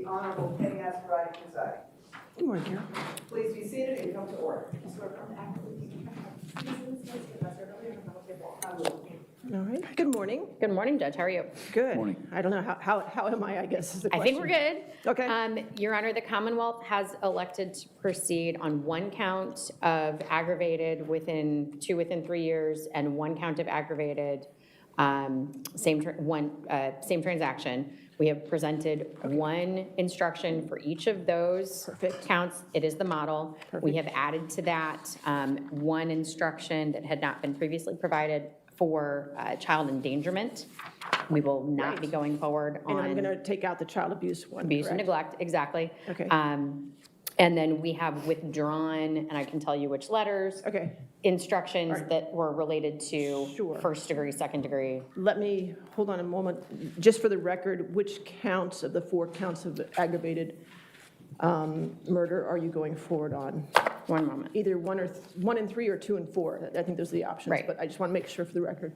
The Honorable Penny Asperati presiding. Good morning, Carol. Please be seated and come to order. All right. Good morning. Good morning, Judge. How are you? Good. Morning. I don't know how am I guess is the I question. think we're good. Okay. Your Honor, the Commonwealth has elected to proceed on one count of aggravated within 3 years and one count of aggravated same transaction. We have presented one instruction for each of those counts. It is the model. We have added to that one instruction that had not been previously provided for child endangerment. We will not be going forward on. And I'm going to take out the child abuse one. Abuse and correct? neglect, exactly. Okay. And then we have withdrawn, and I can tell you which letters. Okay. Instructions Right. that were related to Sure. first degree, second degree. Let me, hold on a moment, just for the record, which counts of the 4 counts of aggravated murder are you going forward on? One moment. Either 1 and 3 or 2 and 4. I think those are the options. Right. But I just want to make sure for the record.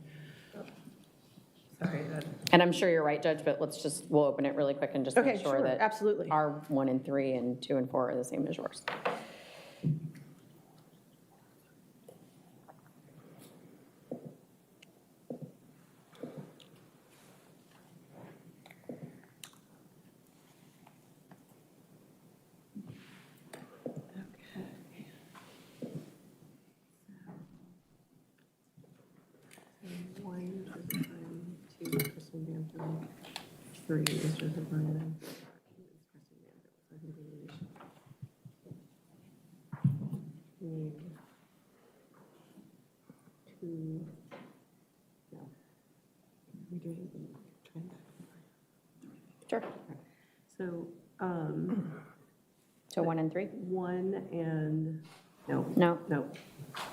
And I'm sure you're right, Judge, but we'll open it really quick and just Okay, make sure sure, that absolutely. our 1 and 3 and 2 and 4 are the same as yours. One, two, Kristen Banfield, 3 is Joseph Brennan. Need 2, no. We doing, trying that. Sure. So, So 1 and 3? 1 and, no. No. No.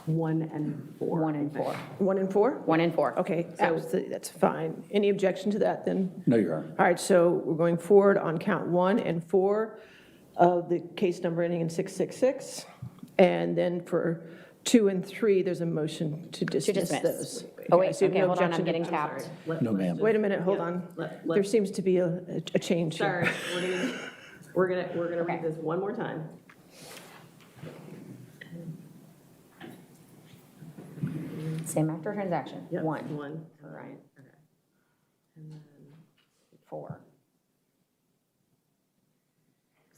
1 and 4. 1 and 4. 1 and 4? 1 and 4. Okay, absolutely, that's fine. Any objection to that then? No, Your Honor. All right, so we're going forward on count 1 and 4 of the case number ending in 666. And then for 2 and 3, there's a motion to dismiss those. Oh, wait, so you have okay, no hold on, I'm objection to- getting tapped. No, ma'am. Wait a minute, hold on. There seems to be a change here. Sorry, we're gonna read this one more time. Same after transaction. Yep, 1. 1. For Ryan. Okay. And then 4.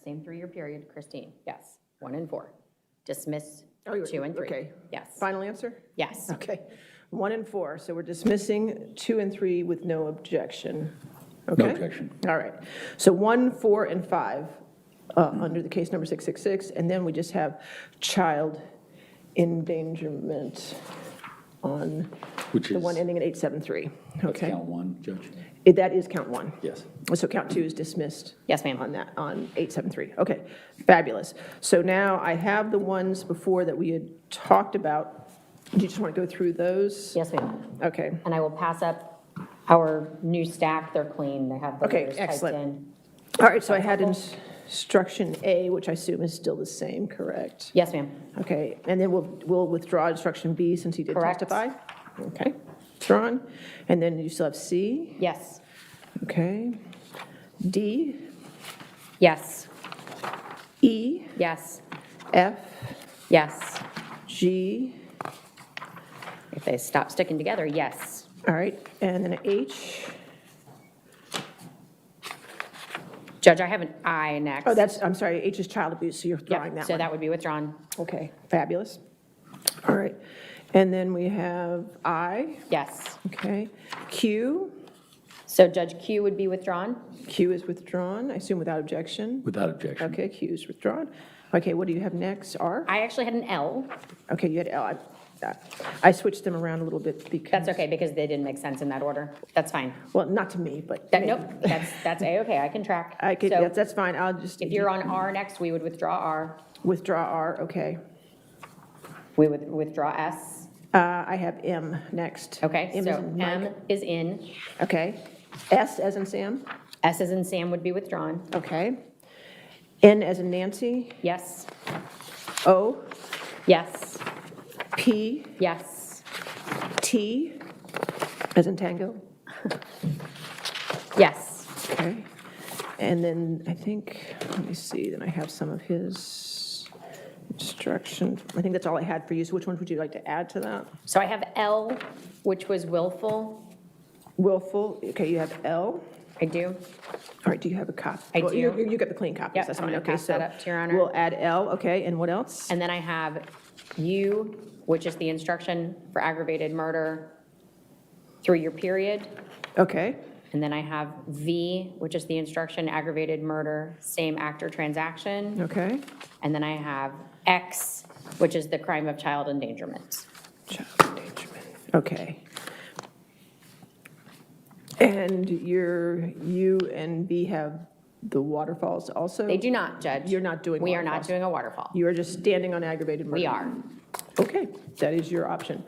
Same 3-year period, Christine, yes. 1 and 4. Dismiss Oh, you're- 2 and 3. okay. Yes. Final answer? Yes. Okay. 1 and 4, so we're dismissing 2 and 3 with no objection. No Okay? objection. All right. So 1, 4, and 5 under the case number 666, and then we just have child endangerment on Which the is, one ending in 873. that's Okay? count 1, Judge? That is count 1. Yes. So count 2 is dismissed. Yes, ma'am. On that, on 873. Okay, fabulous. So now I have the ones before that we had talked about. Do you just want to go through those? Yes, ma'am. Okay, And I will pass up our new stack. They're clean. They have the Okay, letters typed excellent. in. all right, so I had instruction A, which I assume is still the same, correct? Yes, ma'am. Okay, and then we'll withdraw instruction B since he did Correct. testify? Okay, withdrawn. And then you still have C, Yes. okay. D, Yes. E, Yes. F, Yes. G, If they stop sticking together, yes. all right, and then H. Judge, I have an I next. Oh, I'm sorry, H is child abuse, so you're throwing Yep, that so one. that would be withdrawn. Okay, fabulous. All right, and then we have I, Yes. okay. Q, So Judge Q would be withdrawn? Q is withdrawn, I assume without objection. Without objection. Okay, Q is withdrawn. Okay, what do you have next? R? I actually had an L. Okay, you had L. I switched them around a little bit because. That's okay, because they didn't make sense in that order. That's fine. Well, not to me, but. Nope, that's A-okay, I can track. I could, So that's fine, I'll just. if you're on R next, we would withdraw R. Withdraw R, okay. We would withdraw S. I have M next. Okay, M as so in Mike. M is in. Okay. S as in Sam, S as in Sam would be withdrawn. okay. N as in Nancy, Yes. O, Yes. P, Yes. T as in Tango, Yes. okay. And then I think, let me see, then I have some of his instructions. I think that's all I had for you. So which ones would you like to add to that? So I have L, which was willful. Willful, okay, you have L. I do. All right, do you have a copy? I Well, do. You got the clean copies, Yep, that's I'm fine. gonna Okay, pass that so up to Your Honor. We'll add L, okay, and what else? And then I have U, which is the instruction for aggravated murder, 3-year period. Okay, And then I have V, which is the instruction, aggravated murder, same act or transaction. okay. And then I have X, which is the crime of child endangerment. Child endangerment, okay. And your U and B have the waterfalls also? They do not, Judge. You're not doing We are not waterfalls? doing a waterfall. You are just standing on aggravated murder? We are. Okay, that is your option.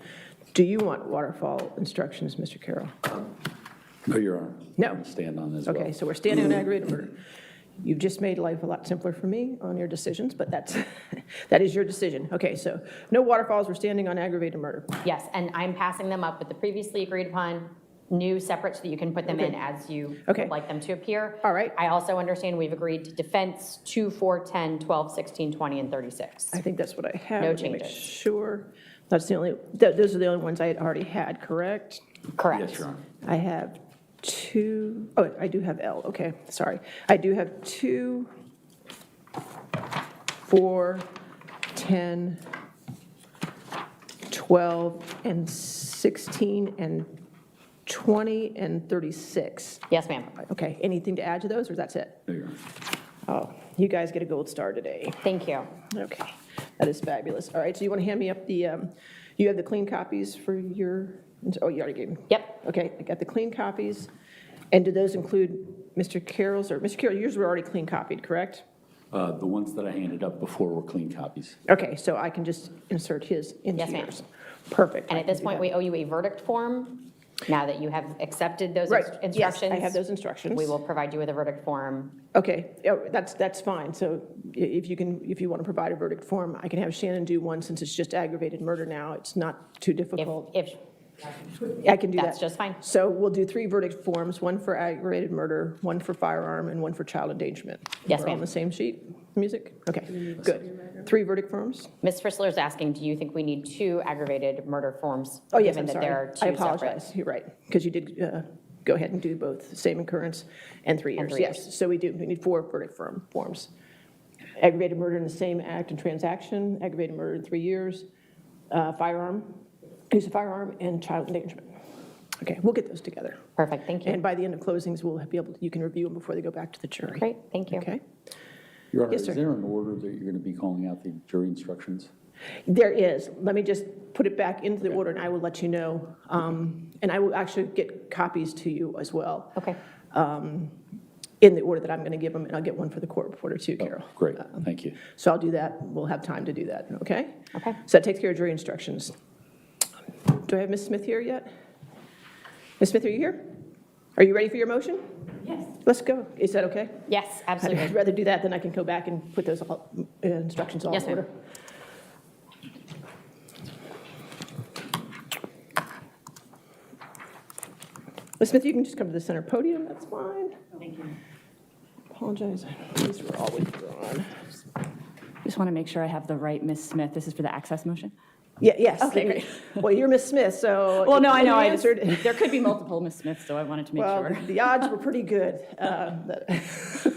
Do you want waterfall instructions, Mr. Carroll? No, Your Honor. No. Stand on as well. Okay, so we're standing on aggravated murder. You've just made life a lot simpler for me on your decisions, but that is your decision. Okay, so no waterfalls, we're standing on aggravated murder. Yes, and I'm passing them up with the previously agreed upon new separate so that you can put them in as you Okay. would like them to appear. All right. I also understand we've agreed to defense 2, 4, 10, 12, 16, 20, and 36. I think that's what I have. No Let me make changes. Sure. That's the only, those are the only ones I had already had, correct? Correct. Yes, Your Honor. I have 2, oh, I do have L, okay, sorry. I do have 2, 4, 10, 12, and 16, and 20, and 36. Yes, ma'am. Okay, anything to add to those, or that's it? No, Your Honor. Oh, you guys get a gold star today. Thank you. Okay, that is fabulous. All right, so you want to hand me up the, you have the clean copies for your, oh, you already gave them. Yep. Okay, I got the clean copies. And do those include Mr. Carroll's, or Mr. Carroll, yours were already clean copied, correct? The ones that I handed up before were clean copies. Okay, so I can just insert his into Yes, ma'am. yours. Perfect. And I at can this do point, that. we owe you a verdict form. Now that you have accepted those Right, yes, instructions. I have those instructions. We will provide you with a verdict form. Okay, oh, that's fine. So if you want to provide a verdict form, I can have Shannon do one since it's just aggravated murder now. It's not too If, difficult. if, I can do that. that's just fine. So we'll do 3 verdict forms, one for aggravated murder, one for firearm, and one for child endangerment. Yes, We're on ma'am. the same sheet, music? Okay, good. 3 verdict forms? Ms. Fritzler's asking, do you think we need 2 aggravated murder forms? Oh, yes, given I'm that there are sorry. I 2 separate? apologize, you're right, because you did go ahead and do both, same occurrence and 3 And years. 3 Yes, so we need 4 verdict forms. Aggravated murder in the same act and transaction, aggravated murder in 3 years, firearm, use of firearm, and child endangerment. Okay, we'll get those together. Perfect, thank you. And by the end of closings, we'll be able, you can review them before they go back to the jury. Great, thank you. Okay? Your Honor, Yes, is sir. there an order that you're going to be calling out the jury instructions? There is. Let me just put it back into the order, and I will let you know. And I will actually get copies to you as well, Okay, in the order that I'm going to give them, and I'll get one for the court reporter too, Carol. Great, thank you. So I'll do that. We'll have time to do that, okay? okay. So that takes care of jury instructions. Do I have Ms. Smith here yet? Ms. Smith, are you here? Are you ready for your motion? Yes. Let's go. Is that okay? Yes, I'd absolutely. rather do that than I can go back and put those instructions all in Yes, ma'am. order. Ms. Smith, you can just come to the center podium, that's fine. Thank you. Apologize, these were all withdrawn. Just want to make sure I have the right Ms. Smith. This is for the access motion? Yeah, yes. Okay, great. Well, you're Ms. Smith, so. Well, no, I know. You I answered. There could be multiple Ms. Smiths, so I wanted to make Well, sure. the odds were pretty good that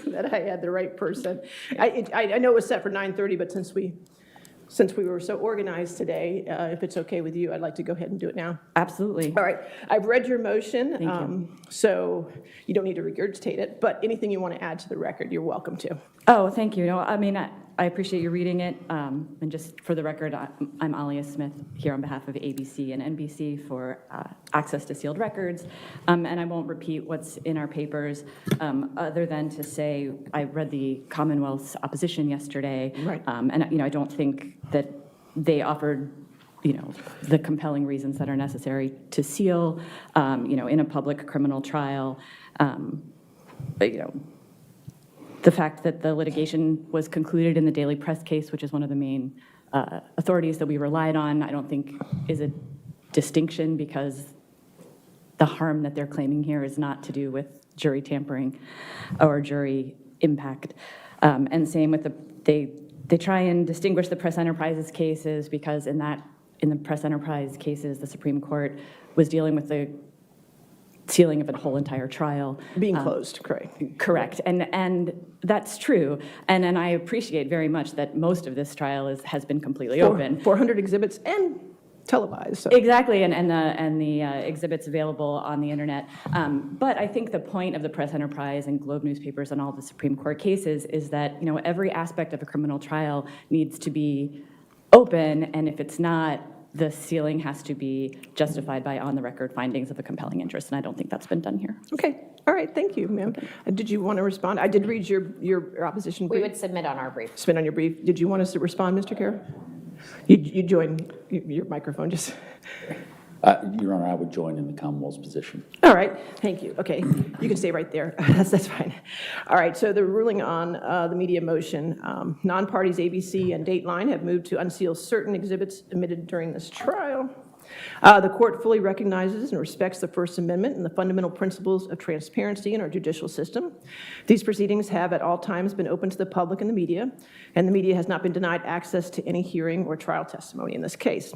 that I had the right person. I know it was set for 9:30, but since we were so organized today, if it's okay with you, I'd like to go ahead and do it now. Absolutely. All right, I've read your motion. Thank you. So you don't need to regurgitate it, but anything you want to add to the record, you're welcome to. Oh, thank you. No, I mean, I appreciate you reading it. And just for the record, I'm Alia Smith here on behalf of ABC and NBC for access to sealed records. And I won't repeat what's in our papers, other than to say I read the Commonwealth's opposition yesterday. Right. And, I don't think that they offered, the compelling reasons that are necessary to seal, in a public criminal trial. But, the fact that the litigation was concluded in the Daily Press case, which is one of the main authorities that we relied on, I don't think is a distinction, because the harm that they're claiming here is not to do with jury tampering or jury impact. And same with they try and distinguish the press enterprises cases because in the press enterprise cases, the Supreme Court was dealing with the sealing of a whole entire trial. Being closed, correct. Correct, and that's true. And I appreciate very much that most of this trial has been completely open. 400 exhibits and televised, so. Exactly, and the exhibits available on the internet. But I think the point of the press enterprise and Globe newspapers and all the Supreme Court cases is that, you know, every aspect of a criminal trial needs to be open, and if it's not, the sealing has to be justified by on-the-record findings of a compelling interest, and I don't think that's been done here. Okay, all right, thank you, ma'am. Did you want to respond? I did read your opposition We brief. would submit on our brief. Spin on your brief. Did you want us to respond, Mr. Carroll? You join your microphone, just. Your Honor, I would join in the Commonwealth's position. All right, thank you. Okay, you can stay right there. That's fine. All right, so the ruling on the media motion, non-parties ABC and Dateline have moved to unseal certain exhibits admitted during this trial. The court fully recognizes and respects the First Amendment and the fundamental principles of transparency in our judicial system. These proceedings have at all times been open to the public and the media has not been denied access to any hearing or trial testimony in this case.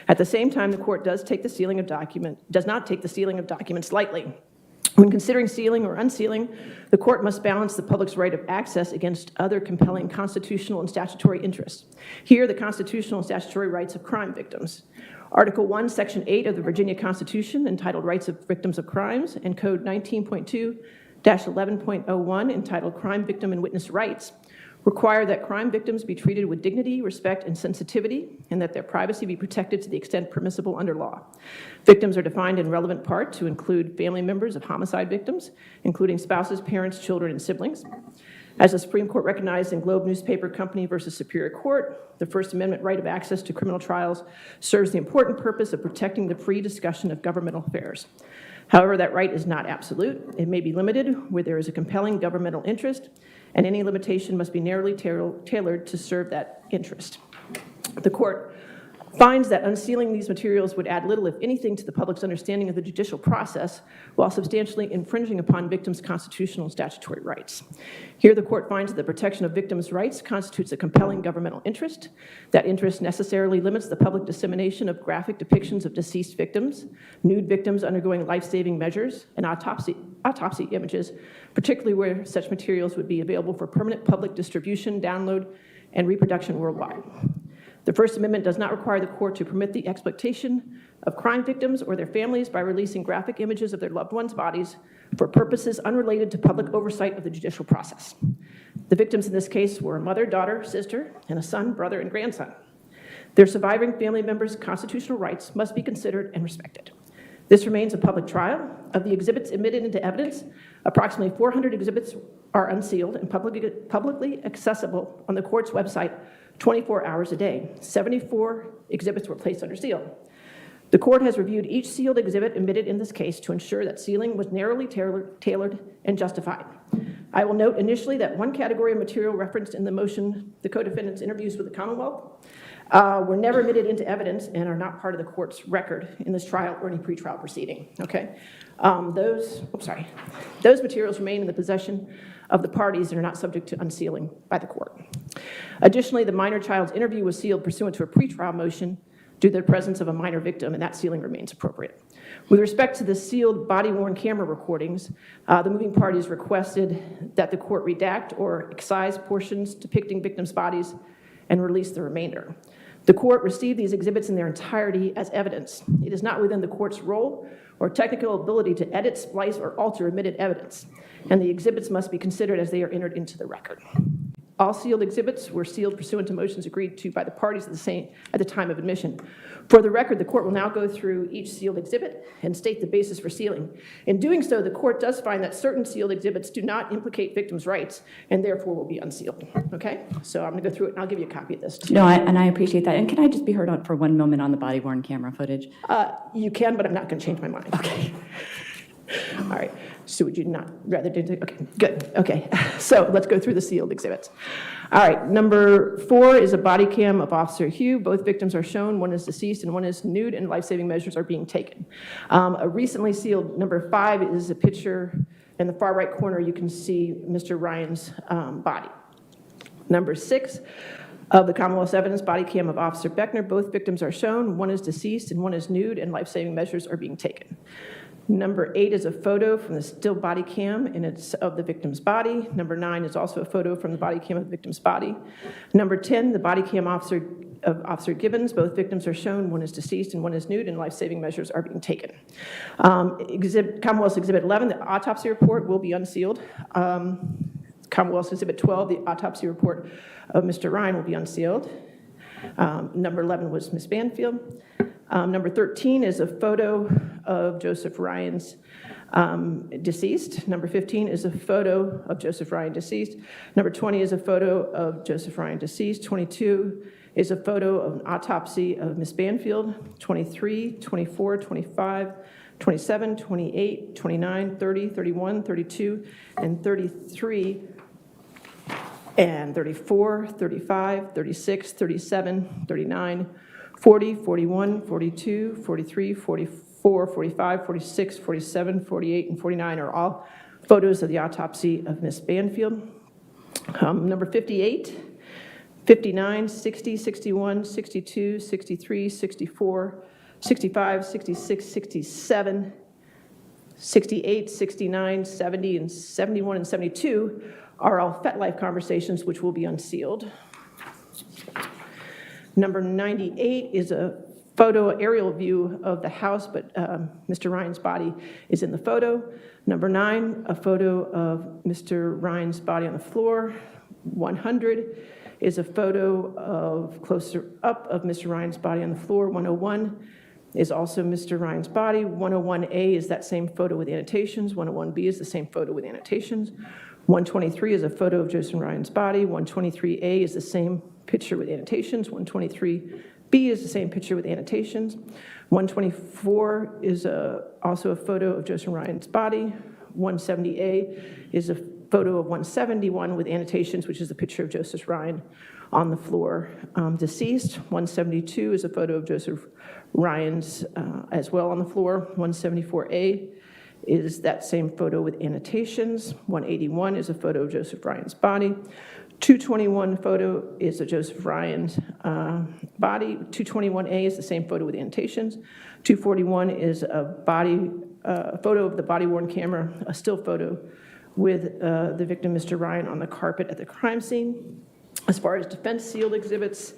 At the same time, the court does not take the sealing of documents lightly. When considering sealing or unsealing, the court must balance the public's right of access against other compelling constitutional and statutory interests. Here, the constitutional and statutory rights of crime victims. Article 1, Section 8 of the Virginia Constitution, entitled Rights of Victims of Crimes, and Code 19.2-11.01, entitled Crime Victim and Witness Rights, require that crime victims be treated with dignity, respect, and sensitivity, and that their privacy be protected to the extent permissible under law. Victims are defined in relevant part to include family members of homicide victims, including spouses, parents, children, and siblings. As the Supreme Court recognized in Globe Newspaper Company versus Superior Court, the First Amendment right of access to criminal trials serves the important purpose of protecting the free discussion of governmental affairs. However, that right is not absolute. It may be limited where there is a compelling governmental interest, and any limitation must be narrowly tailored to serve that interest. The court finds that unsealing these materials would add little, if anything, to the public's understanding of the judicial process, while substantially infringing upon victims' constitutional and statutory rights. Here, the court finds that the protection of victims' rights constitutes a compelling governmental interest. That interest necessarily limits the public dissemination of graphic depictions of deceased victims, nude victims undergoing life-saving measures, and autopsy images, particularly where such materials would be available for permanent public distribution, download, and reproduction worldwide. The First Amendment does not require the court to permit the exploitation of crime victims or their families by releasing graphic images of their loved ones' bodies for purposes unrelated to public oversight of the judicial process. The victims in this case were a mother, daughter, sister, and a son, brother, and grandson. Their surviving family members' constitutional rights must be considered and respected. This remains a public trial. Of the exhibits admitted into evidence, approximately 400 exhibits are unsealed and publicly accessible on the court's website 24 hours a day. 74 exhibits were placed under seal. The court has reviewed each sealed exhibit admitted in this case to ensure that sealing was narrowly tailored and justified. I will note initially that one category of material referenced in the motion, the co-defendants' interviews with the Commonwealth, were never admitted into evidence and are not part of the court's record in this trial or any pretrial proceeding, okay? Those materials remain in the possession of the parties and are not subject to unsealing by the court. Additionally, the minor child's interview was sealed pursuant to a pretrial motion due to the presence of a minor victim, and that sealing remains appropriate. With respect to the sealed body-worn camera recordings, the moving parties requested that the court redact or excise portions depicting victims' bodies and release the remainder. The court received these exhibits in their entirety as evidence. It is not within the court's role or technical ability to edit, splice, or alter admitted evidence, and the exhibits must be considered as they are entered into the record. All sealed exhibits were sealed pursuant to motions agreed to by the parties at the time of admission. For the record, the court will now go through each sealed exhibit and state the basis for sealing. In doing so, the court does find that certain sealed exhibits do not implicate victims' rights and therefore will be unsealed, okay? So I'm gonna go through it and I'll give you a copy of this. No, I appreciate that. And can I just be heard on for one moment on the body-worn camera footage? You can, but I'm not gonna change my mind. Okay. All right, so would you not rather do, okay, good, okay. So let's go through the sealed exhibits. All right, number 4 is a body cam of Officer Hugh. Both victims are shown, one is deceased and one is nude, and life-saving measures are being taken. A recently sealed number 5 is a picture In the far right corner, you can see Mr. Ryan's body. Number 6, of the Commonwealth's evidence body cam of Officer Beckner, both victims are shown. One is deceased and one is nude, and life-saving measures are being taken. Number 8 is a photo from the still body cam, and it's of the victim's body. Number 9 is also a photo from the body cam of the victim's body. Number 10, the body cam of Officer Gibbons. Both victims are shown. One is deceased and one is nude, and life-saving measures are being taken. Commonwealth's Exhibit 11, the autopsy report will be unsealed. Commonwealth's Exhibit 12, the autopsy report of Mr. Ryan will be unsealed. Number 11 was Ms. Banfield. Number 13 is a photo of Joseph Ryan's deceased. Number 15 is a photo of Joseph Ryan deceased. Number 20 is a photo of Joseph Ryan deceased. 22 is a photo of an autopsy of Ms. Banfield. 23, 24, 25, 27, 28, 29, 30, 31, 32, and 33, and 34, 35, 36, 37, 39, 40, 41, 42, 43, 44, 45, 46, 47, 48, and 49 are all photos of the autopsy of Ms. Banfield. Number 58, 59, 60, 61, 62, 63, 64, 65, 66, 67, 68, 69, 70, and 71, and 72 are all FetLife conversations which will be unsealed. Number 98 is a photo aerial view of the house, but Mr. Ryan's body is in the photo. Number 9, a photo of Mr. Ryan's body on the floor. 100 is a photo of closer up of Mr. Ryan's body on the floor. 101 is also Mr. Ryan's body. 101A is that same photo with annotations. 101B is the same photo with annotations. 123 is a photo of Joseph Ryan's body. 123A is the same picture with annotations. 123B is the same picture with annotations. 124 is also a photo of Joseph Ryan's body. 170A is a photo of 171 with annotations, which is the picture of Joseph Ryan on the floor, deceased. 172 is a photo of Joseph Ryan's as well on the floor. 174A is that same photo with annotations. 181 is a photo of Joseph Ryan's body. 221 photo is of Joseph Ryan's body. 221A is the same photo with annotations. 241 is a photo of the body-worn camera, a still photo with the victim, Mr. Ryan, on the carpet at the crime scene. As far as defense sealed exhibits,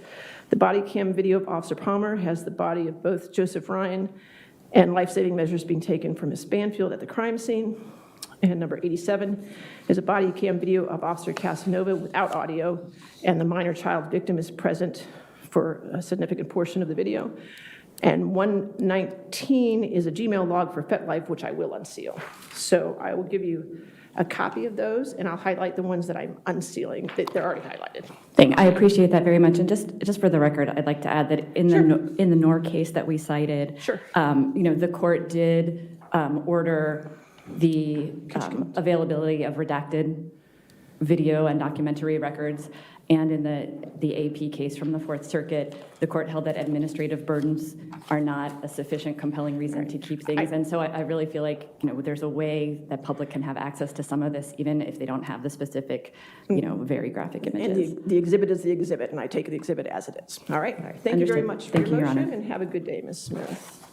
the body cam video of Officer Palmer has the body of both Joseph Ryan and life-saving measures being taken from Ms. Banfield at the crime scene. And number 87 is a body cam video of Officer Casanova without audio, and the minor child victim is present for a significant portion of the video. And 119 is a Gmail log for FetLife, which I will unseal. So I will give you a copy of those, and I'll highlight the ones that I'm unsealing. They're already highlighted. I appreciate that very much. And just for the record, I'd like to add that in the Knorr case that we cited, Sure. The court did order the availability of redacted video and documentary records. And in the AP case from the Fourth Circuit, the court held that administrative burdens are not a sufficient compelling reason to keep things. And so I really feel like, there's a way that public can have access to some of this, even if they don't have the specific, very graphic images. And the exhibit is the exhibit, and I take the exhibit as it is. All right? Thank you very Understood. much for Thank your you, Your motion, Honor. and have a good day, Ms. Smith.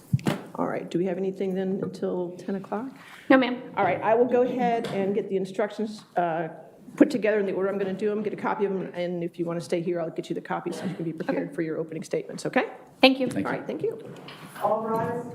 All right, do we have anything then until 10 o'clock? No, ma'am. All right, I will go ahead and get the instructions put together in the order I'm going to do them, get a copy of them, and if you want to stay here, I'll get you the copy so you can be prepared for your opening statements, okay? Thank you. All right, thank you. All rise.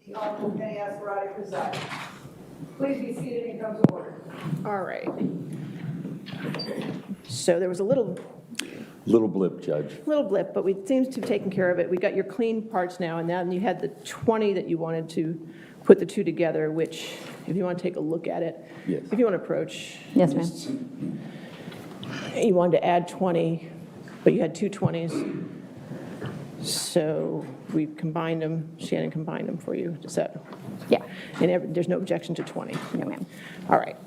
The Honorable Penny Asperati presiding. Please be seated and come to order. All right. So there was a little Blip, Judge. blip, but we seems to have taken care of it. We got your clean parts now, and then you had the 20 that you wanted to put the two together, which, if you want to take a look at it. Yes. If you want to approach. Yes, ma'am. You wanted to add 20, but you had two 20s. So we combined them, Shannon combined them for you. Is that? Yeah. And there's no objection to 20? No, ma'am. All right.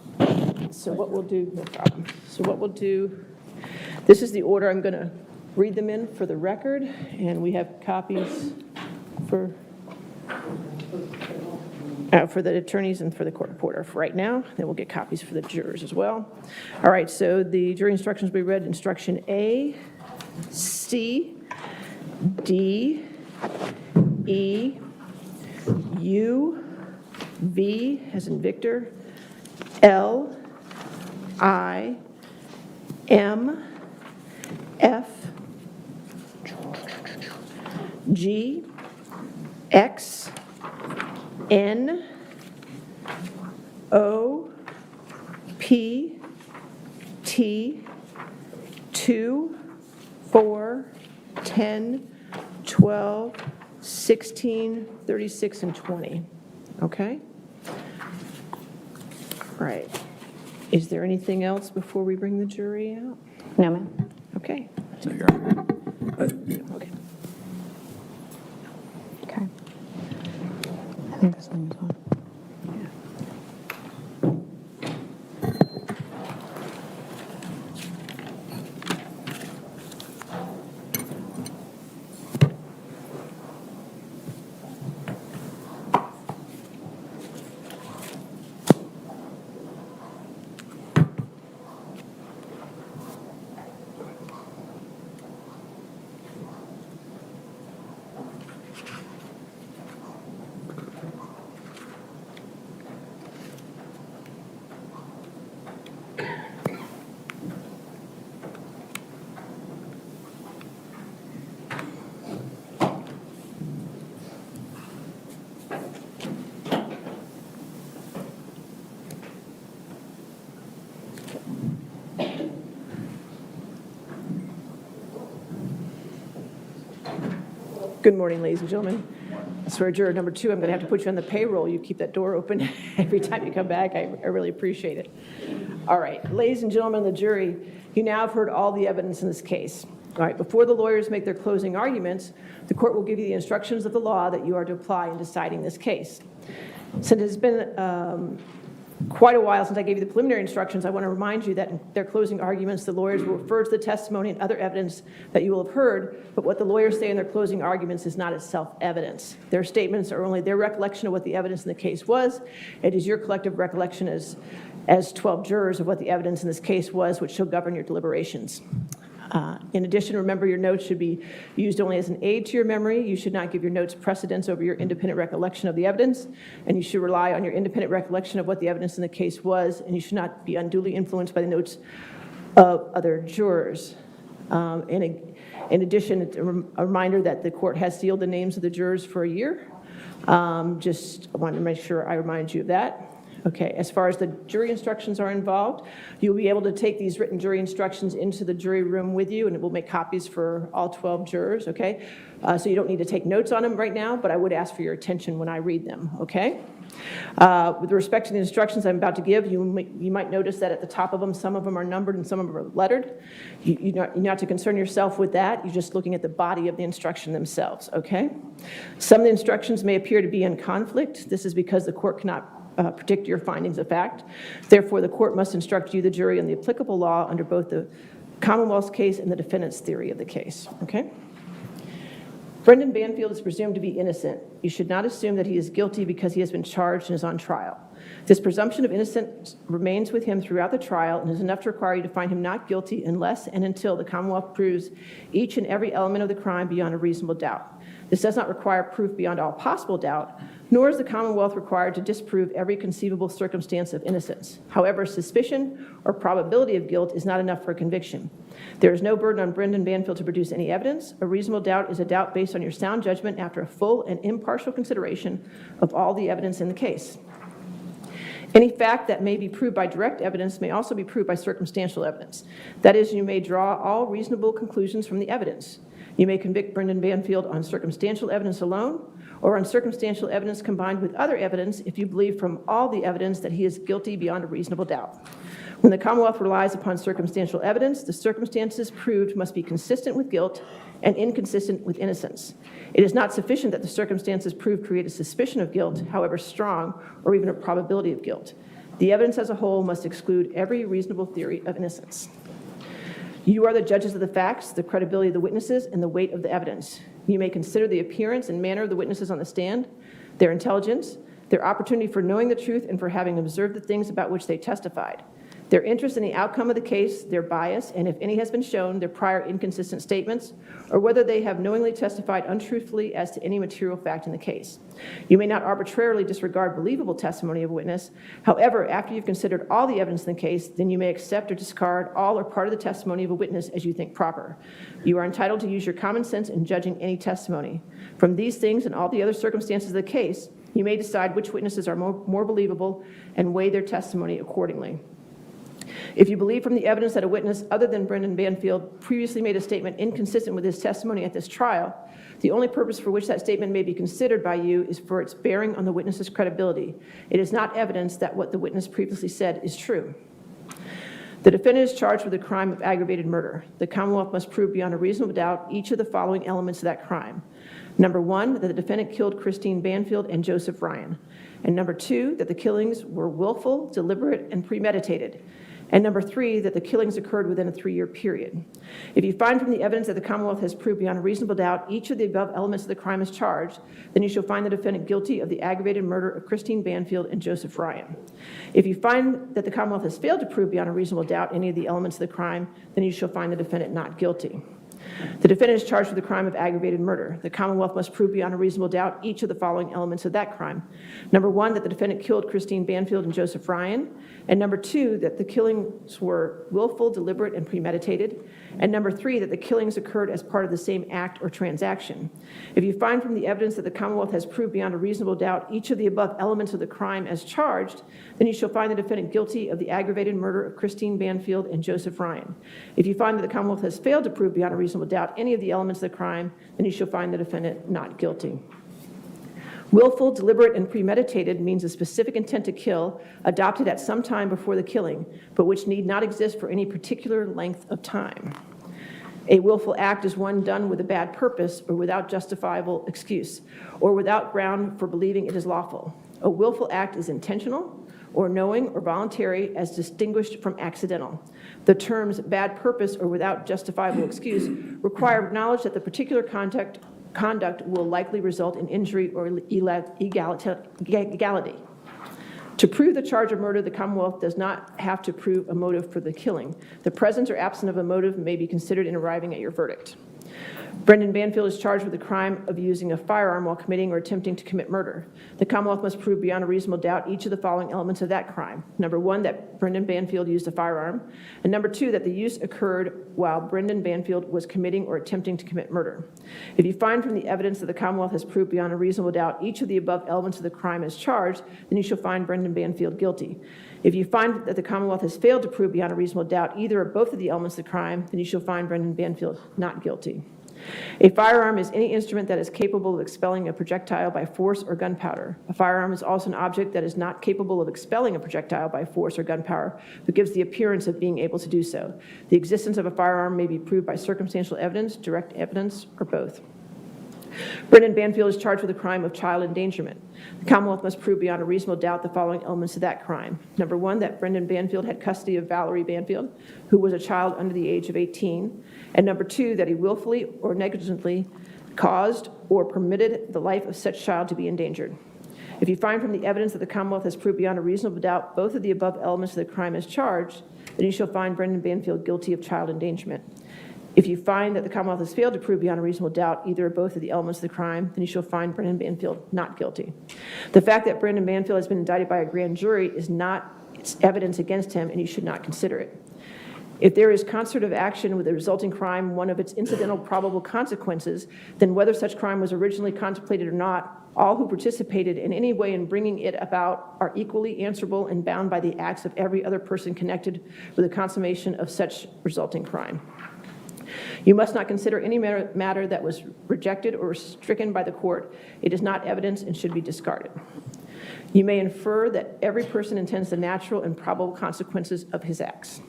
So what we'll do, no problem. So what we'll do, this is the order I'm going to read them in for the record, and we have copies for the attorneys and for the court reporter for right now. Then we'll get copies for the jurors as well. All right, so the jury instructions will be read. Instruction A, C, D, E, U, V as in Victor, L, I, M, F, G, X, N, O, P, T, 2, 4, 10, 12, 16, 36, and 20. Okay? All right. Is there anything else before we bring the jury out? No, ma'am. Okay. So you're- Okay. Okay. I think this one is on. Good morning, ladies and gentlemen. I swear, juror number 2, I'm going to have to put you on the payroll. You keep that door open every time you come back. I really appreciate it. All right, ladies and gentlemen of the jury, you now have heard all the evidence in this case. All right, before the lawyers make their closing arguments, the court will give you the instructions of the law that you are to apply in deciding this case. Since it's been quite a while since I gave you the preliminary instructions, I want to remind you that in their closing arguments, the lawyers will refer to the testimony and other evidence that you will have heard, but what the lawyers say in their closing arguments is not itself evidence. Their statements are only their recollection of what the evidence in the case was. It is your collective recollection as 12 jurors of what the evidence in this case was, which shall govern your deliberations. In addition, remember your notes should be used only as an aid to your memory. You should not give your notes precedence over your independent recollection of the evidence, and you should rely on your independent recollection of what the evidence in the case was, and you should not be unduly influenced by the notes of other jurors. In addition, it's a reminder that the court has sealed the names of the jurors for a year. Just wanted to make sure I remind you of that. Okay, as far as the jury instructions are involved, you'll be able to take these written jury instructions into the jury room with you, and it will make copies for all 12 jurors, okay? So you don't need to take notes on them right now, but I would ask for your attention when I read them, okay? With respect to the instructions I'm about to give, you might notice that at the top of them, some of them are numbered and some of them are lettered. You're not to concern yourself with that. You're just looking at the body of the instruction themselves, okay? Some of the instructions may appear to be in conflict. This is because the court cannot predict your findings of fact. Therefore, the court must instruct you, the jury, on the applicable law under both the Commonwealth's case and the defendant's theory of the case, okay? Brendan Banfield is presumed to be innocent. You should not assume that he is guilty because he has been charged and is on trial. This presumption of innocence remains with him throughout the trial and is enough to require you to find him not guilty unless and until the Commonwealth proves each and every element of the crime beyond a reasonable doubt. This does not require proof beyond all possible doubt, nor is the Commonwealth required to disprove every conceivable circumstance of innocence. However, suspicion or probability of guilt is not enough for a conviction. There is no burden on Brendan Banfield to produce any evidence. A reasonable doubt is a doubt based on your sound judgment after a full and impartial consideration of all the evidence in the case. Any fact that may be proved by direct evidence may also be proved by circumstantial evidence. That is, you may draw all reasonable conclusions from the evidence. You may convict Brendan Banfield on circumstantial evidence alone, or on circumstantial evidence combined with other evidence if you believe from all the evidence that he is guilty beyond a reasonable doubt. When the Commonwealth relies upon circumstantial evidence, the circumstances proved must be consistent with guilt and inconsistent with innocence. It is not sufficient that the circumstances proved create a suspicion of guilt, however strong, or even a probability of guilt. The evidence as a whole must exclude every reasonable theory of innocence. You are the judges of the facts, the credibility of the witnesses, and the weight of the evidence. You may consider the appearance and manner of the witnesses on the stand, their intelligence, their opportunity for knowing the truth and for having observed the things about which they testified, their interest in the outcome of the case, their bias, and if any has been shown, their prior inconsistent statements, or whether they have knowingly testified untruthfully as to any material fact in the case. You may not arbitrarily disregard believable testimony of a witness. However, after you've considered all the evidence in the case, then you may accept or discard all or part of the testimony of a witness as you think proper. You are entitled to use your common sense in judging any testimony. From these things and all the other circumstances of the case, you may decide which witnesses are more believable and weigh their testimony accordingly. If you believe from the evidence that a witness other than Brendan Banfield previously made a statement inconsistent with his testimony at this trial, the only purpose for which that statement may be considered by you is for its bearing on the witness's credibility. It is not evidence that what the witness previously said is true. The defendant is charged with the crime of aggravated murder. The Commonwealth must prove beyond a reasonable doubt each of the following elements of that crime. Number one, that the defendant killed Christine Banfield and Joseph Ryan. And number two, that the killings were willful, deliberate, and premeditated. And number three, that the killings occurred within a 3-year period. If you find from the evidence that the Commonwealth has proved beyond a reasonable doubt each of the above elements of the crime is charged, then you shall find the defendant guilty of the aggravated murder of Christine Banfield and Joseph Ryan. If you find that the Commonwealth has failed to prove beyond a reasonable doubt any of the elements of the crime, then you shall find the defendant not guilty. The defendant is charged with the crime of aggravated murder. The Commonwealth must prove beyond a reasonable doubt each of the following elements of that crime. Number one, that the defendant killed Christine Banfield and Joseph Ryan. And number two, that the killings were willful, deliberate, and premeditated. And number three, that the killings occurred as part of the same act or transaction. If you find from the evidence that the Commonwealth has proved beyond a reasonable doubt each of the above elements of the crime as charged, then you shall find the defendant guilty of the aggravated murder of Christine Banfield and Joseph Ryan. If you find that the Commonwealth has failed to prove beyond a reasonable doubt any of the elements of the crime, then you shall find the defendant not guilty. Willful, deliberate, and premeditated means a specific intent to kill adopted at some time before the killing, but which need not exist for any particular length of time. A willful act is one done with a bad purpose or without justifiable excuse, or without ground for believing it is lawful. A willful act is intentional, or knowing or voluntary, as distinguished from accidental. The terms bad purpose or without justifiable excuse require knowledge that the particular conduct will likely result in injury or illegality. To prove the charge of murder, the Commonwealth does not have to prove a motive for the killing. The presence or absence of a motive may be considered in arriving at your verdict. Brendan Banfield is charged with the crime of using a firearm while committing or attempting to commit murder. The Commonwealth must prove beyond a reasonable doubt each of the following elements of that crime. Number one, that Brendan Banfield used a firearm. And number two, that the use occurred while Brendan Banfield was committing or attempting to commit murder. If you find from the evidence that the Commonwealth has proved beyond a reasonable doubt each of the above elements of the crime as charged, then you shall find Brendan Banfield guilty. If you find that the Commonwealth has failed to prove beyond a reasonable doubt either or both of the elements of the crime, then you shall find Brendan Banfield not guilty. A firearm is any instrument that is capable of expelling a projectile by force or gunpowder. A firearm is also an object that is not capable of expelling a projectile by force or gunpowder, but gives the appearance of being able to do so. The existence of a firearm may be proved by circumstantial evidence, direct evidence, or both. Brendan Banfield is charged with the crime of child endangerment. The Commonwealth must prove beyond a reasonable doubt the following elements of that crime. Number one, that Brendan Banfield had custody of Valerie Banfield, who was a child under the age of 18. And number two, that he willfully or negligently caused or permitted the life of such child to be endangered. If you find from the evidence that the Commonwealth has proved beyond a reasonable doubt both of the above elements of the crime as charged, then you shall find Brendan Banfield guilty of child endangerment. If you find that the Commonwealth has failed to prove beyond a reasonable doubt either or both of the elements of the crime, then you shall find Brendan Banfield not guilty. The fact that Brendan Banfield has been indicted by a grand jury is not evidence against him, and you should not consider it. If there is concert of action with the resulting crime, one of its incidental probable consequences, then whether such crime was originally contemplated or not, all who participated in any way in bringing it about are equally answerable and bound by the acts of every other person connected with the consummation of such resulting crime. You must not consider any matter that was rejected or stricken by the court. It is not evidence and should be discarded. You may infer that every person intends the natural and probable consequences of his acts.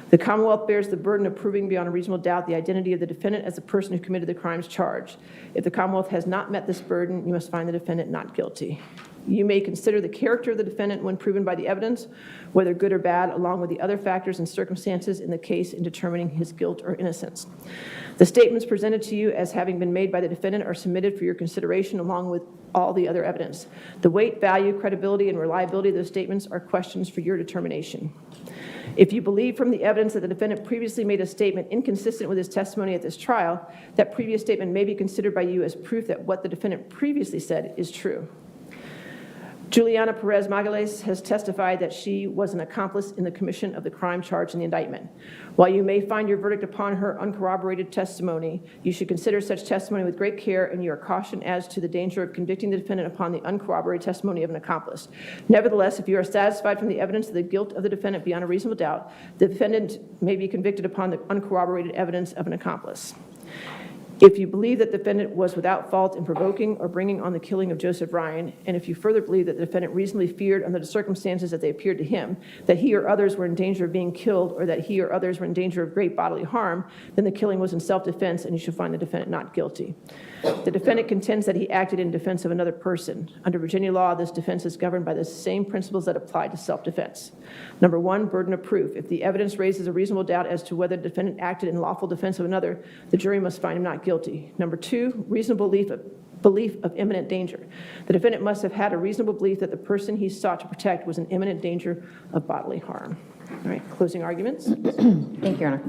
The Commonwealth bears the burden of proving beyond a reasonable doubt the identity of the defendant as the person who committed the crimes charged. If the Commonwealth has not met this burden, you must find the defendant not guilty. You may consider the character of the defendant when proven by the evidence, whether good or bad, along with the other factors and circumstances in the case in determining his guilt or innocence. The statements presented to you as having been made by the defendant are submitted for your consideration along with all the other evidence. The weight, value, credibility, and reliability of those statements are questions for your determination. If you believe from the evidence that the defendant previously made a statement inconsistent with his testimony at this trial, that previous statement may be considered by you as proof that what the defendant previously said is true. Juliana Perez Magales has testified that she was an accomplice in the commission of the crime charged in the indictment. While you may find your verdict upon her uncorroborated testimony, you should consider such testimony with great care, and you are cautioned as to the danger of convicting the defendant upon the uncorroborated testimony of an accomplice. Nevertheless, if you are satisfied from the evidence of the guilt of the defendant beyond a reasonable doubt, the defendant may be convicted upon the uncorroborated evidence of an accomplice. If you believe that the defendant was without fault in provoking or bringing on the killing of Joseph Ryan, and if you further believe that the defendant reasonably feared under the circumstances that they appeared to him, that he or others were in danger of being killed or that he or others were in danger of great bodily harm, then the killing was in self-defense and you should find the defendant not guilty. The defendant contends that he acted in defense of another person. Under Virginia law, this defense is governed by the same principles that apply to self-defense. Number one, burden of proof. If the evidence raises a reasonable doubt as to whether the defendant acted in lawful defense of another, the jury must find him not guilty. Number two, reasonable belief of imminent danger. The defendant must have had a reasonable belief that the person he sought to protect was in imminent danger of bodily harm. All right, closing arguments. Thank you, Your Honor.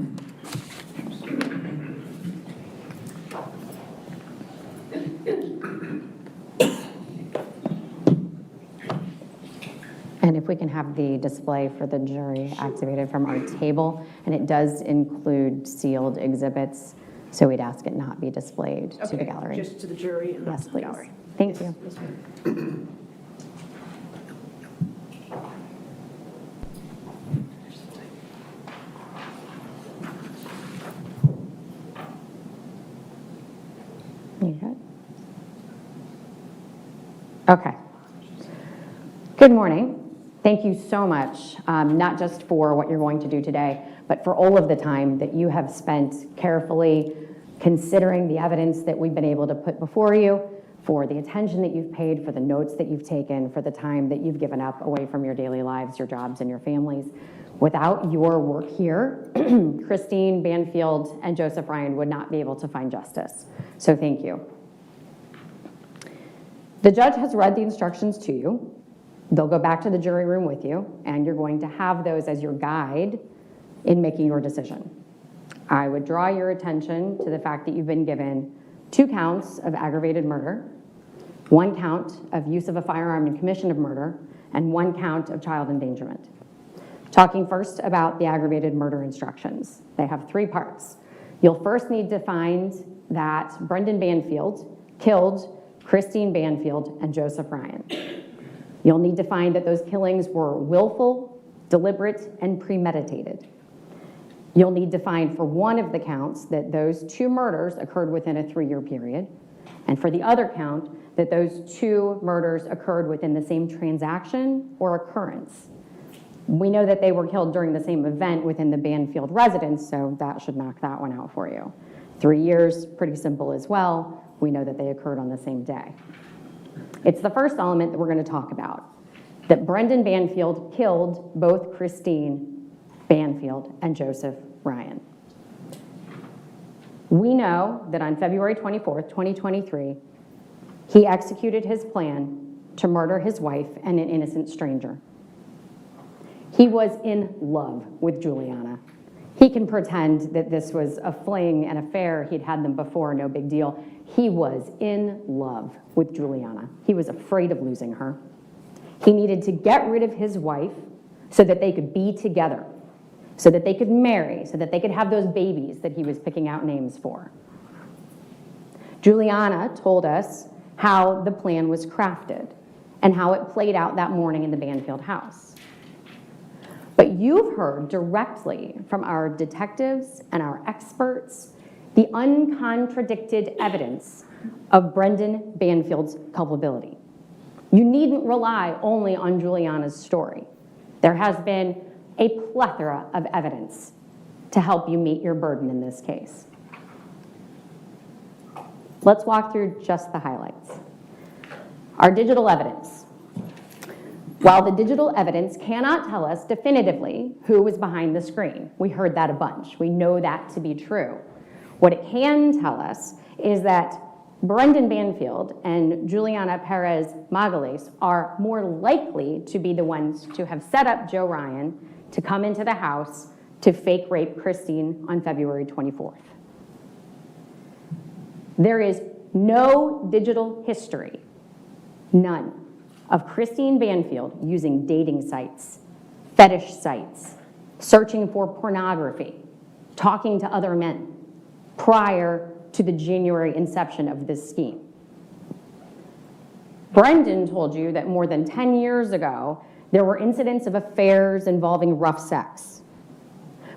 And if we can have the display for the jury activated from our table, and it does include sealed exhibits, so we'd ask it not be displayed to the gallery. Just to the jury and not Yes, to the please. gallery. Thank you. Yes, ma'am. You good? Okay. Good morning. Thank you so much, not just for what you're going to do today, but for all of the time that you have spent carefully considering the evidence that we've been able to put before you, for the attention that you've paid, for the notes that you've taken, for the time that you've given up away from your daily lives, your jobs, and your families. Without your work here, Christine Banfield and Joseph Ryan would not be able to find justice. So thank you. The judge has read the instructions to you. They'll go back to the jury room with you, and you're going to have those as your guide in making your decision. I would draw your attention to the fact that you've been given 2 counts of aggravated murder, 1 count of use of a firearm in commission of murder, and 1 count of child endangerment. Talking first about the aggravated murder instructions. They have 3 parts. You'll first need to find that Brendan Banfield killed Christine Banfield and Joseph Ryan. You'll need to find that those killings were willful, deliberate, and premeditated. You'll need to find for one of the counts that those 2 murders occurred within a 3-year period, and for the other count, that those 2 murders occurred within the same transaction or occurrence. We know that they were killed during the same event within the Banfield residence, so that should knock that one out for you. 3 years, pretty simple as well. We know that they occurred on the same day. It's the first element that we're going to talk about, that Brendan Banfield killed both Christine Banfield and Joseph Ryan. We know that on February 24th, 2023, he executed his plan to murder his wife and an innocent stranger. He was in love with Juliana. He can pretend that this was a fling, an affair, he'd had them before, no big deal. He was in love with Juliana. He was afraid of losing her. He needed to get rid of his wife so that they could be together. so that they could marry, so that they could have those babies that he was picking out names for. Juliana told us how the plan was crafted and how it played out that morning in the Banfield house. But you've heard directly from our detectives and our experts the uncontradicted evidence of Brendan Banfield's culpability. You needn't rely only on Juliana's story. There has been a plethora of evidence to help you meet your burden in this case. Let's walk through just the highlights. Our digital evidence. While the digital evidence cannot tell us definitively who was behind the screen, we heard that a bunch. We know that to be true. What it can tell us is that Brendan Banfield and Juliana Perez Magalhaes are more likely to be the ones to have set up Joe Ryan to come into the house to fake rape Christine on February 24th. There is no digital history, none, of Christine Banfield using dating sites, fetish sites, searching for pornography, talking to other men prior to the January inception of this scheme. Brendan told you that more than 10 years ago, there were incidents of affairs involving rough sex.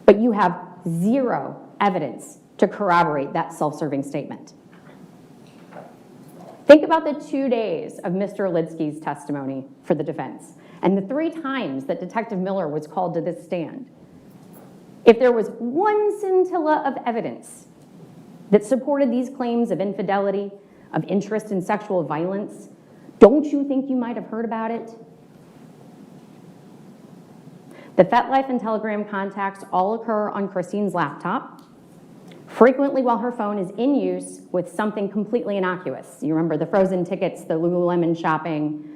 But you have zero evidence to corroborate that self-serving statement. Think about the 2 days of Mr. Litsky's testimony for the defense and the 3 times that Detective Miller was called to this stand. If there was one scintilla of evidence that supported these claims of infidelity, of interest in sexual violence, don't you think you might have heard about it? The FetLife and Telegram contacts all occur on Christine's laptop, frequently while her phone is in use with something completely innocuous. You remember the frozen tickets, the Lululemon shopping,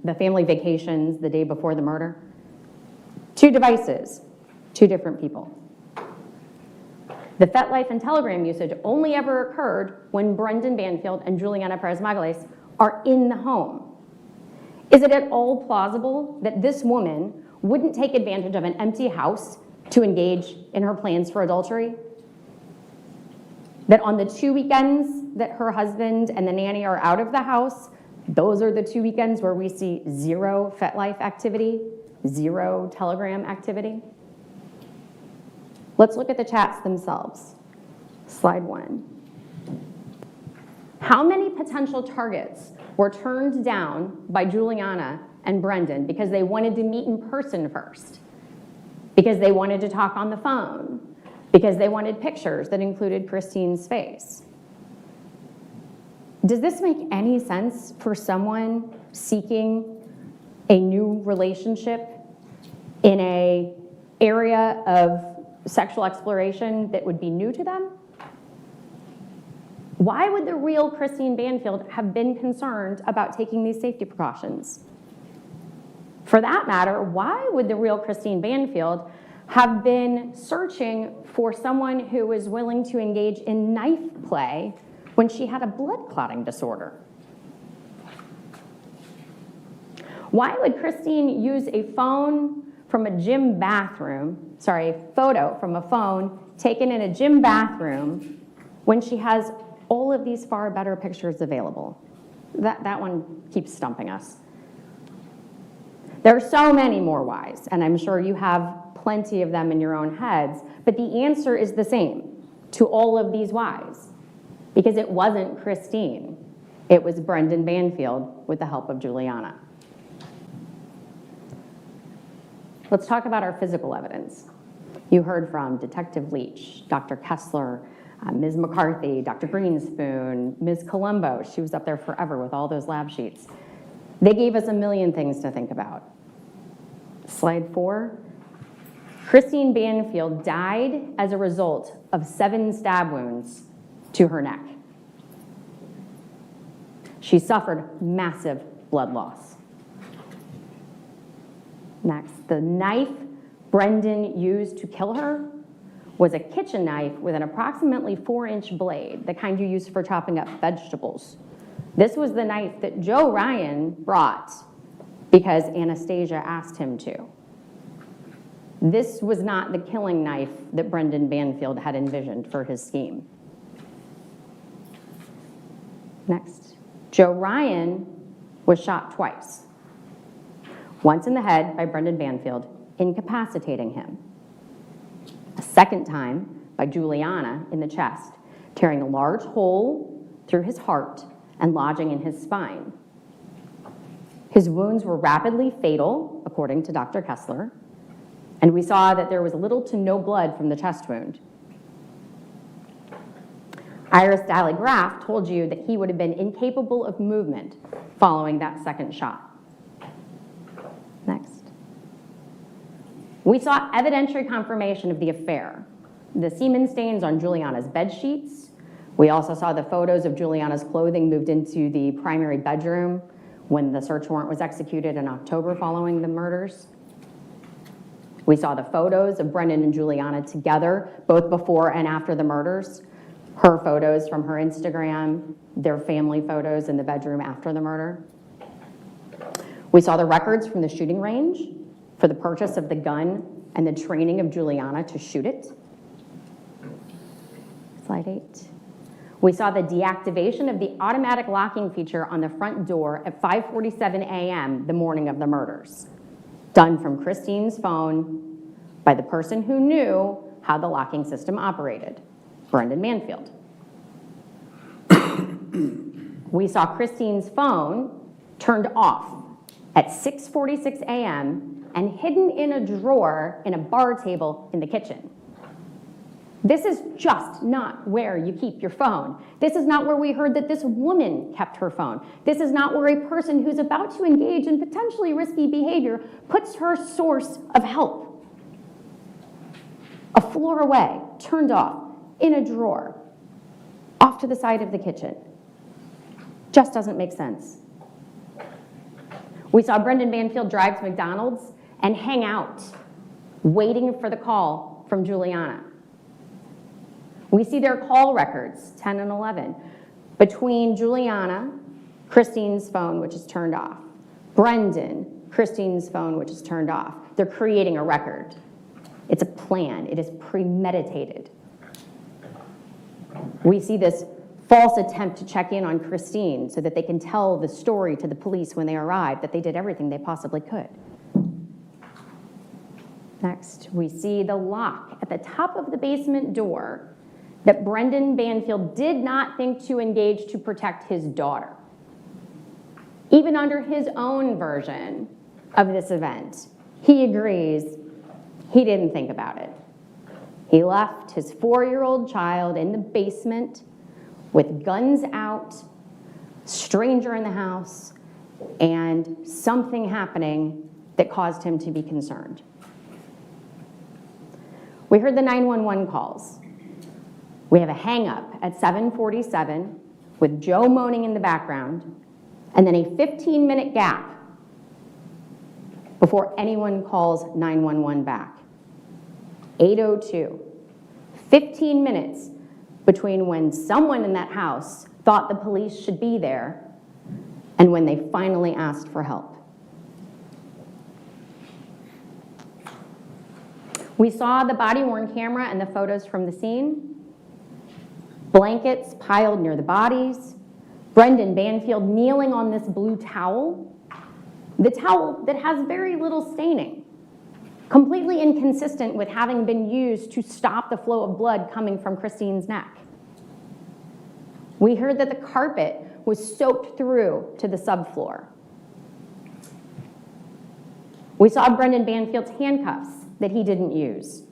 the family vacations the day before the murder? 2 devices, 2 different people. The FetLife and Telegram usage only ever occurred when Brendan Banfield and Juliana Perez Magalhaes are in the home. Is it at all plausible that this woman wouldn't take advantage of an empty house to engage in her plans for adultery? That on the 2 weekends that her husband and the nanny are out of the house, those are the 2 weekends where we see 0 FetLife activity, 0 Telegram activity? Let's look at the chats themselves. Slide 1. How many potential targets were turned down by Juliana and Brendan because they wanted to meet in person first? Because they wanted to talk on the phone? Because they wanted pictures that included Christine's face? Does this make any sense for someone seeking a new relationship in an area of sexual exploration that would be new to them? Why would the real Christine Banfield have been concerned about taking these safety precautions? For that matter, why would the real Christine Banfield have been searching for someone who was willing to engage in knife play when she had a blood clotting disorder? Why would Christine use a phone from a gym bathroom, a photo from a phone taken in a gym bathroom when she has all of these far better pictures available? That one keeps stumping us. There are so many more whys, and I'm sure you have plenty of them in your own heads, but the answer is the same to all of these whys, because it wasn't Christine. It was Brendan Banfield with the help of Juliana. Let's talk about our physical evidence. You heard from Detective Leach, Dr. Kessler, Ms. McCarthy, Dr. Greenspoon, Ms. Colombo. She was up there forever with all those lab sheets. They gave us a million things to think about. Slide 4. Christine Banfield died as a result of 7 stab wounds to her neck. She suffered massive blood loss. Next, the knife Brendan used to kill her was a kitchen knife with an approximately 4-inch blade, the kind you use for chopping up vegetables. This was the knife that Joe Ryan brought because Anastasia asked him to. This was not the killing knife that Brendan Banfield had envisioned for his scheme. Next. Joe Ryan was shot twice. Once in the head by Brendan Banfield, incapacitating him. A second time by Juliana in the chest, tearing a large hole through his heart and lodging in his spine. His wounds were rapidly fatal, according to Dr. Kessler, and we saw that there was little to no blood from the chest wound. Iris Daly-Graf told you that he would have been incapable of movement following that second shot. Next. We saw evidentiary confirmation of the affair. The semen stains on Juliana's bed sheets. We also saw the photos of Juliana's clothing moved into the primary bedroom when the search warrant was executed in October following the murders. We saw the photos of Brendan and Juliana together, both before and after the murders. Her photos from her Instagram, their family photos in the bedroom after the murder. We saw the records from the shooting range for the purchase of the gun and the training of Juliana to shoot it. Slide 8. We saw the deactivation of the automatic locking feature on the front door at 5:47 a.m. the morning of the murders, done from Christine's phone by the person who knew how the locking system operated, Brendan Banfield. We saw Christine's phone turned off at 6:46 a.m. and hidden in a drawer in a bar table in the kitchen. This is just not where you keep your phone. This is not where we heard that this woman kept her phone. This is not where a person who's about to engage in potentially risky behavior puts her source of help. A floor away, turned off, in a drawer, off to the side of the kitchen. Just doesn't make sense. We saw Brendan Banfield drive to McDonald's and hang out, waiting for the call from Juliana. We see their call records, 10 and 11, between Juliana, Christine's phone, which is turned off, Brendan, Christine's phone, which is turned off. They're creating a record. It's a plan. It is premeditated. We see this false attempt to check in on Christine so that they can tell the story to the police when they arrive, that they did everything they possibly could. Next, we see the lock at the top of the basement door that Brendan Banfield did not think to engage to protect his daughter. Even under his own version of this event, he agrees he didn't think about it. He left his 4-year-old child in the basement with guns out, stranger in the house, and something happening that caused him to be concerned. We heard the 911 calls. We have a hang-up at 7:47 with Joe moaning in the background, and then a 15-minute gap before anyone calls 911 back. 8:02. 15 minutes between when someone in that house thought the police should be there and when they finally asked for help. We saw the body-worn camera and the photos from the scene. Blankets piled near the bodies. Brendan Banfield kneeling on this blue towel. The towel that has very little staining. Completely inconsistent with having been used to stop the flow of blood coming from Christine's neck. We heard that the carpet was soaked through to the subfloor. We saw Brendan Banfield's handcuffs that he didn't use.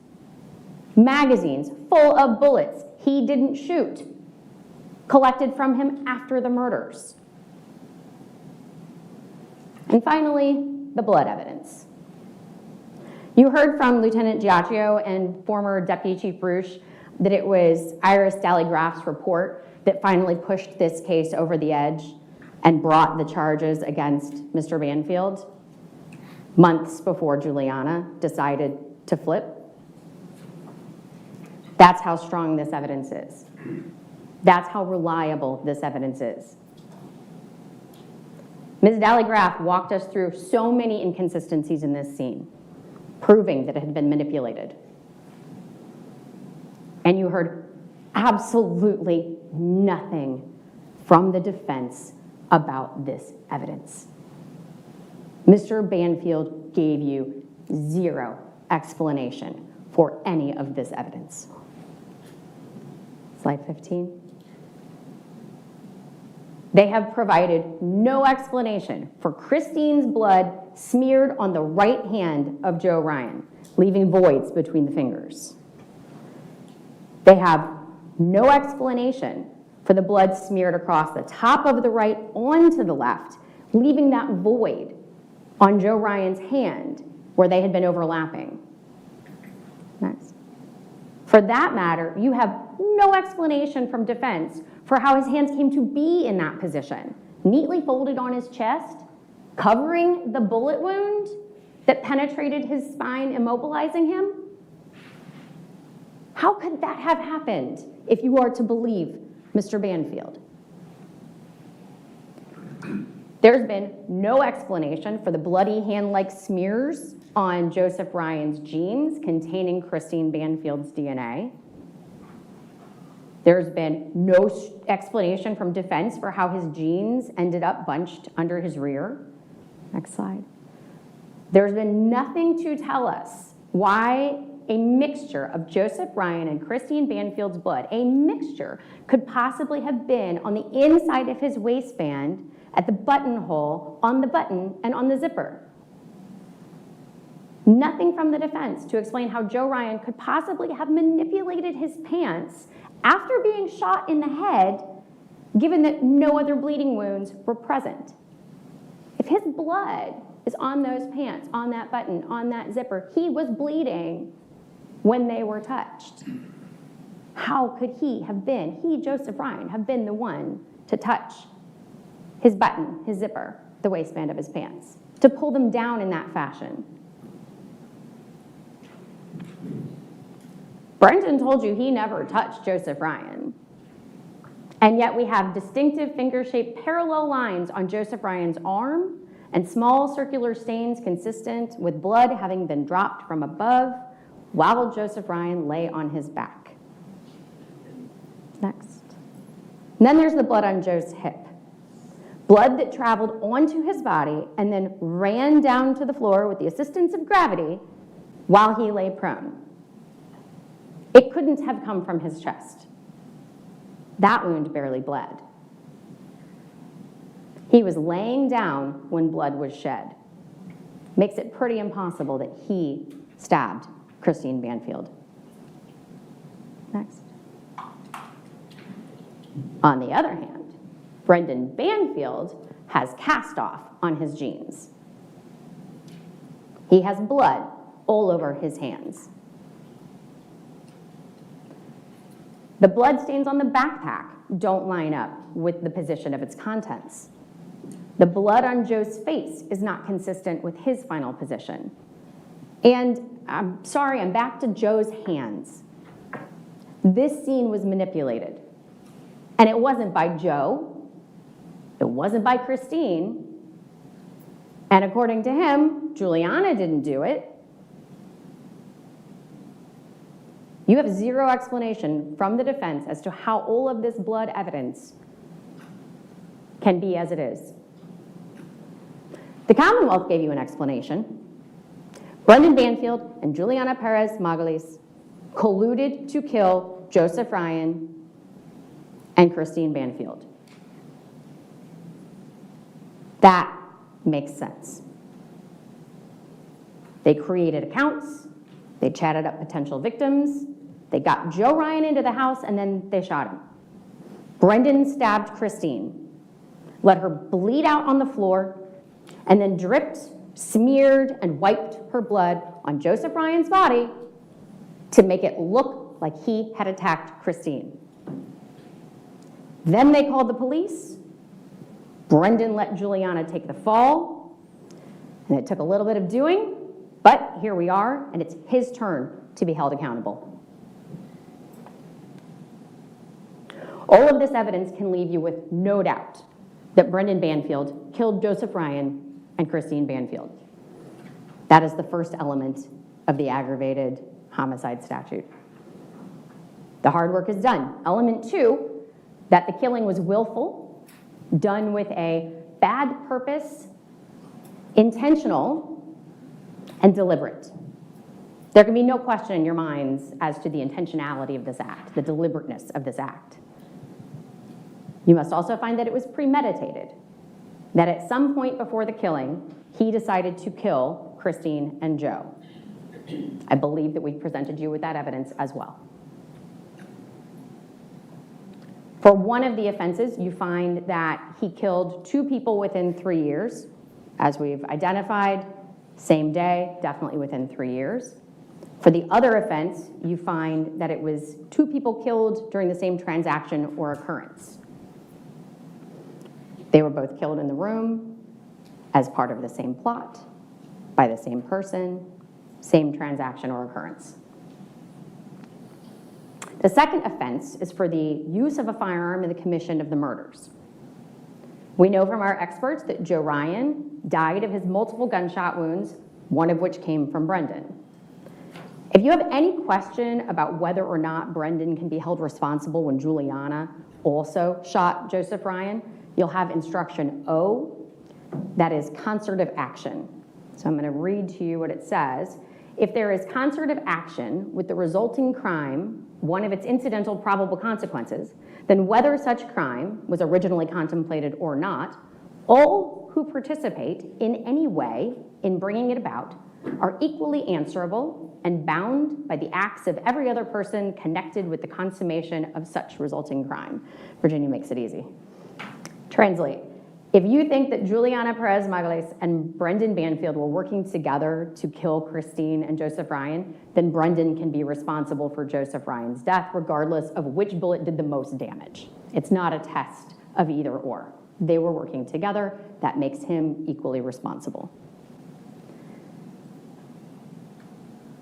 Magazines full of bullets he didn't shoot, collected from him after the murders. And finally, the blood evidence. You heard from Lieutenant Giacchio and former Deputy Chief Bruce that it was Iris Daly-Graf's report that finally pushed this case over the edge and brought the charges against Mr. Banfield months before Juliana decided to flip. That's how strong this evidence is. That's how reliable this evidence is. Ms. Daly-Graf walked us through so many inconsistencies in this scene. proving that it had been manipulated. And you heard absolutely nothing from the defense about this evidence. Mr. Banfield gave you zero explanation for any of this evidence. Slide 15. They have provided no explanation for Christine's blood smeared on the right hand of Joe Ryan, leaving voids between the fingers. They have no explanation for the blood smeared across the top of the right onto the left, leaving that void on Joe Ryan's hand where they had been overlapping. Next. For that matter, you have no explanation from defense for how his hands came to be in that position, neatly folded on his chest, covering the bullet wound that penetrated his spine, immobilizing him. How could that have happened if you are to believe Mr. Banfield? There's been no explanation for the bloody hand-like smears on Joseph Ryan's jeans containing Christine Banfield's DNA. There's been no explanation from defense for how his jeans ended up bunched under his rear. Next slide. There's been nothing to tell us why a mixture of Joseph Ryan and Christine Banfield's blood, a mixture, could possibly have been on the inside of his waistband at the buttonhole, on the button, and on the zipper. Nothing from the defense to explain how Joe Ryan could possibly have manipulated his pants after being shot in the head, given that no other bleeding wounds were present. If his blood is on those pants, on that button, on that zipper, he was bleeding when they were touched. How could he, Joseph Ryan, have been the one to touch his button, his zipper, the waistband of his pants, to pull them down in that fashion? Brendan told you he never touched Joseph Ryan. And yet we have distinctive finger-shaped parallel lines on Joseph Ryan's arm and small circular stains consistent with blood having been dropped from above while Joseph Ryan lay on his back. Next. And then there's the blood on Joe's hip. Blood that traveled onto his body and then ran down to the floor with the assistance of gravity while he lay prone. It couldn't have come from his chest. That wound barely bled. He was laying down when blood was shed. Makes it pretty impossible that he stabbed Christine Banfield. Next. On the other hand, Brendan Banfield has cast off on his jeans. He has blood all over his hands. The blood stains on the backpack don't line up with the position of its contents. The blood on Joe's face is not consistent with his final position. And I'm sorry, I'm back to Joe's hands. This scene was manipulated. And it wasn't by Joe. It wasn't by Christine. And according to him, Juliana didn't do it. You have zero explanation from the defense as to how all of this blood evidence can be as it is. The Commonwealth gave you an explanation. Brendan Banfield and Juliana Perez Magalis colluded to kill Joseph Ryan and Christine Banfield. That makes sense. They created accounts, they chatted up potential victims, they got Joe Ryan into the house, and then they shot him. Brendan stabbed Christine, let her bleed out on the floor, and then dripped, smeared, and wiped her blood on Joseph Ryan's body to make it look like he had attacked Christine. Then they called the police. Brendan let Juliana take the fall, and it took a little bit of doing, but here we are, and it's his turn to be held accountable. All of this evidence can leave you with no doubt that Brendan Banfield killed Joseph Ryan and Christine Banfield. That is the first element of the aggravated homicide statute. The hard work is done. Element 2, that the killing was willful, done with a bad purpose, intentional, and deliberate. There can be no question in your minds as to the intentionality of this act, the deliberateness of this act. You must also find that it was premeditated, that at some point before the killing, he decided to kill Christine and Joe. I believe that we presented you with that evidence as well. For one of the offenses, you find that he killed 2 people within 3 years, as we've identified, same day, definitely within 3 years. For the other offense, you find that it was 2 people killed during the same transaction or occurrence. They were both killed in the room as part of the same plot, by the same person, same transaction or occurrence. The second offense is for the use of a firearm in the commission of the murders. We know from our experts that Joe Ryan died of his multiple gunshot wounds, one of which came from Brendan. If you have any question about whether or not Brendan can be held responsible when Juliana also shot Joseph Ryan, you'll have instruction O, that is concert of action. So I'm going to read to you what it says. If there is concert of action with the resulting crime, one of its incidental probable consequences, then whether such crime was originally contemplated or not, all who participate in any way in bringing it about are equally answerable and bound by the acts of every other person connected with the consummation of such resulting crime. Virginia makes it easy. Translate. If you think that Juliana Perez Magales and Brendan Banfield were working together to kill Christine and Joseph Ryan, then Brendan can be responsible for Joseph Ryan's death, regardless of which bullet did the most damage. It's not a test of either or. They were working together. That makes him equally responsible.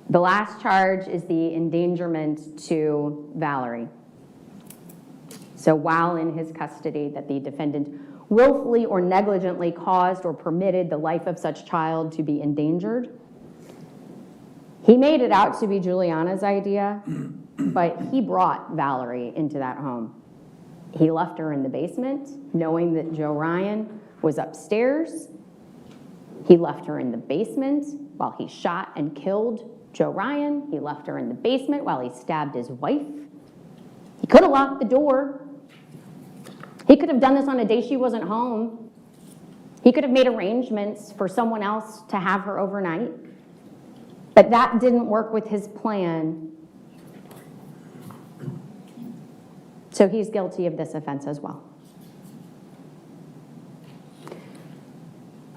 The last charge is the endangerment to Valerie. So while in his custody, that the defendant willfully or negligently caused or permitted the life of such child to be endangered. He made it out to be Juliana's idea, but he brought Valerie into that home. He left her in the basement, knowing that Joe Ryan was upstairs. He left her in the basement while he shot and killed Joe Ryan. He left her in the basement while he stabbed his wife. He could have locked the door. He could have done this on a day she wasn't home. He could have made arrangements for someone else to have her overnight. But that didn't work with his plan. So he's guilty of this offense as well.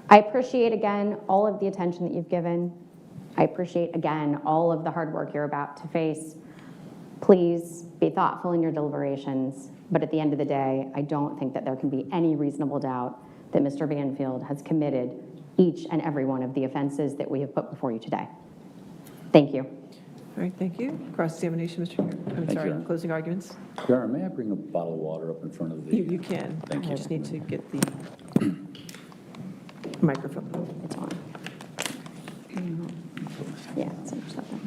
I appreciate, again, all of the attention that you've given. I appreciate, again, all of the hard work you're about to face. Please be thoughtful in your deliberations. But at the end of the day, I don't think that there can be any reasonable doubt that Mr. Banfield has committed each and every one of the offenses that we have put before you today. Thank you. All right, thank you. Cross-examination, Mr. I'm Thank sorry, you. closing arguments? Your Honor, may I bring a bottle of water up in front of the? You can. Thank I you. just need to get the microphone. It's on. Yeah, it's on something.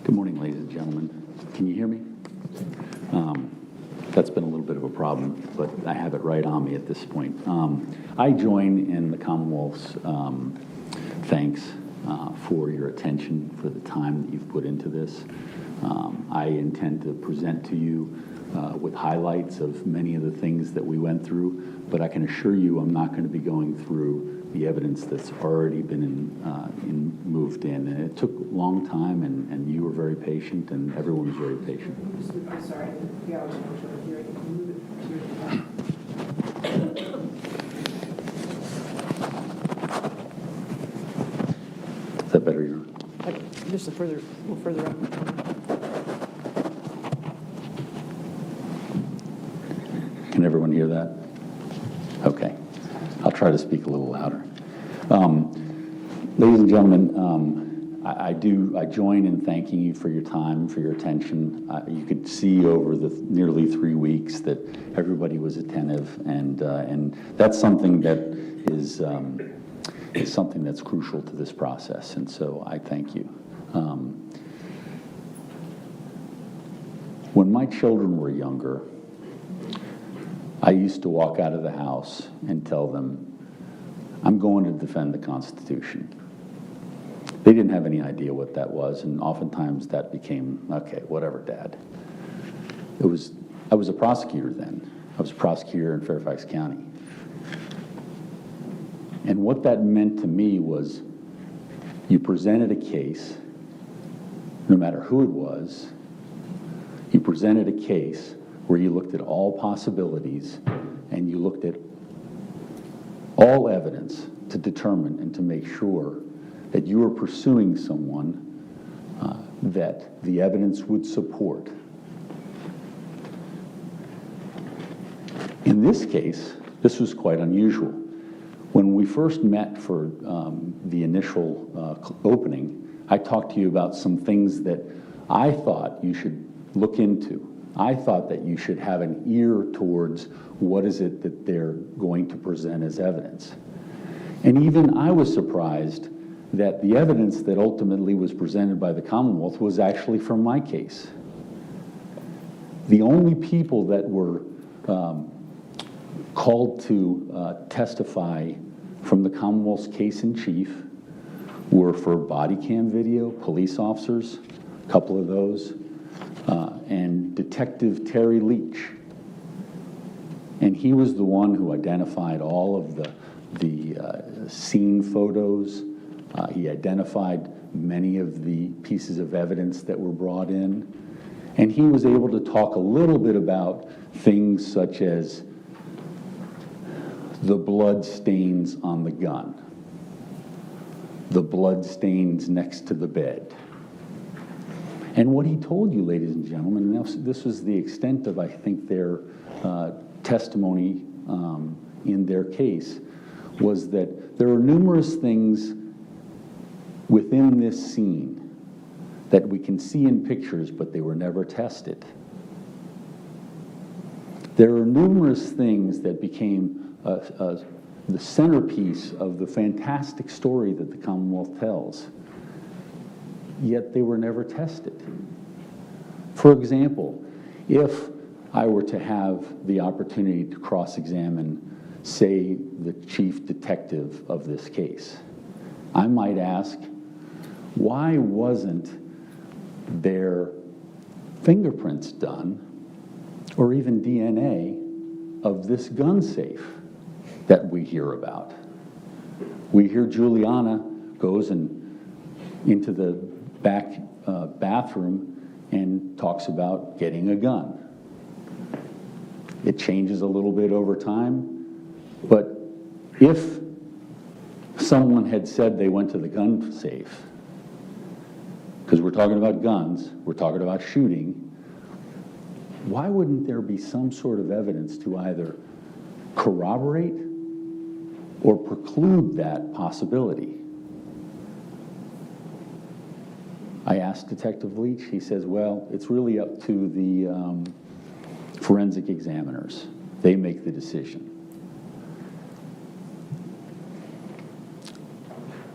Good morning, ladies and gentlemen. Can you hear me? That's been a little bit of a problem, but I have it right on me at this point. I join in the Commonwealth's thanks for your attention, for the time that you've put into this. I intend to present to you with highlights of many of the things that we went through, but I can assure you I'm not going to be going through the evidence that's already been moved in. And it took a long time, and you were very patient, and everyone was very patient. I'm sorry, the hours are short here. Can you move it to your Is that better, Your Honor? Just a little further up. Can everyone hear that? Okay. I'll try to speak a little louder. Ladies and gentlemen, I join in thanking you for your time, for your attention. You could see over the nearly 3 weeks that everybody was attentive, and that's something that is something that's crucial to this process, and so I thank you. When my children were younger, I used to walk out of the house and tell them, I'm going to defend the Constitution. They didn't have any idea what that was, and oftentimes that became, okay, whatever, Dad. I was a prosecutor then. I was a prosecutor in Fairfax County. And what that meant to me was you presented a case, no matter who it was, you presented a case where you looked at all possibilities and you looked at all evidence to determine and to make sure that you were pursuing someone that the evidence would support. In this case, this was quite unusual. When we first met for the initial opening, I talked to you about some things that I thought you should look into. I thought that you should have an ear towards what is it that they're going to present as evidence. And even I was surprised that the evidence that ultimately was presented by the Commonwealth was actually from my case. The only people that were called to testify from the Commonwealth's case in chief were for body cam video, police officers, a couple of those, and Detective Terry Leach. And he was the one who identified all of the scene photos. He identified many of the pieces of evidence that were brought in. And he was able to talk a little bit about things such as the blood stains on the gun, the blood stains next to the bed. And what he told you, ladies and gentlemen, and this was the extent of, I think, their testimony in their case, was that there are numerous things within this scene that we can see in pictures, but they were never tested. There are numerous things that became the centerpiece of the fantastic story that the Commonwealth tells, yet they were never tested. For example, if I were to have the opportunity to cross-examine, say, the chief detective of this case, I might ask, why wasn't there fingerprints done, or even DNA, of this gun safe that we hear about? We hear Juliana goes into the back bathroom and talks about getting a gun. It changes a little bit over time, but if someone had said they went to the gun safe, because we're talking about guns, we're talking about shooting, why wouldn't there be some sort of evidence to either corroborate or preclude that possibility? I asked Detective Leach, he says, well, it's really up to the forensic examiners. They make the decision.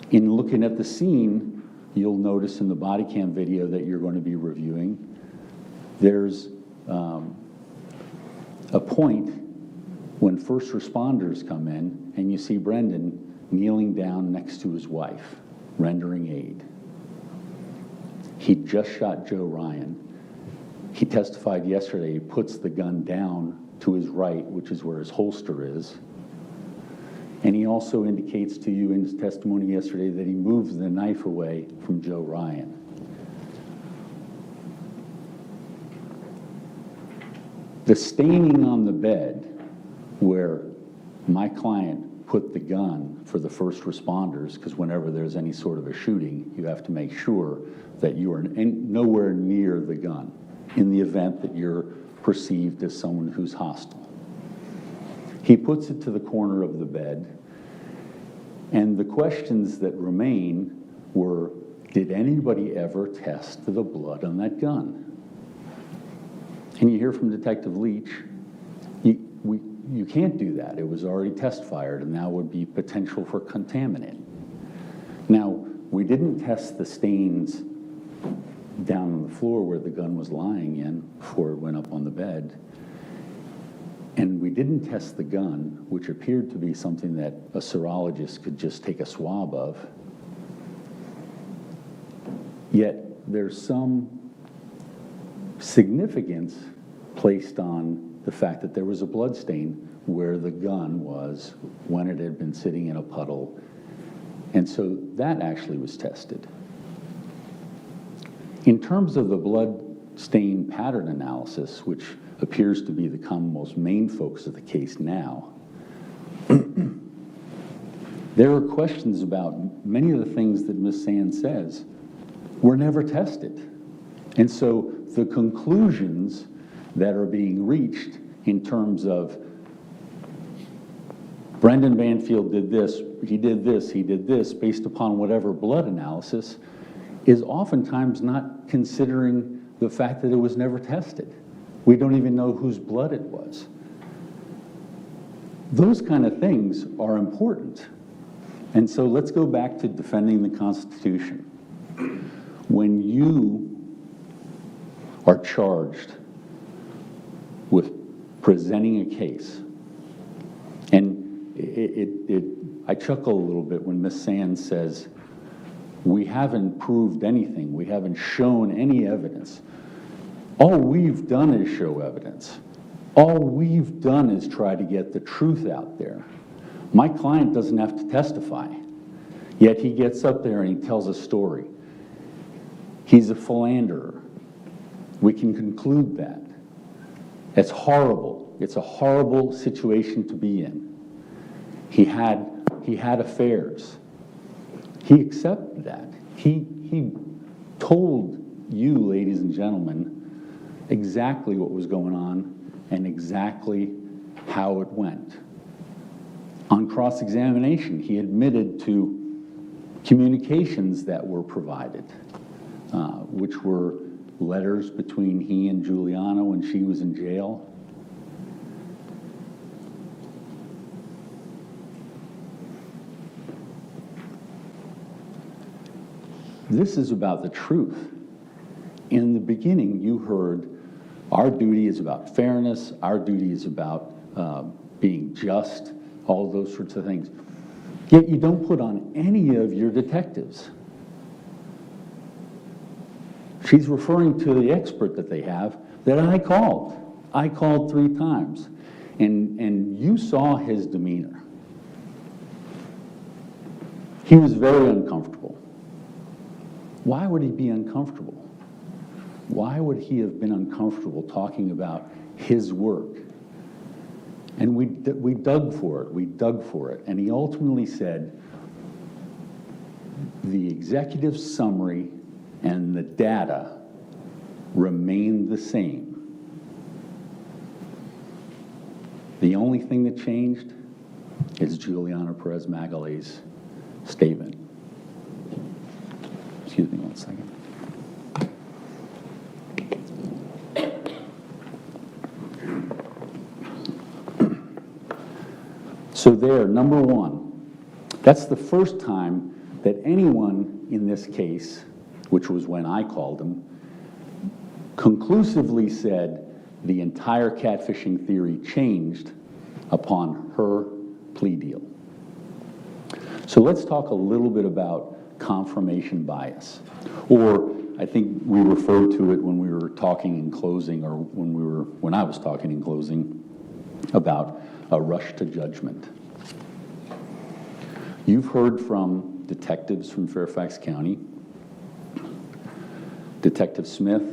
In looking at the scene, you'll notice in the body cam video that you're going to be reviewing, there's a point when first responders come in and you see Brendan kneeling down next to his wife, rendering aid. He just shot Joe Ryan. He testified yesterday, he puts the gun down to his right, which is where his holster is. And he also indicates to you in his testimony yesterday that he moves the knife away from Joe Ryan. The staining on the bed where my client put the gun for the first responders, because whenever there's any sort of a shooting, you have to make sure that you are nowhere near the gun in the event that you're perceived as someone who's hostile. He puts it to the corner of the bed, and the questions that remain were, did anybody ever test the blood on that gun? And you hear from Detective Leach, you can't do that. It was already test fired, and now would be potential for contaminant. Now, we didn't test the stains down on the floor where the gun was lying in before it went up on the bed. And we didn't test the gun, which appeared to be something that a serologist could just take a swab of. Yet there's some significance placed on the fact that there was a blood stain where the gun was when it had been sitting in a puddle. And so that actually was tested. In terms of the blood stain pattern analysis, which appears to be the Commonwealth's main focus of the case now, there are questions about many of the things that Ms. Sand says were never tested. And so the conclusions that are being reached in terms of Brendan Banfield did this, he did this, he did this, based upon whatever blood analysis, is oftentimes not considering the fact that it was never tested. We don't even know whose blood it was. Those kind of things are important. And so let's go back to defending the Constitution. When you are charged with presenting a case, and I chuckle a little bit when Ms. Sands says, we haven't proved anything, we haven't shown any evidence. All we've done is show evidence. All we've done is try to get the truth out there. My client doesn't have to testify, yet he gets up there and he tells a story. He's a philanderer. We can conclude that. It's horrible. It's a horrible situation to be in. He had affairs. He accepted that. He told you, ladies and gentlemen, exactly what was going on and exactly how it went. On cross-examination, he admitted to communications that were provided, which were letters between he and Juliana when she was in jail. This is about the truth. In the beginning, you heard our duty is about fairness, our duty is about being just, all those sorts of things. Yet you don't put on any of your detectives. She's referring to the expert that they have that I called. I called 3 times. And you saw his demeanor. He was very uncomfortable. Why would he be uncomfortable? Why would he have been uncomfortable talking about his work? And we dug for it, and he ultimately said, the executive summary and the data remain the same. The only thing that changed is Juliana Perez Magalay's statement. Excuse me one second. So there, number one, that's the first time that anyone in this case, which was when I called him, conclusively said the entire catfishing theory changed upon her plea deal. So let's talk a little bit about confirmation bias, or I think we referred to it when we were talking in closing, or when I was talking in closing, about a rush to judgment. You've heard from detectives from Fairfax County. Detective Smith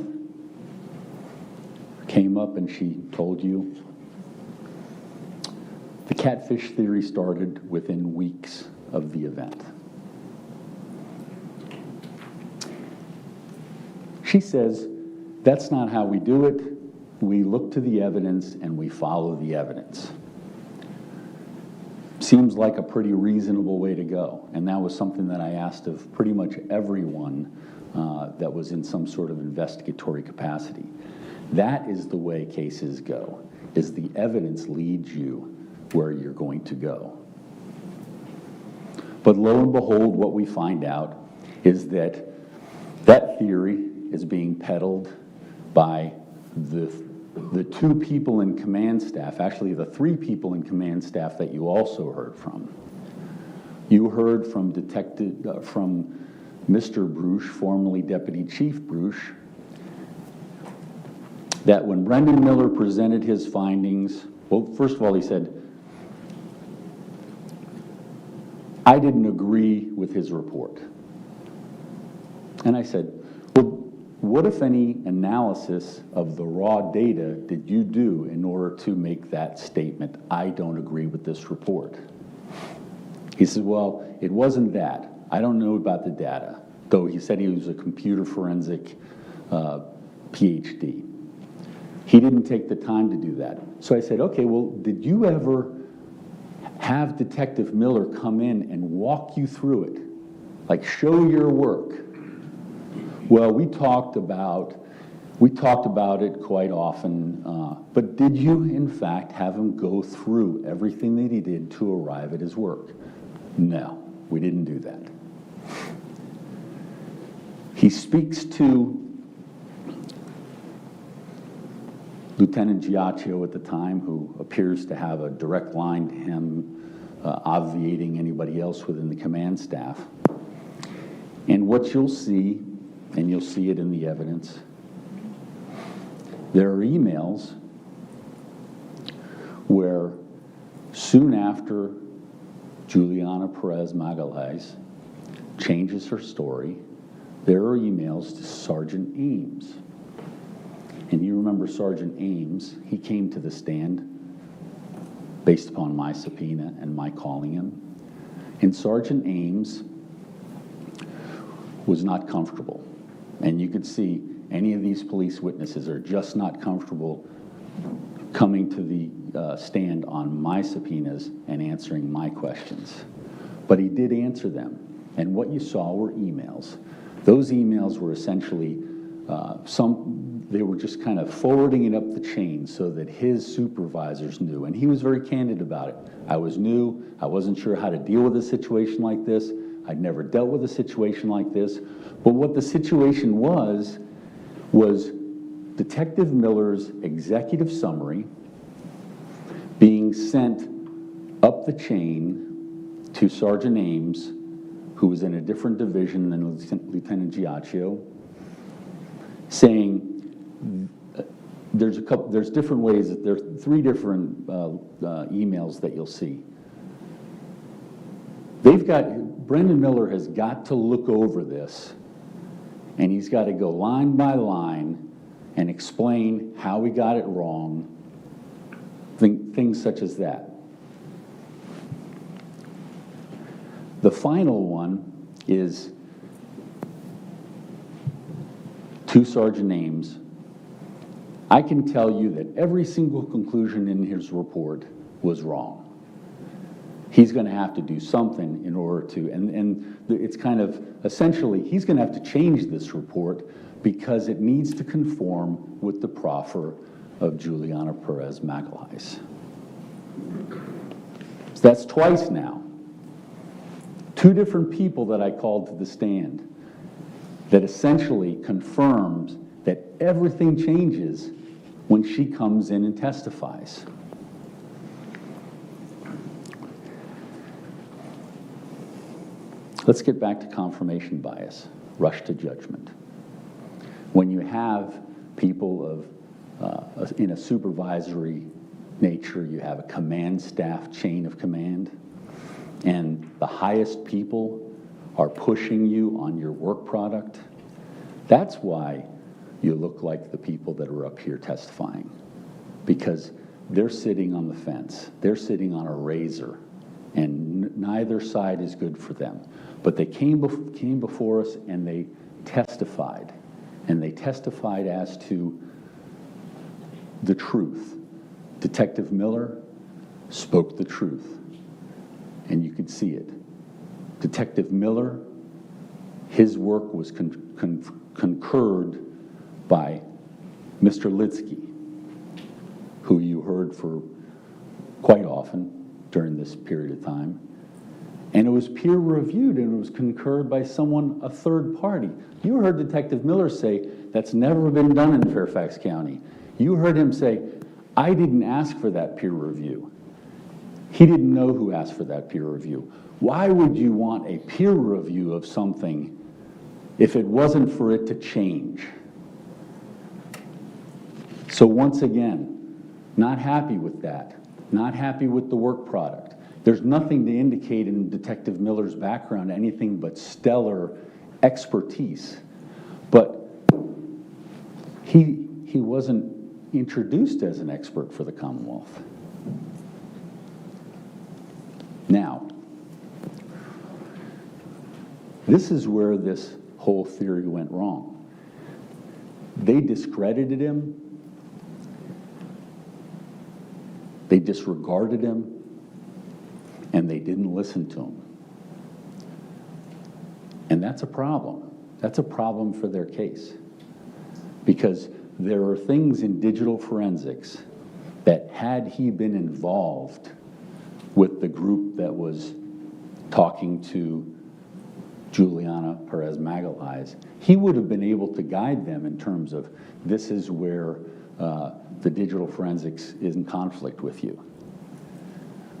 came up and she told you the catfish theory started within weeks of the event. She says, that's not how we do it. We look to the evidence and we follow the evidence. seems like a pretty reasonable way to go. And that was something that I asked of pretty much everyone that was in some sort of investigatory capacity. That is the way cases go, is the evidence leads you where you're going to go. But lo and behold, what we find out is that that theory is being peddled by the two people in command staff, actually the three people in command staff that you also heard from. You heard from Mr. Bruch, formerly Deputy Chief Bruch, that when Brendan Miller presented his findings, well, first of all, he said, I didn't agree with his report. And I said, well, what, if any, analysis of the raw data did you do in order to make that statement, I don't agree with this report? He said, well, it wasn't that. I don't know about the data, though he said he was a computer forensic PhD. He didn't take the time to do that. So I said, okay, well, did you ever have Detective Miller come in and walk you through it? Like, show your work? Well, we talked about it quite often, but did you, in fact, have him go through everything that he did to arrive at his work? No, we didn't do that. He speaks to Lieutenant Giacchio at the time, who appears to have a direct line to him, obviating anybody else within the command staff. And what you'll see, and you'll see it in the evidence, there are emails where soon after Juliana Perez Magalhaes changes her story, there are emails to Sergeant Ames. And you remember Sergeant Ames, he came to the stand based upon my subpoena and my calling him. And Sergeant Ames was not comfortable. And you could see any of these police witnesses are just not comfortable coming to the stand on my subpoenas and answering my questions. But he did answer them. And what you saw were emails. Those emails were essentially they were just kind of forwarding it up the chain so that his supervisors knew. And he was very candid about it. I was new. I wasn't sure how to deal with a situation like this. I'd never dealt with a situation like this. But what the situation was Detective Miller's executive summary being sent up the chain to Sergeant Ames, who was in a different division than Lieutenant Giacchio, saying there's different ways, there are three different emails that you'll see. Brendan Miller has got to look over this, and he's got to go line by line and explain how we got it wrong, things such as that. The final one is to Sergeant Ames. I can tell you that every single conclusion in his report was wrong. He's going to have to do something in order to, and it's kind of, essentially, he's going to have to change this report because it needs to conform with the proffer of Juliana Perez Magalhaes. So that's twice now. Two different people that I called to the stand that essentially confirms that everything changes when she comes in and testifies. Let's get back to confirmation bias, rush to judgment. When you have people in a supervisory nature, you have a command staff chain of command, and the highest people are pushing you on your work product, that's why you look like the people that are up here testifying, because they're sitting on the fence, they're sitting on a razor, and neither side is good for them. But they came before us and they testified as to the truth. Detective Miller spoke the truth. and you could see it. Detective Miller, his work was concurred by Mr. Litsky, who you heard for quite often during this period of time. And it was peer reviewed and it was concurred by someone, a third party. You heard Detective Miller say, that's never been done in Fairfax County. You heard him say, I didn't ask for that peer review. He didn't know who asked for that peer review. Why would you want a peer review of something if it wasn't for it to change? So once again, not happy with that, not happy with the work product. There's nothing to indicate in Detective Miller's background anything but stellar expertise. But he wasn't introduced as an expert for the Commonwealth. Now, this is where this whole theory went wrong. They discredited him. They disregarded him. And they didn't listen to him. And that's a problem. That's a problem for their case. Because there are things in digital forensics that had he been involved with the group that was talking to Juliana Perez Magalhaes, he would have been able to guide them in terms of this is where the digital forensics is in conflict with you.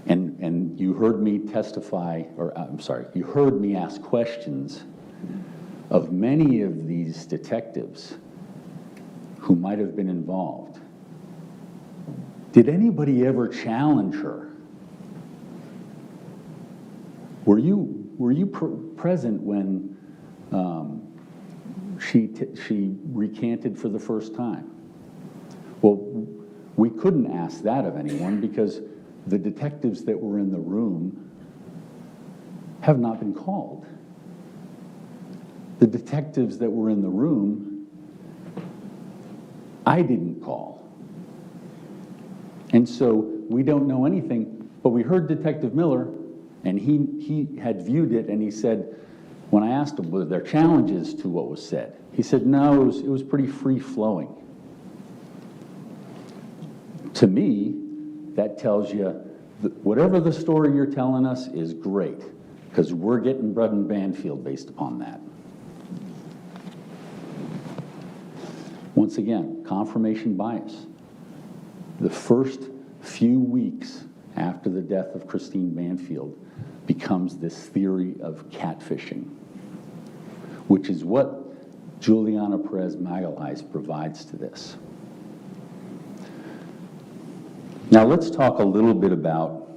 And you heard me testify, or I'm sorry, you heard me ask questions of many of these detectives who might have been involved. Did anybody ever challenge her? Were you present when she recanted for the first time? Well, we couldn't ask that of anyone because the detectives that were in the room have not been called. The detectives that were in the room, I didn't call. And so we don't know anything, but we heard Detective Miller, and he had viewed it, and he said, when I asked him, were there challenges to what was said? He said, no, it was pretty free-flowing. To me, that tells you that whatever the story you're telling us is great, because we're getting bread in Banfield based upon that. Once again, confirmation bias. The first few weeks after the death of Christine Banfield becomes this theory of catfishing, which is what Juliana Perez Magalhaes provides to this. Now let's talk a little bit about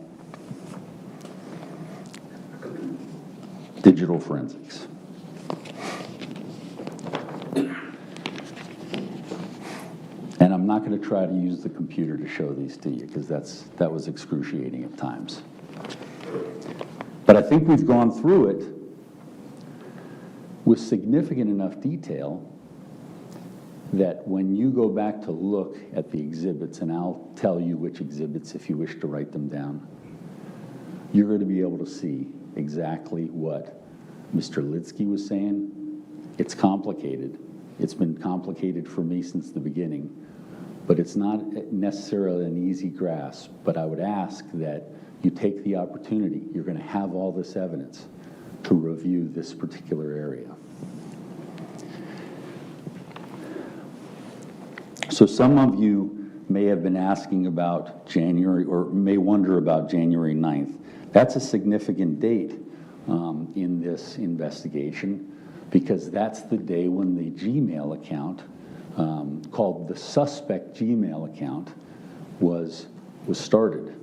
digital forensics. And I'm not going to try to use the computer to show these to you because that was excruciating at times. But I think we've gone through it with significant enough detail that when you go back to look at the exhibits, and I'll tell you which exhibits if you wish to write them down, you're going to be able to see exactly what Mr. Litsky was saying. It's complicated. It's been complicated for me since the beginning, but it's not necessarily an easy grasp. But I would ask that you take the opportunity. You're going to have all this evidence to review this particular area. So some of you may have been asking about January, or may wonder about January 9th. That's a significant date in this investigation because that's the day when the Gmail account, called the suspect Gmail account, was started.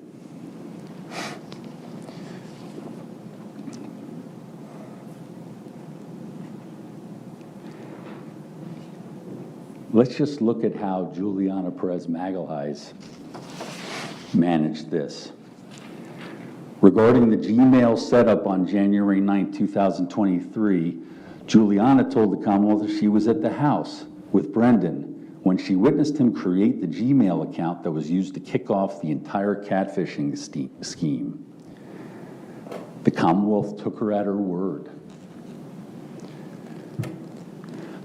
Let's just look at how Juliana Perez Magalhaes managed this. Regarding the Gmail setup on January 9, 2023, Juliana told the Commonwealth that she was at the house with Brendan when she witnessed him create the Gmail account that was used to kick off the entire catfishing scheme. The Commonwealth took her at her word.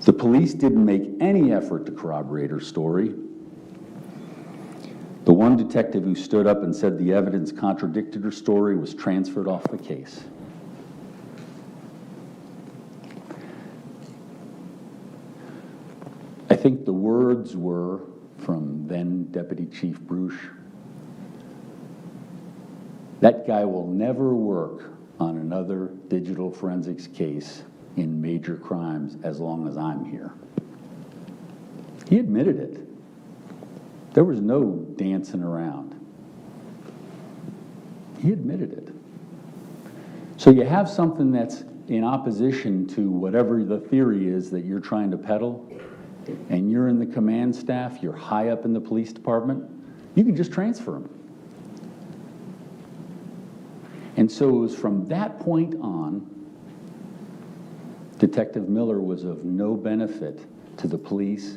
The police didn't make any effort to corroborate her story. The one detective who stood up and said the evidence contradicted her story was transferred off the case. I think the words were from then Deputy Chief Bruce, "That guy will never work on another digital forensics case in major crimes as long as I'm here." He admitted it. There was no dancing around. He admitted it. So you have something that's in opposition to whatever the theory is that you're trying to peddle, and you're in the command staff, you're high up in the police department, you can just transfer them. And so it was from that point on, Detective Miller was of no benefit to the police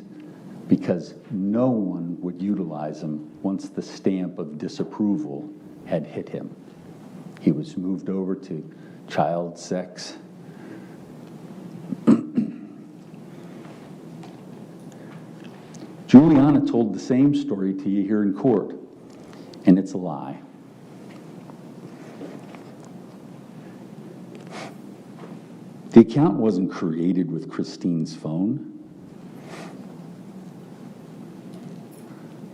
because no one would utilize him once the stamp of disapproval had hit him. He was moved over to child sex. Juliana told the same story to you here in court, and it's a lie. The account wasn't created with Christine's phone.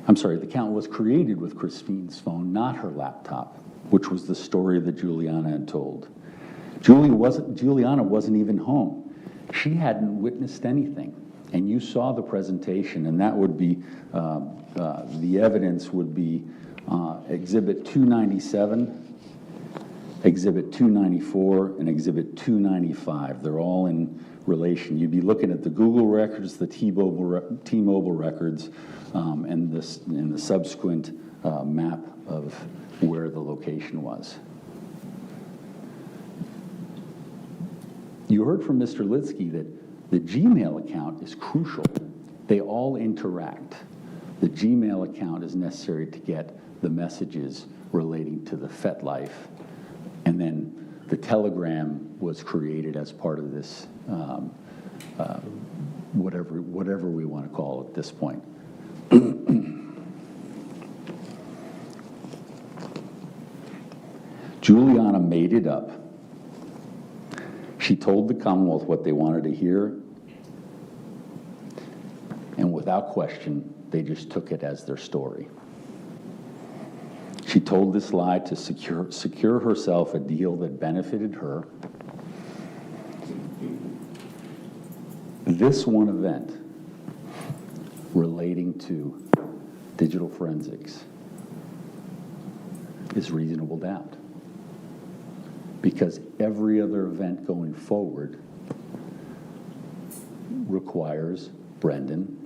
I'm sorry, the account was created with Christine's phone, not her laptop, which was the story that Juliana had told. Juliana wasn't even home. She hadn't witnessed anything. And you saw the presentation, and that would be, the evidence would be Exhibit 297, Exhibit 294, and Exhibit 295. They're all in relation. You'd be looking at the Google records, the T-Mobile records, and the subsequent map of where the location was. You heard from Mr. Litsky that the Gmail account is crucial. They all interact. The Gmail account is necessary to get the messages relating to the FetLife. And then the Telegram was created as part of this, whatever we want to call it at this point. Juliana made it up. She told the Commonwealth what they wanted to hear, and without question, they just took it as their story. She told this lie to secure herself a deal that benefited her. This one event relating to digital forensics is reasonable doubt, because every other event going forward requires Brendan,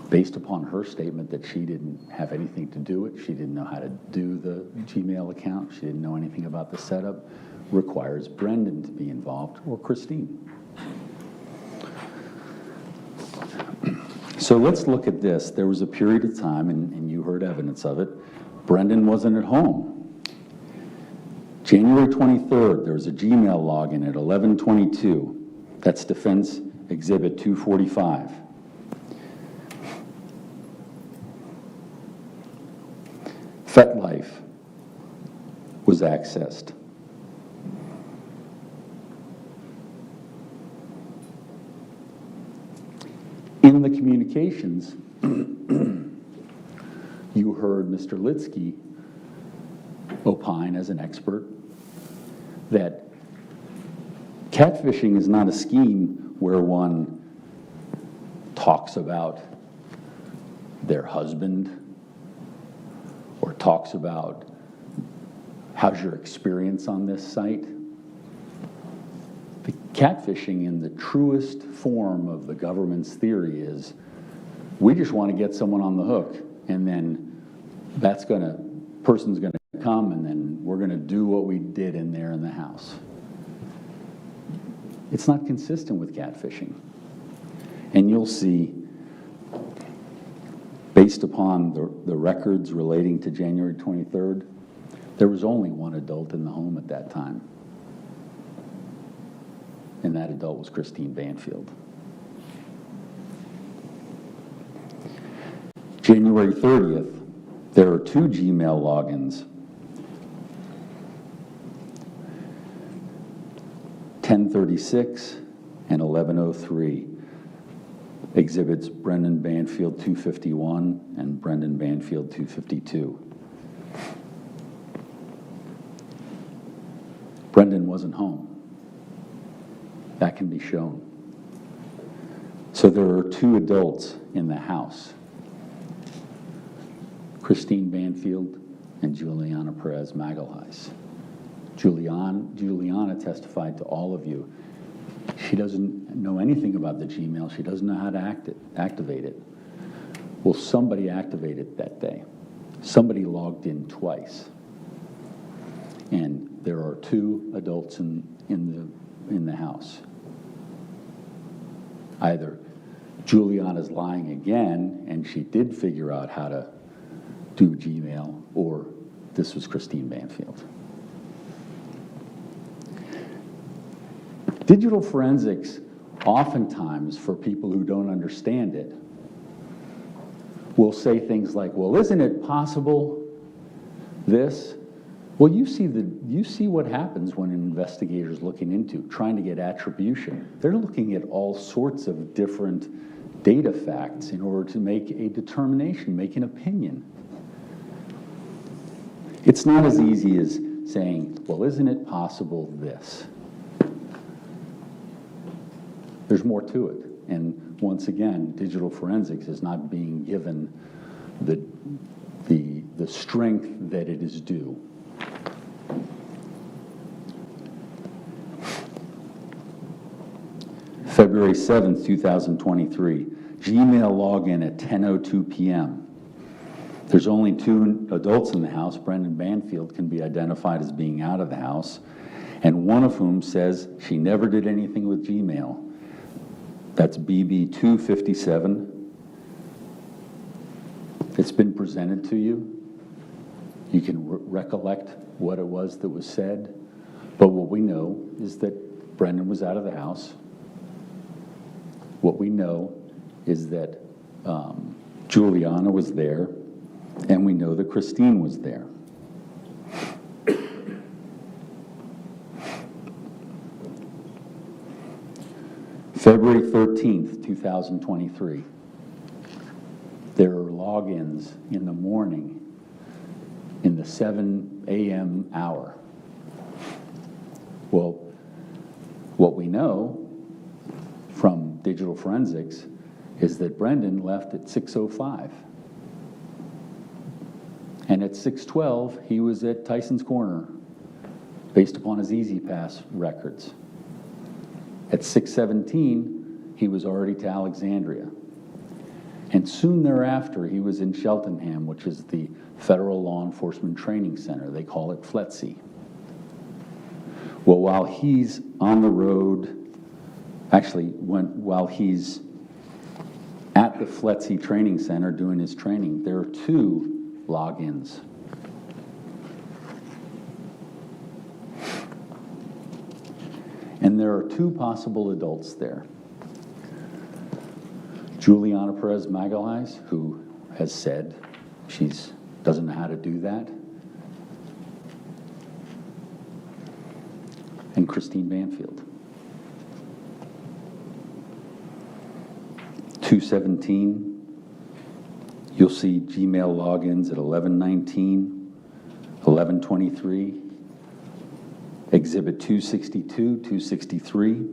based upon her statement that she didn't have anything to do it, she didn't know how to do the Gmail account, she didn't know anything about the setup, requires Brendan to be involved, or Christine. So let's look at this. There was a period of time, and you heard evidence of it, Brendan wasn't at home. January 23rd, there was a Gmail login at 11:22. That's Defense Exhibit 245. FetLife was accessed. In the communications, you heard Mr. Litsky opine as an expert that catfishing is not a scheme where one talks about their husband or talks about how's your experience on this site. The catfishing in the truest form of the government's theory is we just want to get someone on the hook, and then person's gonna come, and then we're gonna do what we did in there in the house. It's not consistent with catfishing. And you'll see, based upon the records relating to January 23rd, There was only one adult in the home at that time, and that adult was Christine Banfield. January 30th, there are 2 Gmail logins. 10:36 and 11:03. Exhibits Brendan Banfield 251 and Brendan Banfield 252. Brendan wasn't home. That can be shown. So there are 2 adults in the house. Christine Banfield and Juliana Perez Magalhaes. Juliana testified to all of you. She doesn't know anything about the Gmail. She doesn't know how to activate it. Well, somebody activated it that day. Somebody logged in twice. And there are 2 adults in the house. Either Juliana's lying again, and she did figure out how to do Gmail, or this was Christine Banfield. Digital forensics, oftentimes, for people who don't understand it, will say things like, well, isn't it possible this? Well, you see what happens when an investigator is looking into, trying to get attribution. They're looking at all sorts of different data facts in order to make a determination, make an opinion. It's not as easy as saying, well, isn't it possible this? There's more to it. And once again, digital forensics is not being given the strength that it is due. February 7th, 2023, Gmail login at 10:02 p.m. There's only 2 adults in the house. Brendan Banfield can be identified as being out of the house, and one of whom says she never did anything with Gmail. That's BB 257. It's been presented to you. You can recollect what it was that was said, but what we know is that Brendan was out of the house. What we know is that Juliana was there, and we know that Christine was there. February 13th, 2023. There are logins in the morning in the 7 a.m. hour. Well, what we know from digital forensics is that Brendan left at 6:05. And at 6:12, he was at Tyson's Corner, based upon his E-ZPass records. At 6:17, he was already to Alexandria. And soon thereafter, he was in Cheltenham, which is the Federal Law Enforcement Training Center. They call it FLETC. Well, while he's on the road, while he's at the FLETC Training Center doing his training, there are 2 logins. And there are 2 possible adults there. Juliana Perez Magalhaes, who has said she doesn't know how to do that, and Christine Banfield. 2:17, you'll see Gmail logins at 11:19, 11:23, Exhibit 262, 263,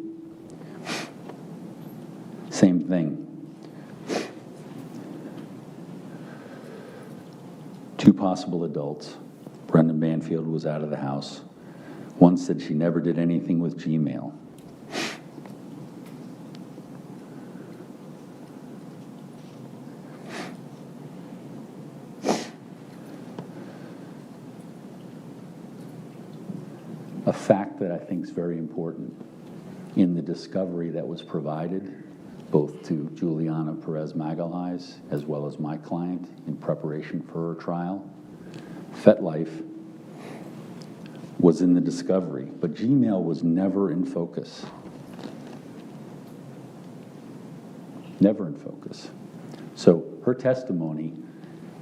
same thing. 2 possible adults. Brendan Banfield was out of the house. One said she never did anything with Gmail. A fact that I think is very important in the discovery that was provided both to Juliana Perez Magalhaes as well as my client in preparation for her trial. FetLife was in the discovery, but Gmail was never in focus. Never in focus. So her testimony,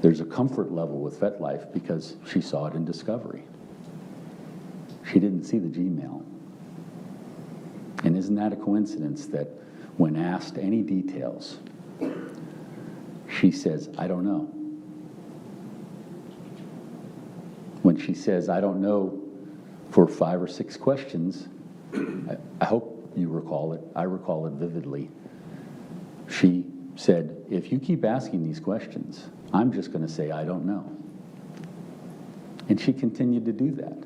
there's a comfort level with FetLife because she saw it in discovery. She didn't see the Gmail. And isn't that a coincidence that when asked any details, she says, I don't know. When she says, I don't know, for 5 or 6 questions, I hope you recall it, I recall it vividly, she said, if you keep asking these questions, I'm just going to say I don't know. And she continued to do that.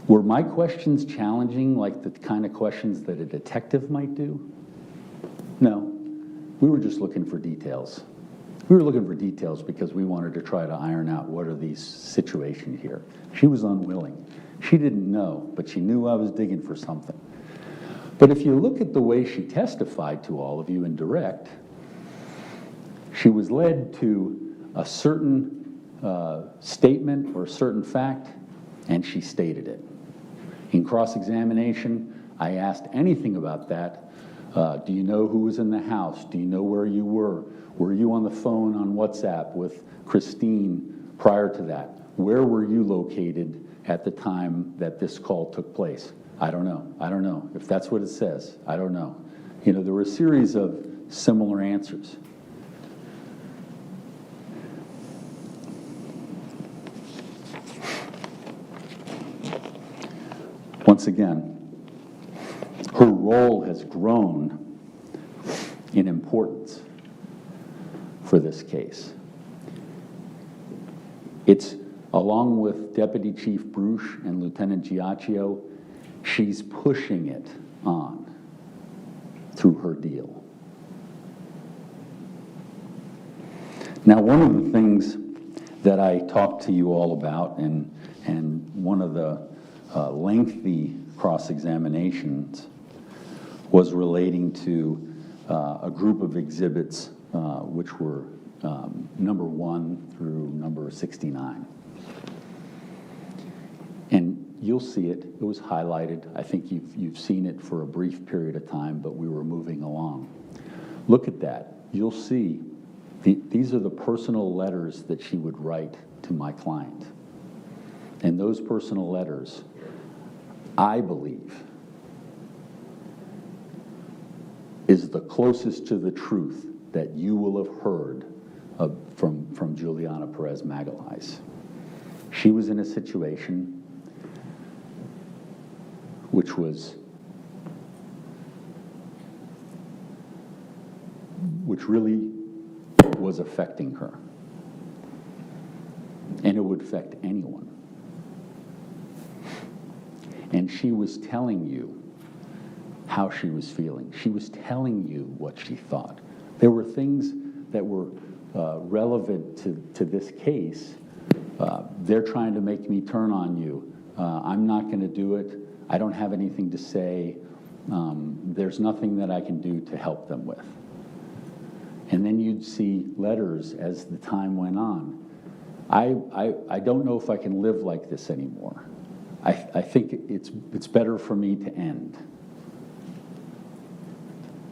Were my questions challenging, like the kind of questions that a detective might do? No. We were just looking for details. We were looking for details because we wanted to try to iron out what are these situations here. She was unwilling. She didn't know, but she knew I was digging for something. But if you look at the way she testified to all of you in direct, she was led to a certain statement or a certain fact, and she stated it. In cross-examination, I asked anything about that. Do you know who was in the house? Do you know where you were? Were you on the phone on WhatsApp with Christine prior to that? Where were you located at the time that this call took place? I don't know. I don't know. If that's what it says, I don't know. You know, there were a series of similar answers. Once again, her role has grown in importance for this case. It's, along with Deputy Chief Bruce and Lieutenant Giacchio, she's pushing it on through her deal. Now, one of the things that I talked to you all about, and one of the lengthy cross-examinations was relating to a group of exhibits which were number 1 through number 69. And you'll see it. It was highlighted. I think you've seen it for a brief period of time, but we were moving along. Look at that. You'll see these are the personal letters that she would write to my client. And those personal letters, I believe, is the closest to the truth that you will have heard from Juliana Perez Magalhães. She was in a situation which really was affecting her. And it would affect anyone. And she was telling you how she was feeling. She was telling you what she thought. There were things that were relevant to this case. They're trying to make me turn on you. I'm not going to do it. I don't have anything to say. There's nothing that I can do to help them with. And then you'd see letters as the time went on. I don't know if I can live like this anymore. I think it's better for me to end.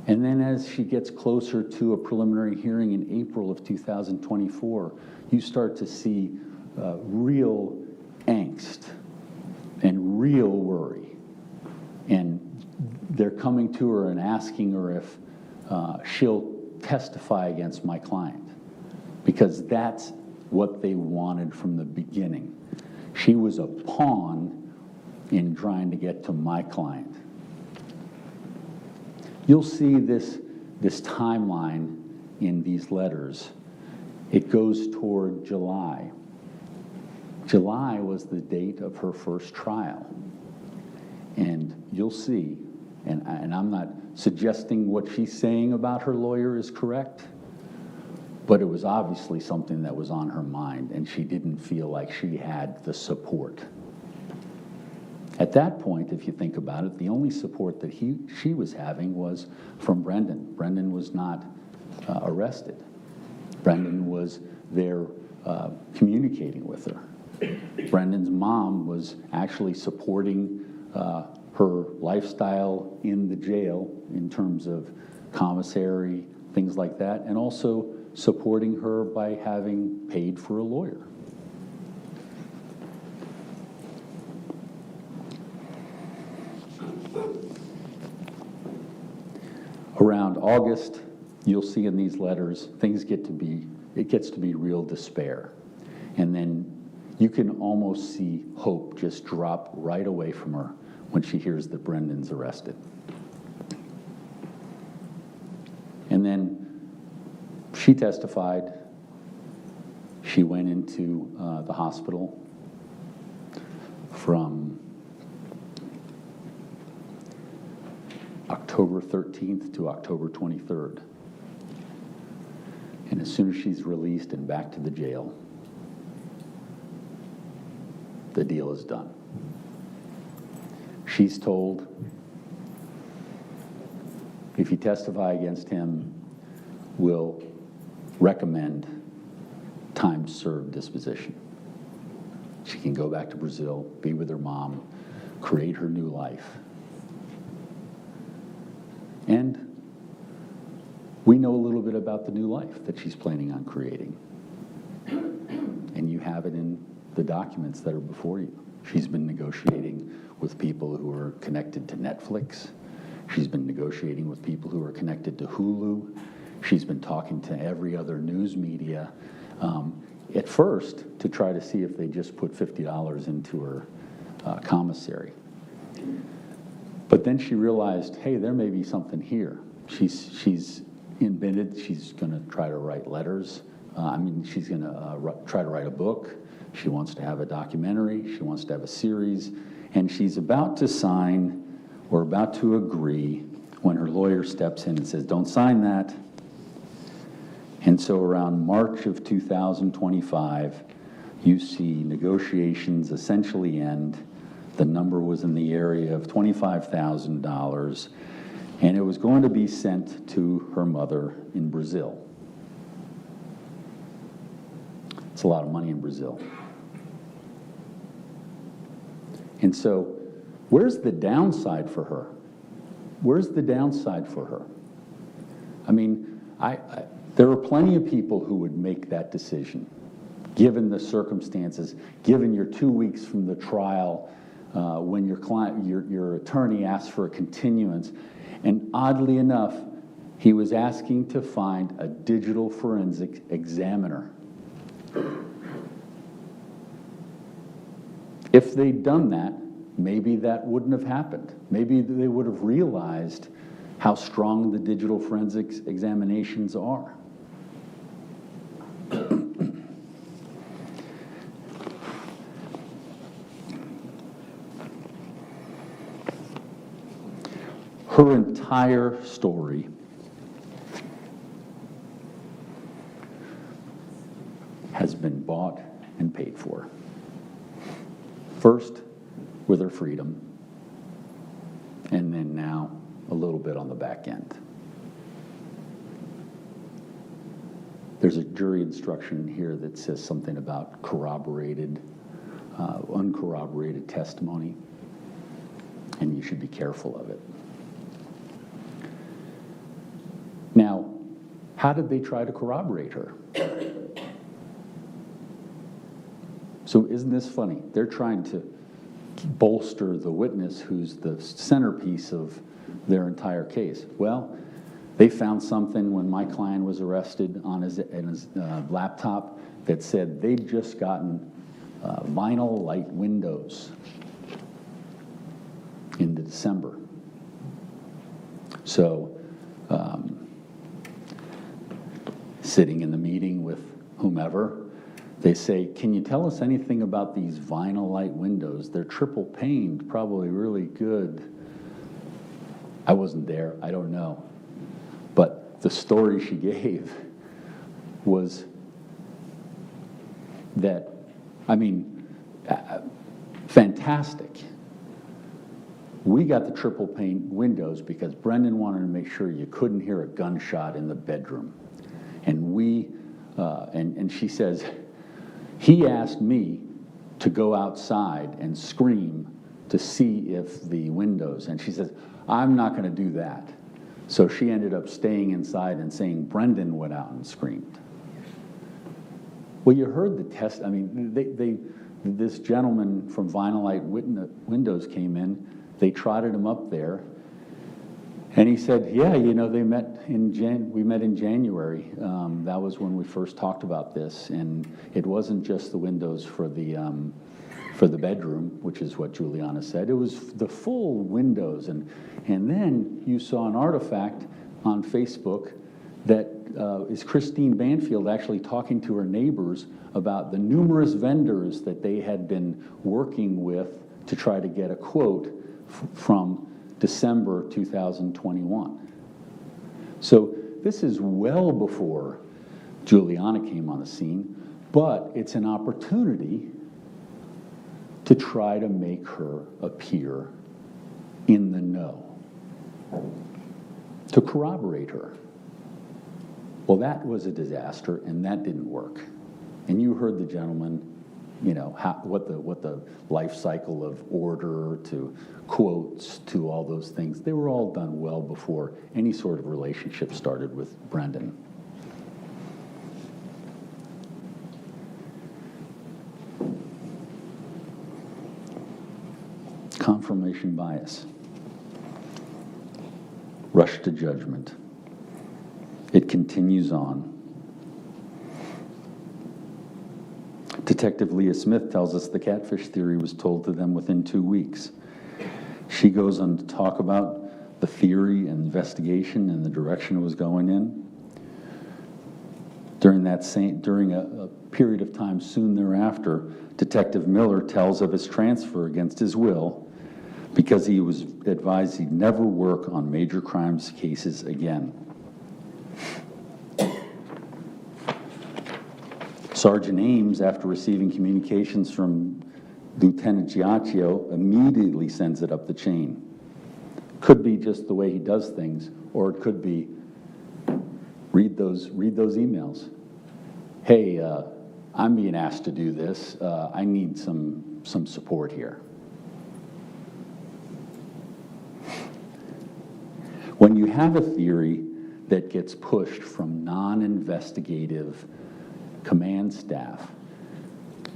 And then as she gets closer to a preliminary hearing in April of 2024, you start to see real angst and real worry. And they're coming to her and asking her if she'll testify against my client, because that's what they wanted from the beginning. She was a pawn in trying to get to my client. You'll see this timeline in these letters. It goes toward July. July was the date of her first trial. And you'll see, and I'm not suggesting what she's saying about her lawyer is correct, but it was obviously something that was on her mind, and she didn't feel like she had the support. At that point, if you think about it, the only support that she was having was from Brendan. Brendan was not arrested. Brendan was there communicating with her. Brendan's mom was actually supporting her lifestyle in the jail in terms of commissary, things like that, and also supporting her by having paid for a lawyer. Around August, you'll see in these letters, it gets to be real despair. And then you can almost see hope just drop right away from her when she hears that Brendan's arrested. And then she testified. She went into the hospital from October 13th to October 23rd. And as soon as she's released and back to the jail, the deal is done. She's told, if you testify against him, we'll recommend time served disposition. She can go back to Brazil, be with her mom, create her new life. And we know a little bit about the new life that she's planning on creating. And you have it in the documents that are before you. She's been negotiating with people who are connected to Netflix. She's been negotiating with people who are connected to Hulu. She's been talking to every other news media, at first to try to see if they just put $50 into her commissary. But then she realized, hey, there may be something here. She's invented, she's going to try to write letters. She's going to try to write a book. She wants to have a documentary. She wants to have a series. And she's about to sign or about to agree when her lawyer steps in and says, don't sign that. And so around March of 2025, you see negotiations essentially end. The number was in the area of $25,000, and it was going to be sent to her mother in Brazil. It's a lot of money in Brazil. And so, where's the downside for her? Where's the downside for her? I mean, there are plenty of people who would make that decision, given the circumstances, given you're 2 weeks from the trial, when your attorney asks for a continuance. And oddly enough, he was asking to find a digital forensic examiner. If they'd done that, maybe that wouldn't have happened. Maybe they would have realized how strong the digital forensics examinations are. Her entire story has been bought and paid for. First, with her freedom, and then now a little bit on the back end. There's a jury instruction here that says something about corroborated, uncorroborated testimony, and you should be careful of it. Now, how did they try to corroborate her? So isn't this funny? They're trying to bolster the witness who's the centerpiece of their entire case. Well, they found something when my client was arrested on his laptop that said they'd just gotten vinyl light windows in December. So, sitting in the meeting with whomever, they say, can you tell us anything about these vinyl light windows? They're triple paned, probably really good. I wasn't there, I don't know. But the story she gave was that, fantastic. We got the triple pane windows because Brendan wanted to make sure you couldn't hear a gunshot in the bedroom. And and she says, he asked me to go outside and scream to see if the windows, and she says, I'm not going to do that. So she ended up staying inside and saying Brendan went out and screamed. Well, you heard the test. I mean, this gentleman from Vinylite Windows came in. They trotted him up there. And he said, yeah, we met in January. That was when we first talked about this. And it wasn't just the windows for the bedroom, which is what Juliana said. It was the full windows. And then you saw an artifact on Facebook that is Christine Banfield actually talking to her neighbors about the numerous vendors that they had been working with to try to get a quote from December 2021. So this is well before Juliana came on the scene, but it's an opportunity to try to make her appear in the know, to corroborate her. Well, that was a disaster, and that didn't work. And you heard the gentleman, what the life cycle of order to quotes to all those things, they were all done well before any sort of relationship started with Brendan. Confirmation bias. Rush to judgment. It continues on. Detective Leah Smith tells us the catfish theory was told to them within 2 weeks. She goes on to talk about the theory and investigation and the direction it was going in. During a period of time soon thereafter, Detective Miller tells of his transfer against his will because he was advised he'd never work on major crimes cases again. Sergeant Ames, after receiving communications from Lieutenant Giacchio, immediately sends it up the chain. Could be just the way he does things, or it could be read those emails. Hey, I'm being asked to do this. I need some support here. When you have a theory that gets pushed from non-investigative command staff,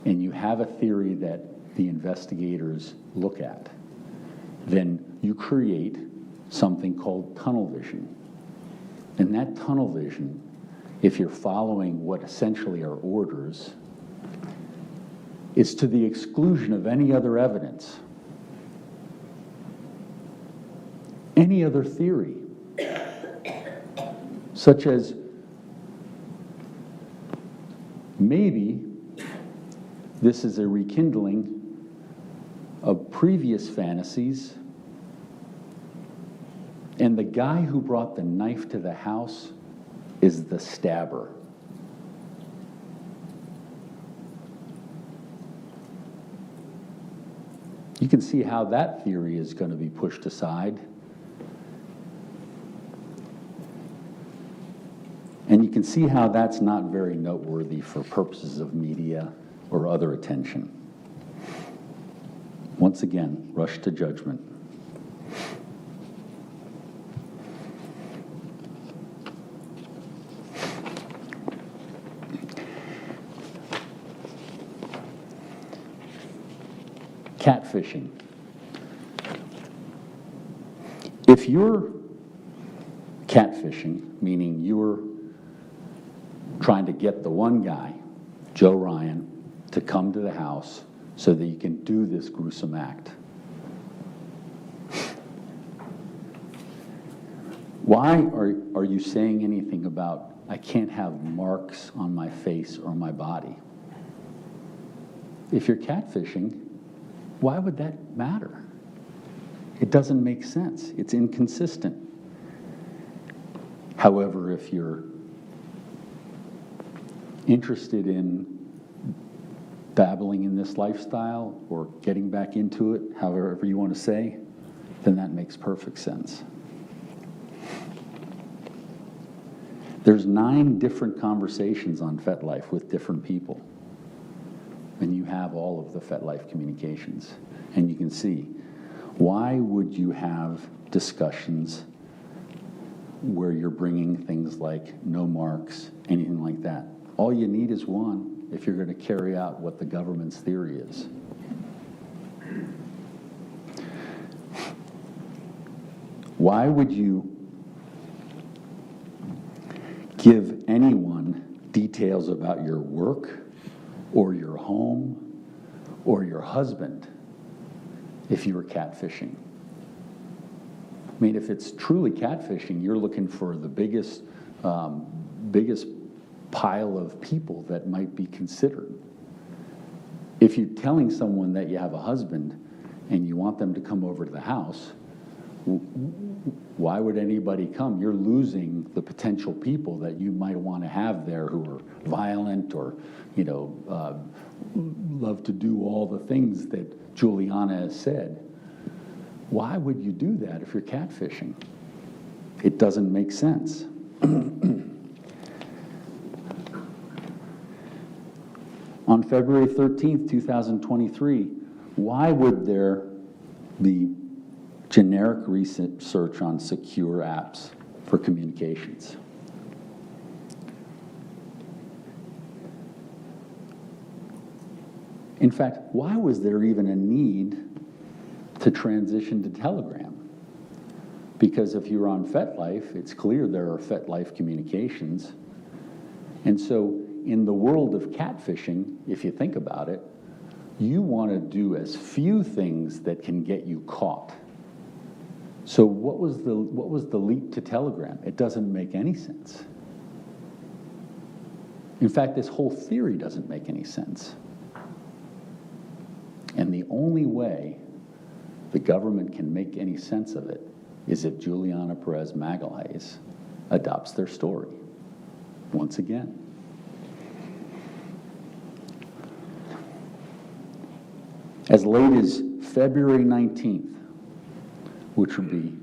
and you have a theory that the investigators look at, then you create something called tunnel vision. And that tunnel vision, if you're following what essentially are orders, is to the exclusion of any other evidence, any other theory, such as maybe this is a rekindling of previous fantasies, and the guy who brought the knife to the house is the stabber. You can see how that theory is going to be pushed aside. And you can see how that's not very noteworthy for purposes of media or other attention. Once again, rush to judgment. Catfishing. If you're catfishing, meaning you're trying to get the one guy, Joe Ryan, to come to the house so that you can do this gruesome act. Why are you saying anything about, I can't have marks on my face or my body? If you're catfishing, why would that matter? It doesn't make sense. It's inconsistent. However, if you're interested in dabbling in this lifestyle or getting back into it, however you want to say, then that makes perfect sense. There's 9 different conversations on FetLife with different people. and you have all of the FetLife communications, and you can see, why would you have discussions where you're bringing things like no marks, anything like that? All you need is one if you're going to carry out what the government's theory is. Why would you give anyone details about your work or your home or your husband if you were catfishing? I mean, if it's truly catfishing, you're looking for the biggest pile of people that might be considered. If you're telling someone that you have a husband and you want them to come over to the house, why would anybody come? You're losing the potential people that you might want to have there who are violent or, love to do all the things that Juliana has said. Why would you do that if you're catfishing? It doesn't make sense. On February 13th, 2023, why would there be generic research on secure apps for communications? In fact, why was there even a need to transition to Telegram? Because if you're on FetLife, it's clear there are FetLife communications. And so in the world of catfishing, if you think about it, you want to do as few things that can get you caught. So what was the leap to Telegram? It doesn't make any sense. In fact, this whole theory doesn't make any sense. And the only way the government can make any sense of it is if Juliana Perez Magalhaes adopts their story once again. As late as February 19th, which would be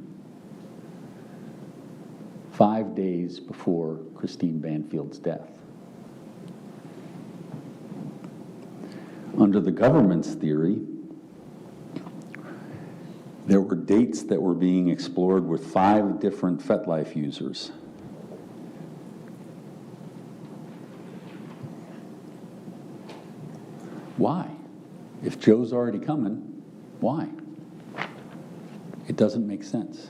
5 days before Christine Banfield's death. Under the government's theory, there were dates that were being explored with 5 different FetLife users. Why? If Joe's already coming, why? It doesn't make sense.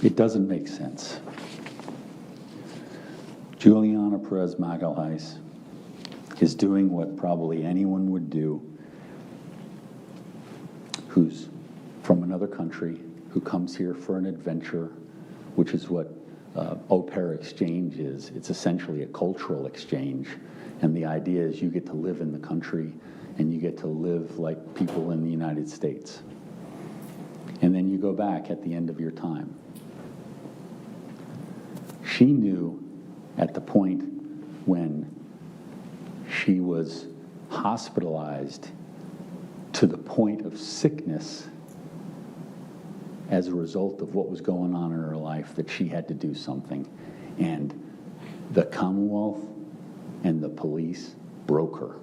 It doesn't make sense. Juliana Perez Magalhaes is doing what probably anyone would do who's from another country, who comes here for an adventure, which is what au pair exchange is. It's essentially a cultural exchange. And the idea is you get to live in the country and you get to live like people in the United States. And then you go back at the end of your time. She knew at the point when she was hospitalized to the point of sickness as a result of what was going on in her life that she had to do something. And the Commonwealth and the police broke her.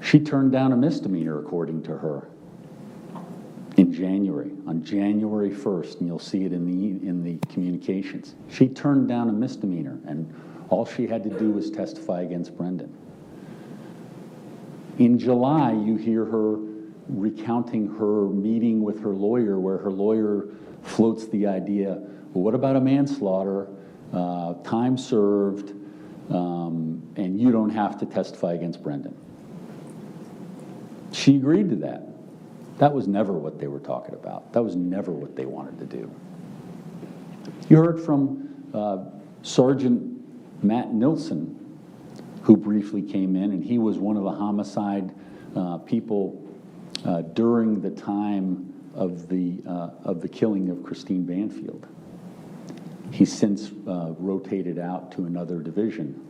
She turned down a misdemeanor, according to her, in January, on January 1st, and you'll see it in the communications. She turned down a misdemeanor, and all she had to do was testify against Brendan. In July, you hear her recounting her meeting with her lawyer, where her lawyer floats the idea, well, what about a manslaughter, time served, and you don't have to testify against Brendan. She agreed to that. That was never what they were talking about. That was never what they wanted to do. You heard from Sergeant Matt Nilsson, who briefly came in, and he was one of the homicide people during the time of the killing of Christine Banfield. He's since rotated out to another division.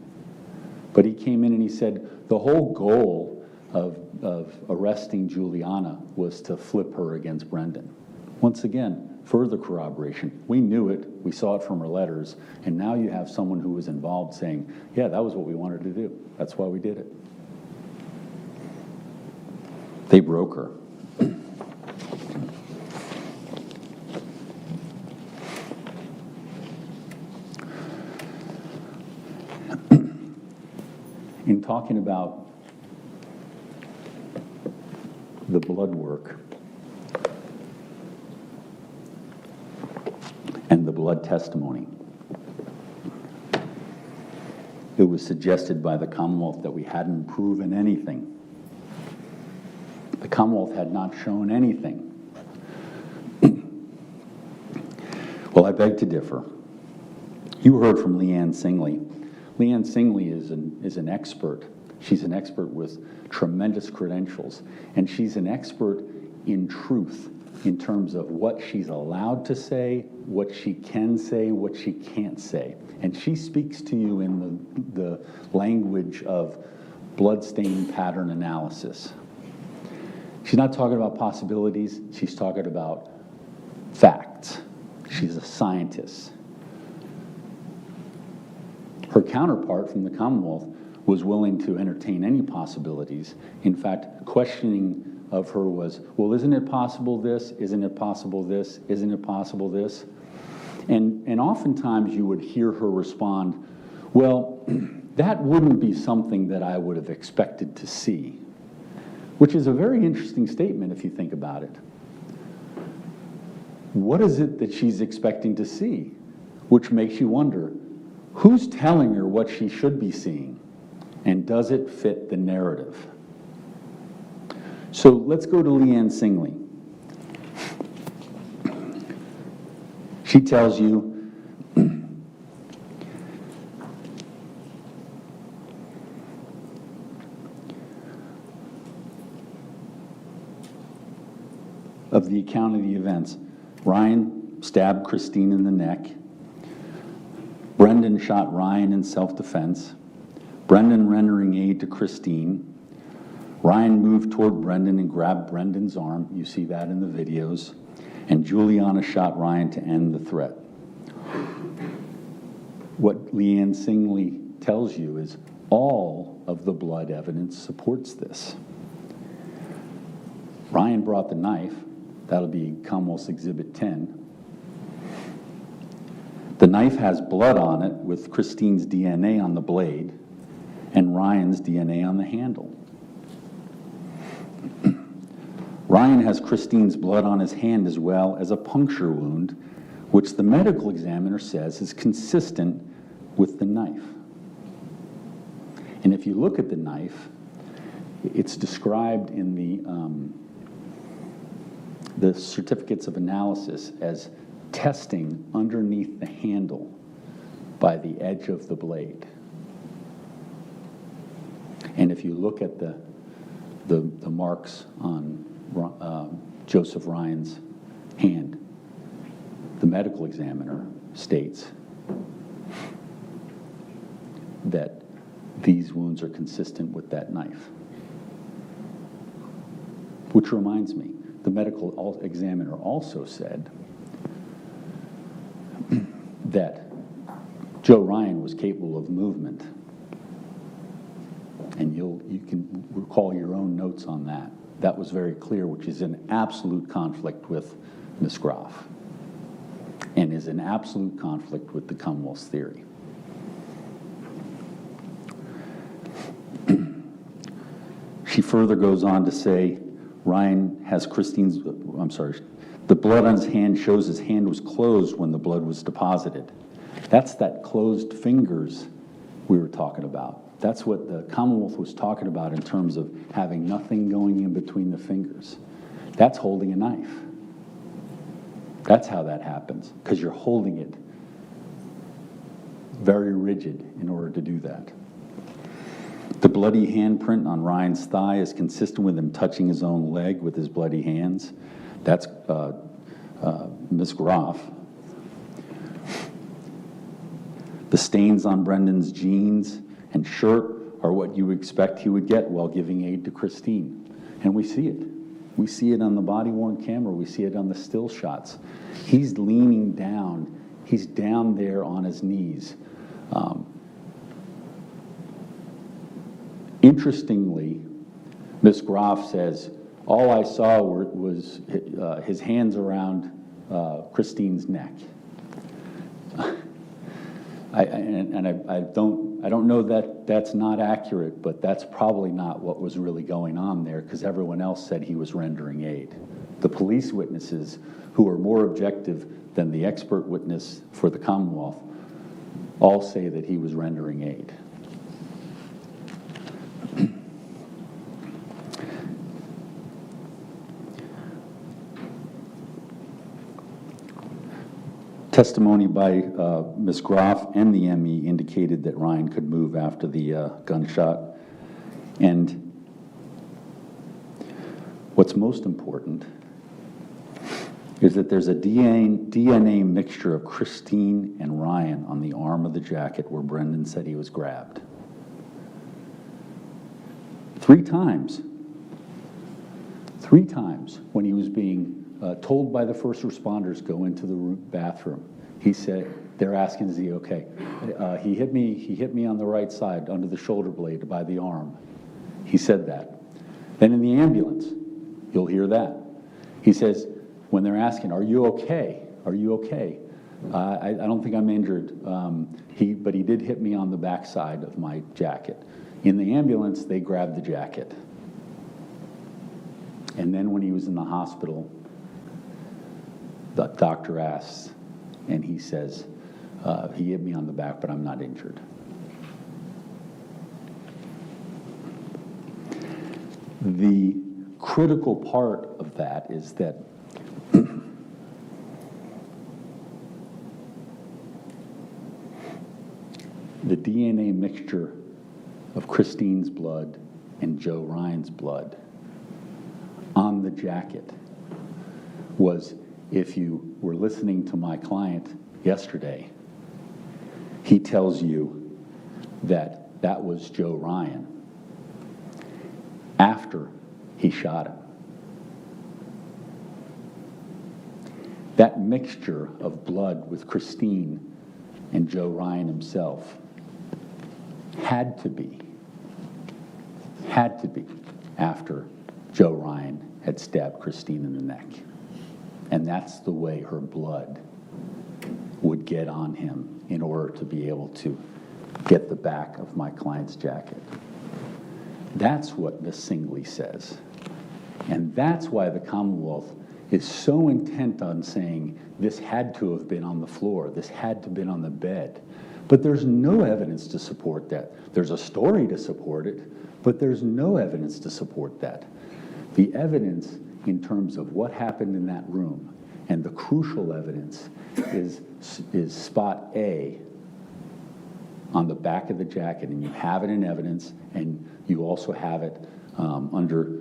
But he came in and he said, the whole goal of arresting Juliana was to flip her against Brendan. Once again, further corroboration. We knew it, we saw it from her letters, and now you have someone who was involved saying, yeah, that was what we wanted to do. That's why we did it. They broke her. In talking about the blood work and the blood testimony, it was suggested by the Commonwealth that we hadn't proven anything. The Commonwealth had not shown anything. Well, I beg to differ. You heard from Leanne Singley. Leanne Singley is an expert. She's an expert with tremendous credentials, and she's an expert in truth in terms of what she's allowed to say, what she can say, what she can't say. And she speaks to you in the language of bloodstain pattern analysis. She's not talking about possibilities, she's talking about facts. She's a scientist. Her counterpart from the Commonwealth was willing to entertain any possibilities. In fact, questioning of her was, well, isn't it possible this? Isn't it possible this? Isn't it possible this? And oftentimes you would hear her respond, well, that wouldn't be something that I would have expected to see, which is a very interesting statement if you think about it. What is it that she's expecting to see? Which makes you wonder, who's telling her what she should be seeing? And does it fit the narrative? So let's go to Leanne Singley. She tells you of the account of the events. Ryan stabbed Christine in the neck. Brendan shot Ryan in self-defense. Brendan rendering aid to Christine. Ryan moved toward Brendan and grabbed Brendan's arm. You see that in the videos. And Juliana shot Ryan to end the threat. What Leanne Singley tells you is all of the blood evidence supports this. Ryan brought the knife. That'll be Commonwealth's Exhibit 10. The knife has blood on it with Christine's DNA on the blade and Ryan's DNA on the handle. Ryan has Christine's blood on his hand as well as a puncture wound, which the medical examiner says is consistent with the knife. And if you look at the knife, it's described in the certificates of analysis as testing underneath the handle by the edge of the blade. And if you look at the marks on Joseph Ryan's hand, the medical examiner states that these wounds are consistent with that knife. Which reminds me, the medical examiner also said that Joe Ryan was capable of movement. And you can recall your own notes on that. That was very clear, which is in absolute conflict with Ms. Groff and is in absolute conflict with the Commonwealth's theory. She further goes on to say, Ryan has the blood on his hand shows his hand was closed when the blood was deposited. That's that closed fingers we were talking about. That's what the Commonwealth was talking about in terms of having nothing going in between the fingers. That's holding a knife. That's how that happens, because you're holding it very rigid in order to do that. The bloody handprint on Ryan's thigh is consistent with him touching his own leg with his bloody hands. That's Ms. Groff. The stains on Brendan's jeans and shirt are what you expect he would get while giving aid to Christine. And we see it. We see it on the body-worn camera. We see it on the still shots. He's leaning down. He's down there on his knees. Interestingly, Ms. Groff says, all I saw was his hands around Christine's neck. I don't know that that's not accurate, but that's probably not what was really going on there, because everyone else said he was rendering aid. The police witnesses, who are more objective than the expert witness for the Commonwealth, all say that he was rendering aid. Testimony by Ms. Groff and the ME indicated that Ryan could move after the gunshot. And what's most important is that there's a DNA mixture of Christine and Ryan on the arm of the jacket where Brendan said he was grabbed. 3 times. 3 times when he was being told by the first responders, go into the bathroom. He said, they're asking, is he okay? He hit me on the right side under the shoulder blade by the arm. He said that. Then in the ambulance, you'll hear that. He says, when they're asking, are you okay? Are you okay? I don't think I'm injured. But he did hit me on the backside of my jacket. In the ambulance, they grabbed the jacket. And then when he was in the hospital, the doctor asks, and he says, he hit me on the back, but I'm not injured. The critical part of that is that the DNA mixture of Christine's blood and Joe Ryan's blood on the jacket was, if you were listening to my client yesterday, he tells you that that was Joe Ryan after he shot him. That mixture of blood with Christine and Joe Ryan himself had to be after Joe Ryan had stabbed Christine in the neck. And that's the way her blood would get on him in order to be able to get the back of my client's jacket. That's what Ms. Singley says. And that's why the Commonwealth is so intent on saying this had to have been on the floor, this had to have been on the bed. But there's no evidence to support that. There's a story to support it, but there's no evidence to support that. The evidence in terms of what happened in that room, and the crucial evidence is spot A on the back of the jacket, and you have it in evidence, and you also have it under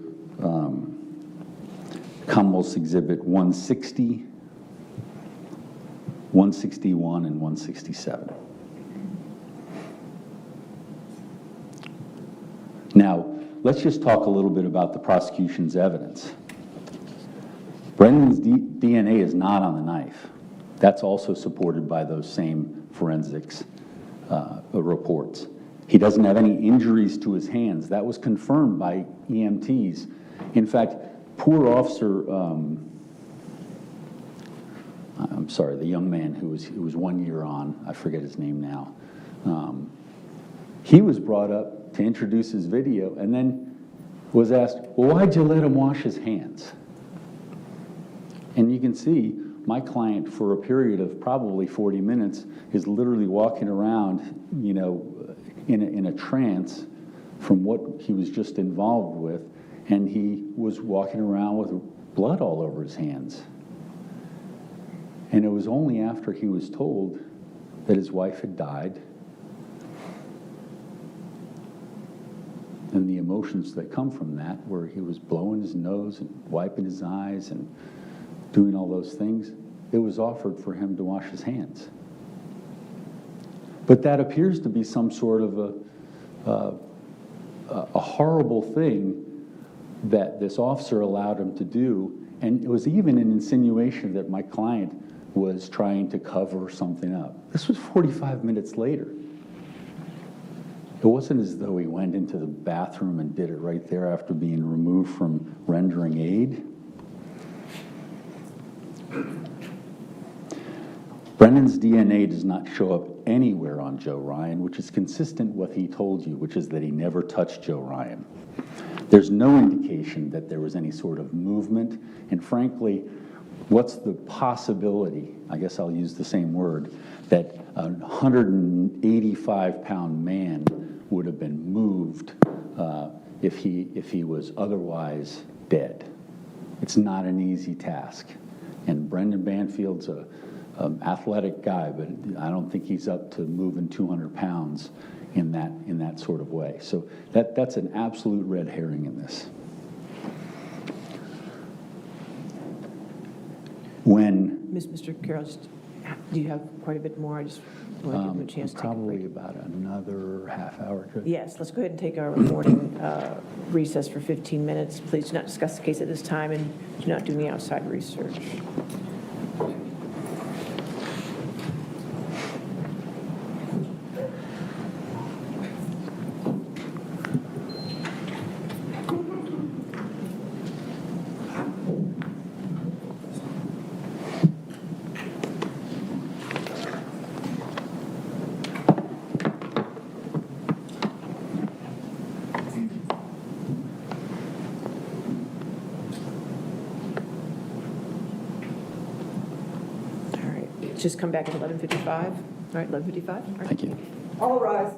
Commonwealth's Exhibit 160, 161, and 167. Now, let's just talk a little bit about the prosecution's evidence. Brendan's DNA is not on the knife. That's also supported by those same forensics reports. He doesn't have any injuries to his hands. That was confirmed by EMTs. In fact, poor officer, I'm sorry, the young man who was 1 year on, I forget his name now, he was brought up to introduce his video and then was asked, well, why'd you let him wash his hands? And you can see my client, for a period of probably 40 minutes, is literally walking around, you know, in a trance from what he was just involved with, and he was walking around with blood all over his hands. And it was only after he was told that his wife had died, and the emotions that come from that, where he was blowing his nose and wiping his eyes and doing all those things, it was offered for him to wash his hands. But that appears to be some sort of a a horrible thing that this officer allowed him to do, and it was even an insinuation that my client was trying to cover something up. This was 45 minutes later. It wasn't as though he went into the bathroom and did it right there after being removed from rendering aid. Brennan's DNA does not show up anywhere on Joe Ryan, which is consistent with what he told you, which is that he never touched Joe Ryan. There's no indication that there was any sort of movement, and frankly, what's the possibility, I guess I'll use the same word, that a 185-pound man would have been moved if he was otherwise dead? It's not an easy task. And Brendan Banfield's an athletic guy, but I don't think he's up to moving 200 pounds in that sort of way. So that's an absolute red herring in this. Mr. Carroll, do you have quite a bit more? I just want to give you a chance to take a break. Probably about another half hour. Yes, let's go ahead and take our morning recess for 15 minutes. Please do not discuss the case at this time and do not do any outside research. Just come back at 11:55. All right, 11:55. All right. Thank you. All rise.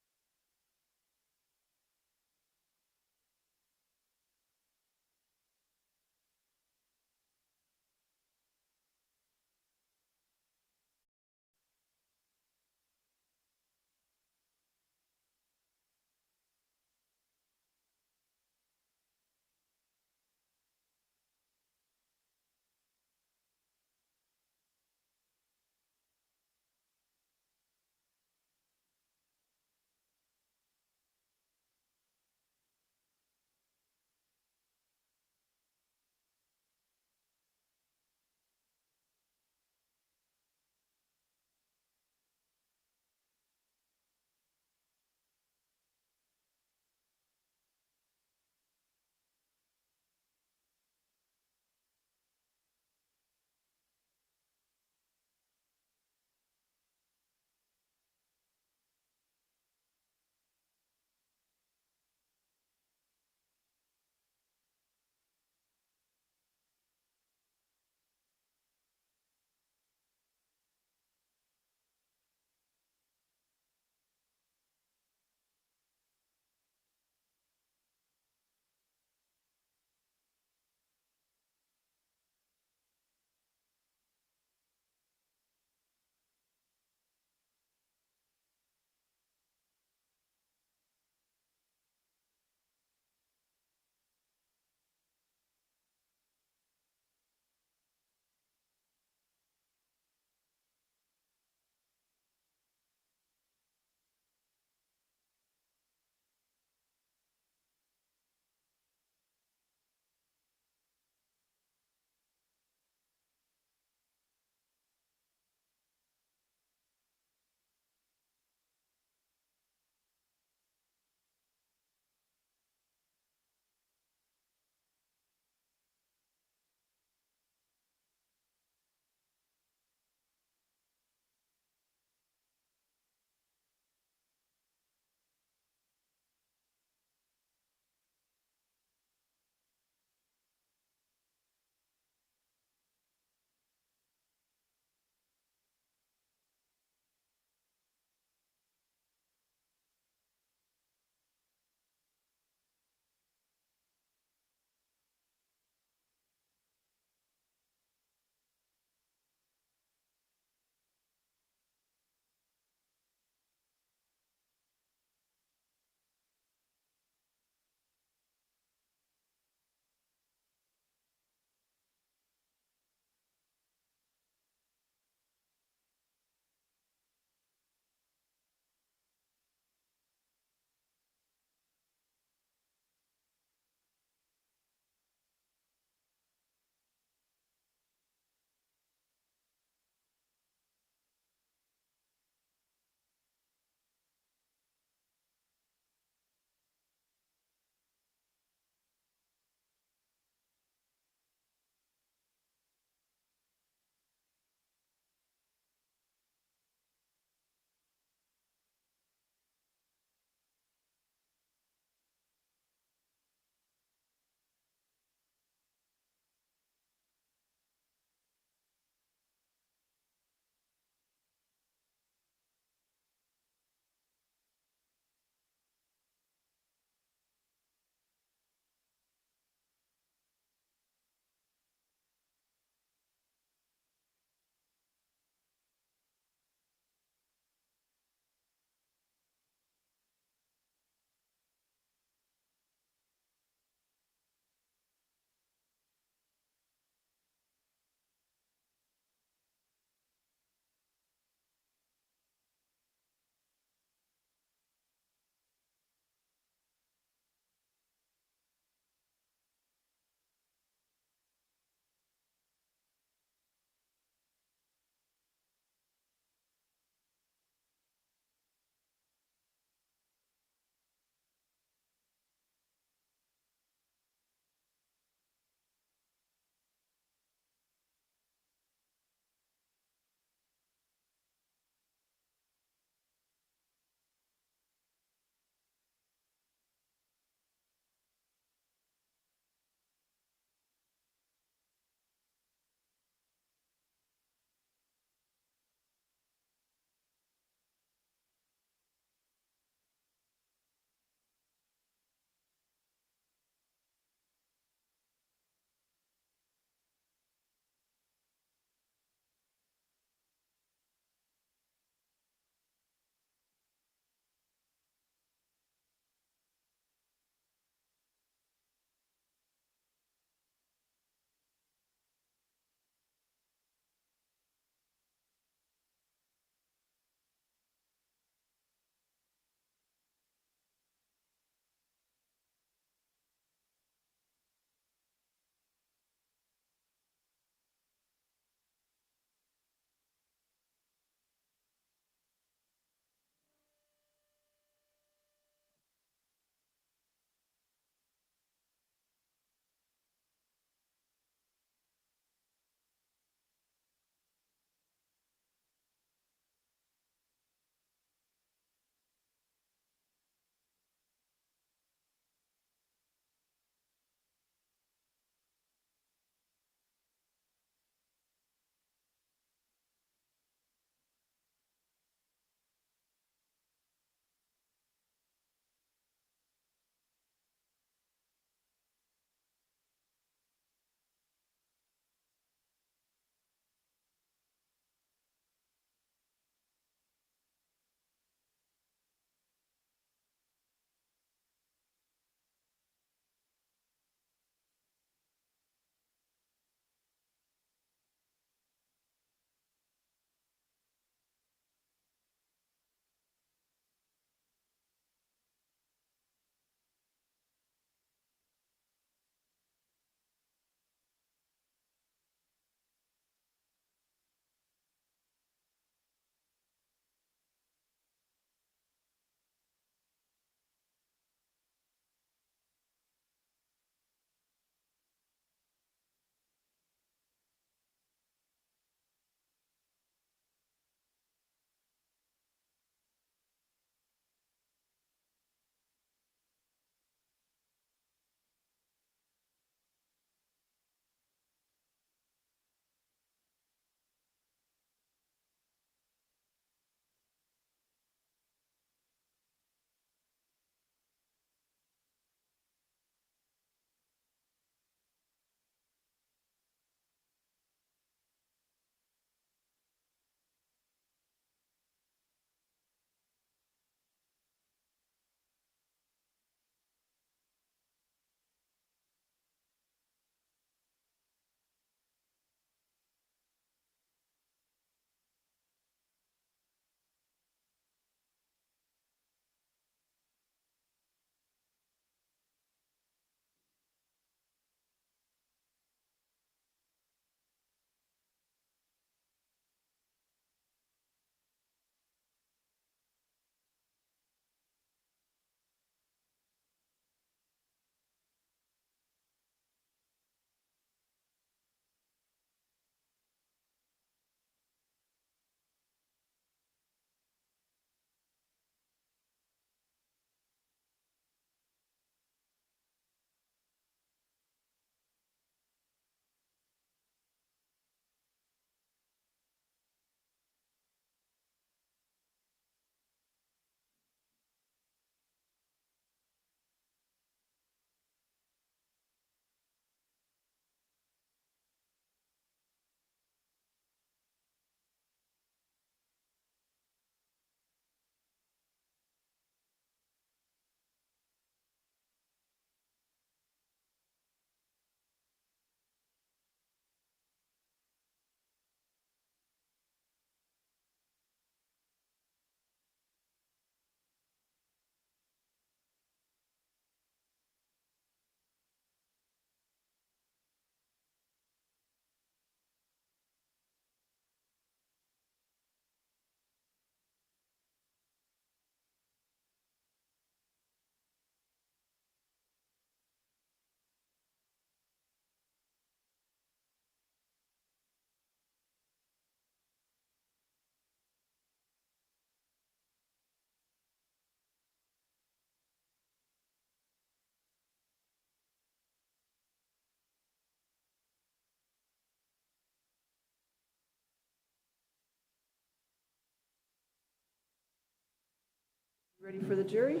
Ready for the jury?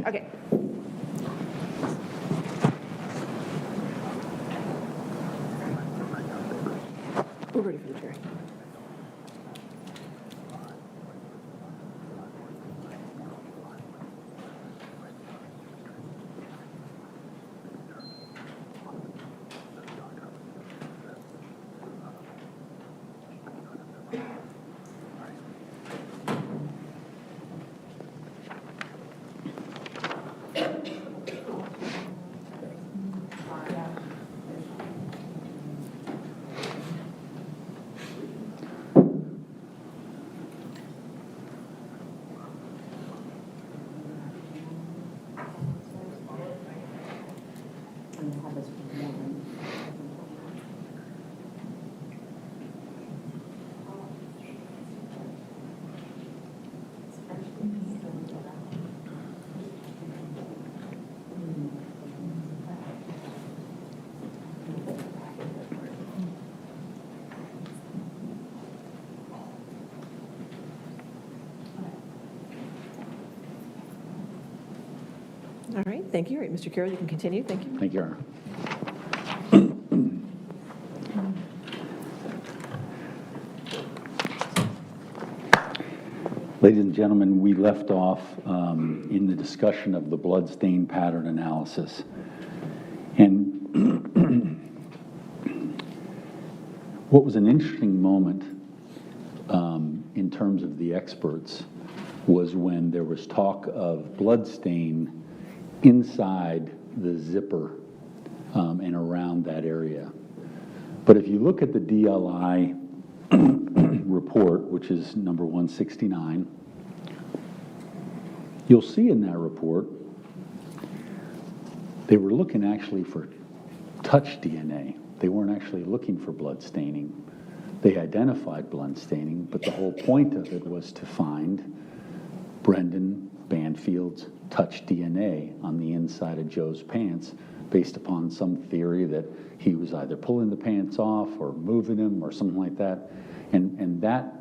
Okay. We're ready for the jury. All right, thank you. All right, Mr. Carroll, you can continue. Thank you. Thank you, Your Honor. Ladies and gentlemen, we left off in the discussion of the bloodstain pattern analysis. And what was an interesting moment in terms of the experts was when there was talk of bloodstain inside the zipper and around that area. But if you look at the DLI report, which is number 169, you'll see in that report they were looking actually for touch DNA. They weren't actually looking for blood staining. They identified blood staining, but the whole point of it was to find Brendan Banfield's touch DNA on the inside of Joe's pants based upon some theory that he was either pulling the pants off or moving them or something like that. And that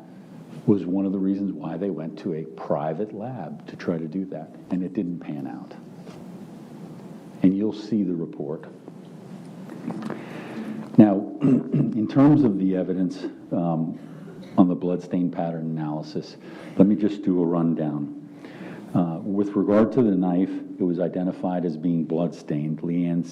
was one of the reasons why they went to a private lab to try to do that. And it didn't pan out. And you'll see the report. Now, in terms of the evidence on the bloodstain pattern analysis, let me just do a rundown. With regard to the knife, it was identified as being bloodstained. Leanne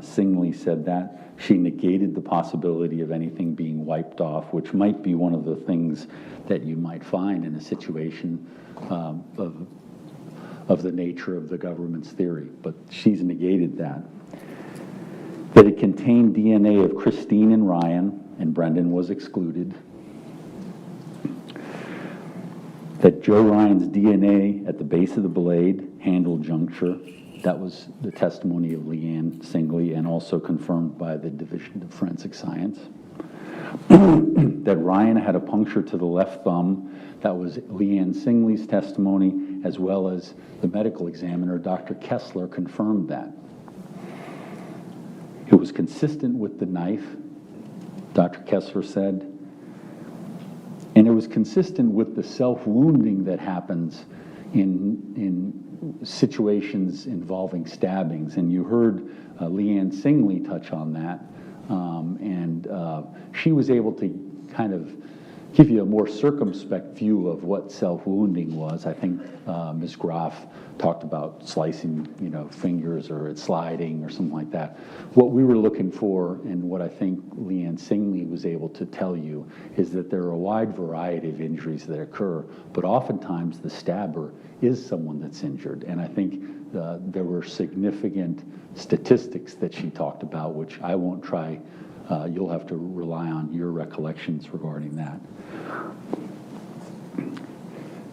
Singley said that. She negated the possibility of anything being wiped off, which might be one of the things that you might find in a situation of the nature of the government's theory, but she's negated that. That it contained DNA of Christine and Ryan, and Brendan was excluded. That Joe Ryan's DNA at the base of the blade, handle juncture, that was the testimony of Leanne Singley and also confirmed by the Division of Forensic Science. That Ryan had a puncture to the left thumb, that was Leanne Singley's testimony, as well as the medical examiner, Dr. Kessler, confirmed that. It was consistent with the knife, Dr. Kessler said, and it was consistent with the self-wounding that happens in situations involving stabbings. And you heard Leanne Singley touch on that. And she was able to kind of give you a more circumspect view of what self-wounding was. I think Ms. Groff talked about slicing, fingers or sliding or something like that. What we were looking for, and what I think Leanne Singley was able to tell you, is that there are a wide variety of injuries that occur, but oftentimes the stabber is someone that's injured. And I think there were significant statistics that she talked about, which I won't try. You'll have to rely on your recollections regarding that.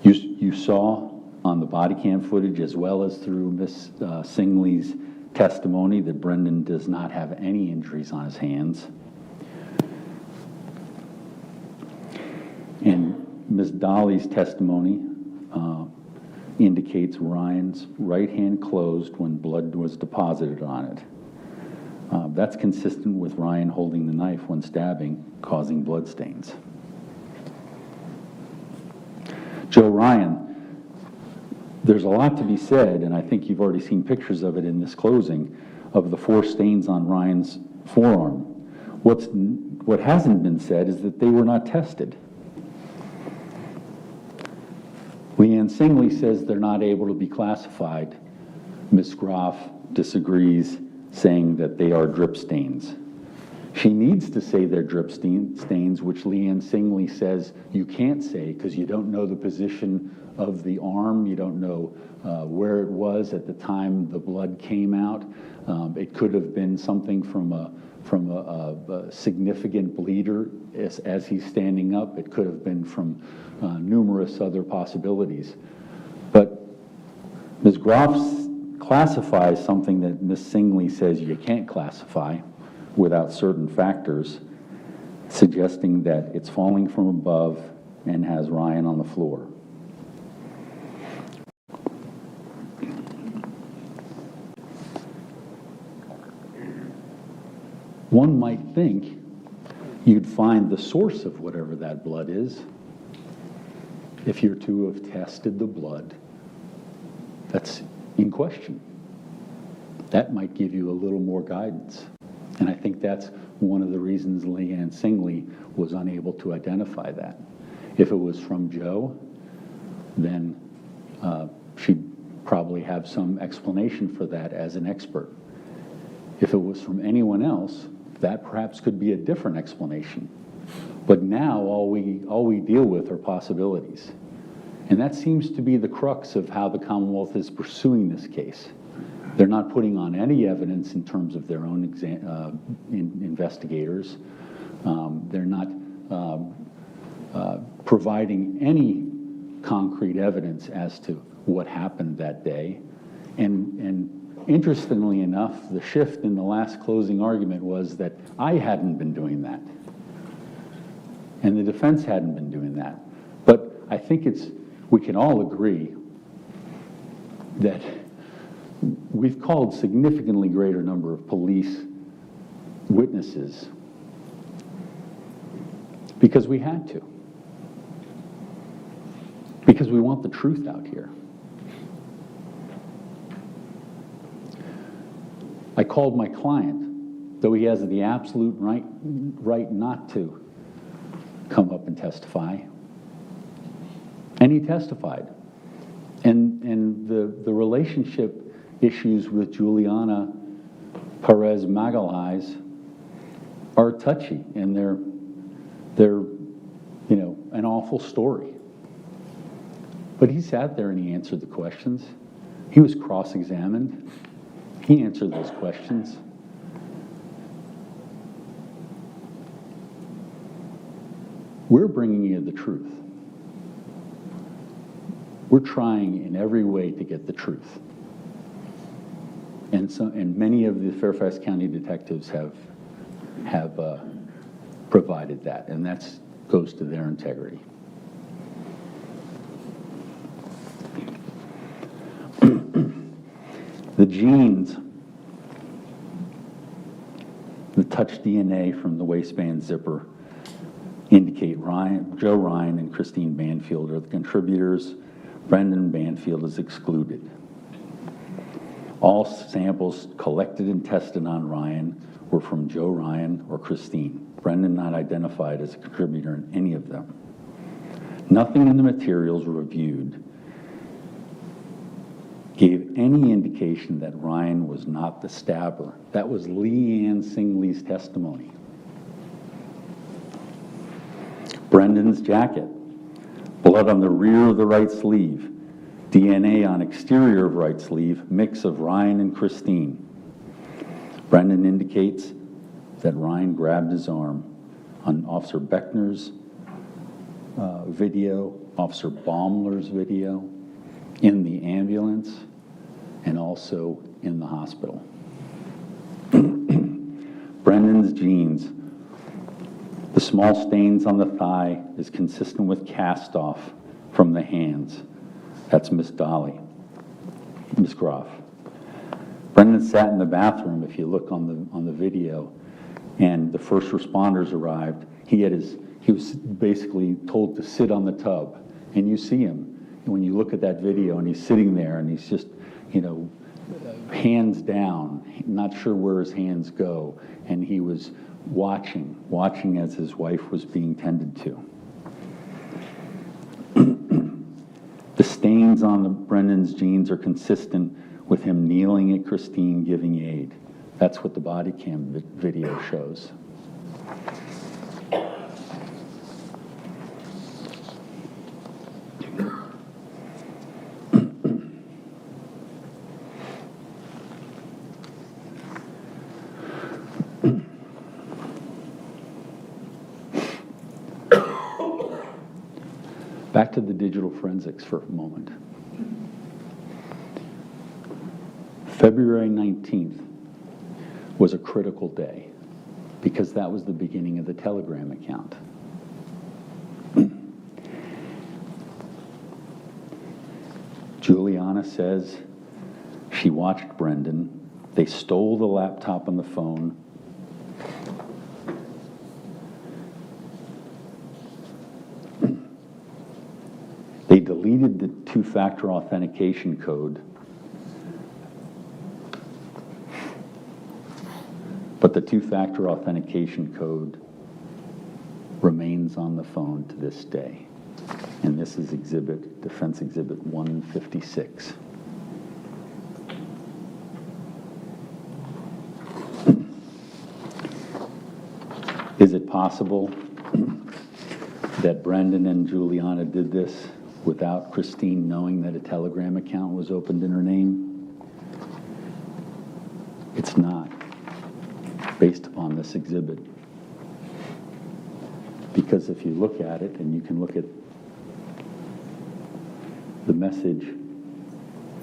You saw on the body cam footage, as well as through Ms. Singley's testimony, that Brendan does not have any injuries on his hands. And Ms. Dolly's testimony indicates Ryan's right hand closed when blood was deposited on it. That's consistent with Ryan holding the knife when stabbing, causing blood stains. Joe Ryan, there's a lot to be said, and I think you've already seen pictures of it in this closing, of the 4 stains on Ryan's forearm. What hasn't been said is that they were not tested. Leanne Singley says they're not able to be classified. Ms. Groff disagrees, saying that they are drip stains. She needs to say they're drip stains, which Leanne Singley says you can't say because you don't know the position of the arm, you don't know where it was at the time the blood came out. It could have been something from a significant bleeder as he's standing up. It could have been from numerous other possibilities. But Ms. Groff classifies something that Ms. Singley says you can't classify without certain factors, suggesting that it's falling from above and has Ryan on the floor. One might think you'd find the source of whatever that blood is if you're to have tested the blood that's in question. That might give you a little more guidance. And I think that's one of the reasons Leanne Singley was unable to identify that. If it was from Joe, then she'd probably have some explanation for that as an expert. If it was from anyone else, that perhaps could be a different explanation. But now all we deal with are possibilities. And that seems to be the crux of how the Commonwealth is pursuing this case. They're not putting on any evidence in terms of their own investigators. They're not providing any concrete evidence as to what happened that day. And interestingly enough, the shift in the last closing argument was that I hadn't been doing that. And the defense hadn't been doing that. But I think we can all agree that we've called significantly greater number of police witnesses because we had to. Because we want the truth out here. I called my client, though he has the absolute right not to come up and testify. And he testified. And the relationship issues with Juliana Perez Magalhaes are touchy, and they're an awful story. But he sat there and he answered the questions. He was cross-examined. He answered those questions. We're bringing you the truth. We're trying in every way to get the truth. And many of the Fairfax County detectives have provided that, and that goes to their integrity. The genes, the touch DNA from the waistband zipper indicate Joe Ryan and Christine Banfield are the contributors. Brendan Banfield is excluded. All samples collected and tested on Ryan were from Joe Ryan or Christine. Brendan not identified as a contributor in any of them. Nothing in the materials reviewed gave any indication that Ryan was not the stabber. That was Leanne Singley's testimony. Brendan's jacket, blood on the rear of the right sleeve, DNA on exterior of right sleeve, mix of Ryan and Christine. Brendan indicates that Ryan grabbed his arm. On Officer Beckner's video, Officer Baumler's video, in the ambulance, and also in the hospital. Brendan's jeans. The small stains on the thigh is consistent with cast off from the hands. That's Miss Dolly, Miss Groff. Brendan sat in the bathroom, if you look on the video, and the first responders arrived. He was basically told to sit on the tub, and you see him. when you look at that video and he's sitting there and he's just, hands down, not sure where his hands go, and he was watching as his wife was being tended to. The stains on Brendan's jeans are consistent with him kneeling at Christine giving aid. That's what the body cam video shows. Back to the digital forensics for a moment. February 19th was a critical day because that was the beginning of the Telegram account. Juliana says she watched Brendan. They stole the laptop and the phone. They deleted the two-factor authentication code, but the two-factor authentication code remains on the phone to this day. And this is Defense Exhibit 156. Is it possible that Brendan and Juliana did this without Christine knowing that a Telegram account was opened in her name? It's not, based upon this exhibit. Because if you look at it, and you can look at the message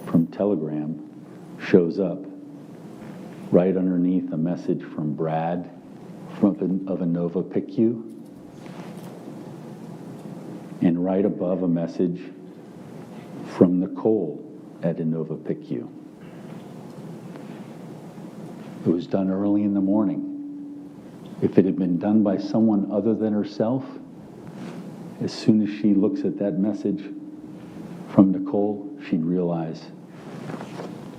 from Telegram, shows up right underneath a message from Brad of Inova PICU, and right above a message from Nicole at Inova PICU. It was done early in the morning. If it had been done by someone other than herself, as soon as she looks at that message from Nicole, she'd realize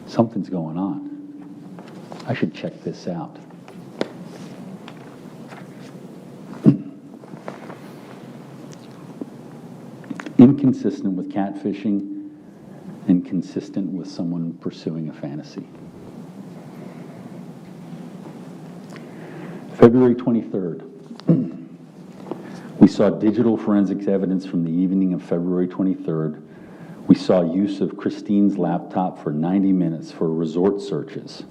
something's going on. I should check this out. Inconsistent with catfishing and consistent with someone pursuing a fantasy. February 23rd, we saw digital forensics evidence from the evening of February 23rd. We saw use of Christine's laptop for 90 minutes for resort searches,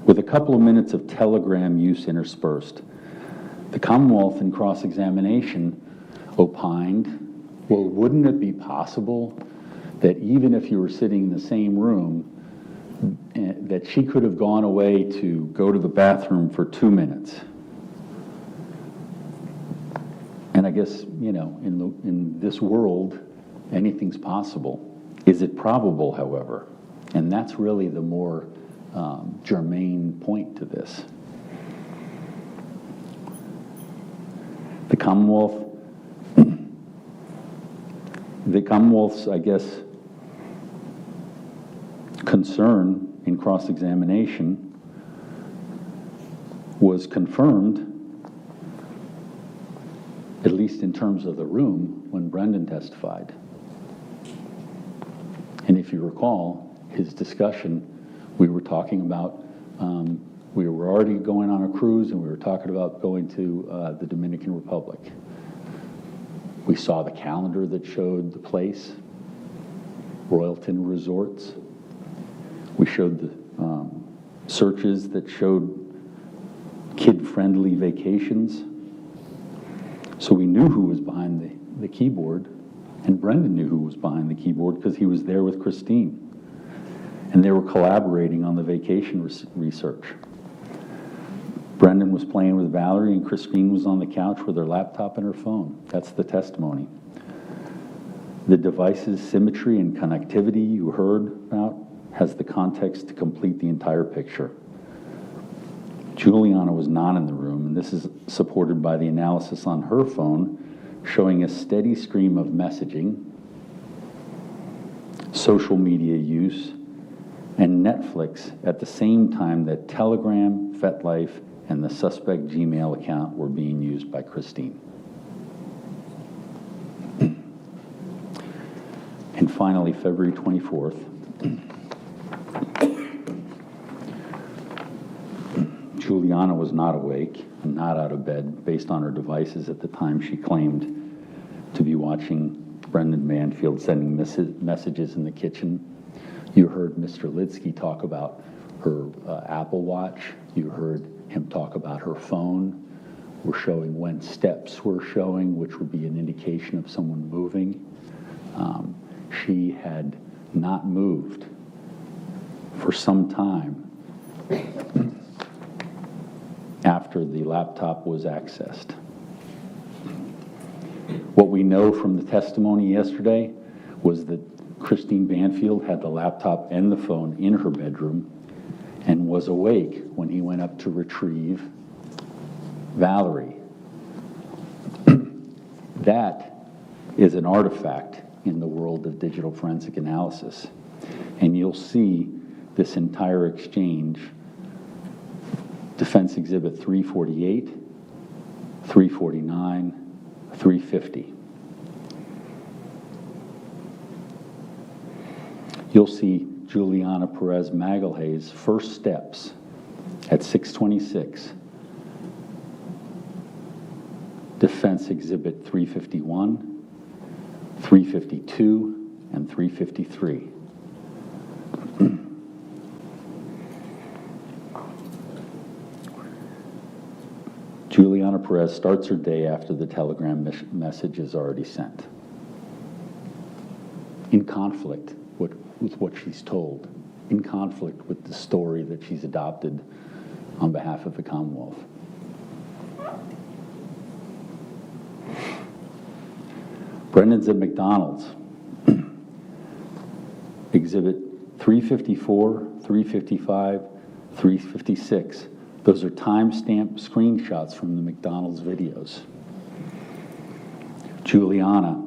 with a couple of minutes of Telegram use interspersed. The Commonwealth in cross-examination opined, well, wouldn't it be possible that even if you were sitting in the same room, that she could have gone away to go to the bathroom for 2 minutes? And I guess, in this world, anything's possible. Is it probable, however? And that's really the more germane point to this. The Commonwealth's, I guess, concern in cross-examination was confirmed, at least in terms of the room, when Brendan testified. And if you recall his discussion, we were talking about, we were already going on a cruise and we were talking about going to the Dominican Republic. We saw the calendar that showed the place, Royalton Resorts. We showed the searches that showed kid-friendly vacations. So we knew who was behind the keyboard, and Brendan knew who was behind the keyboard because he was there with Christine. And they were collaborating on the vacation research. Brendan was playing with Valerie, and Christine was on the couch with her laptop and her phone. That's the testimony. The device's symmetry and connectivity you heard about has the context to complete the entire picture. Juliana was not in the room, and this is supported by the analysis on her phone, showing a steady stream of messaging social media use, and Netflix at the same time that Telegram, FetLife, and the suspect Gmail account were being used by Christine. And finally, February 24th, Juliana was not awake and not out of bed based on her devices at the time she claimed to be watching Brendan Banfield sending messages in the kitchen. You heard Mr. Litsky talk about her Apple Watch. You heard him talk about her phone. We're showing when steps were showing, which would be an indication of someone moving. She had not moved for some time after the laptop was accessed. What we know from the testimony yesterday was that Christine Banfield had the laptop and the phone in her bedroom and was awake when he went up to retrieve Valerie. That is an artifact in the world of digital forensic analysis. And you'll see this entire exchange, Defense Exhibit 348, 349, 350. You'll see Juliana Perez Magalhaes' first steps at 626, Defense Exhibit 351, 352, and 353. Juliana Perez starts her day after the telegram message is already sent, in conflict with what she's told, in conflict with the story that she's adopted on behalf of the Commonwealth. Brendan's at McDonald's. Exhibit 354, 355, 356. Those are time-stamped screenshots from the McDonald's videos. Juliana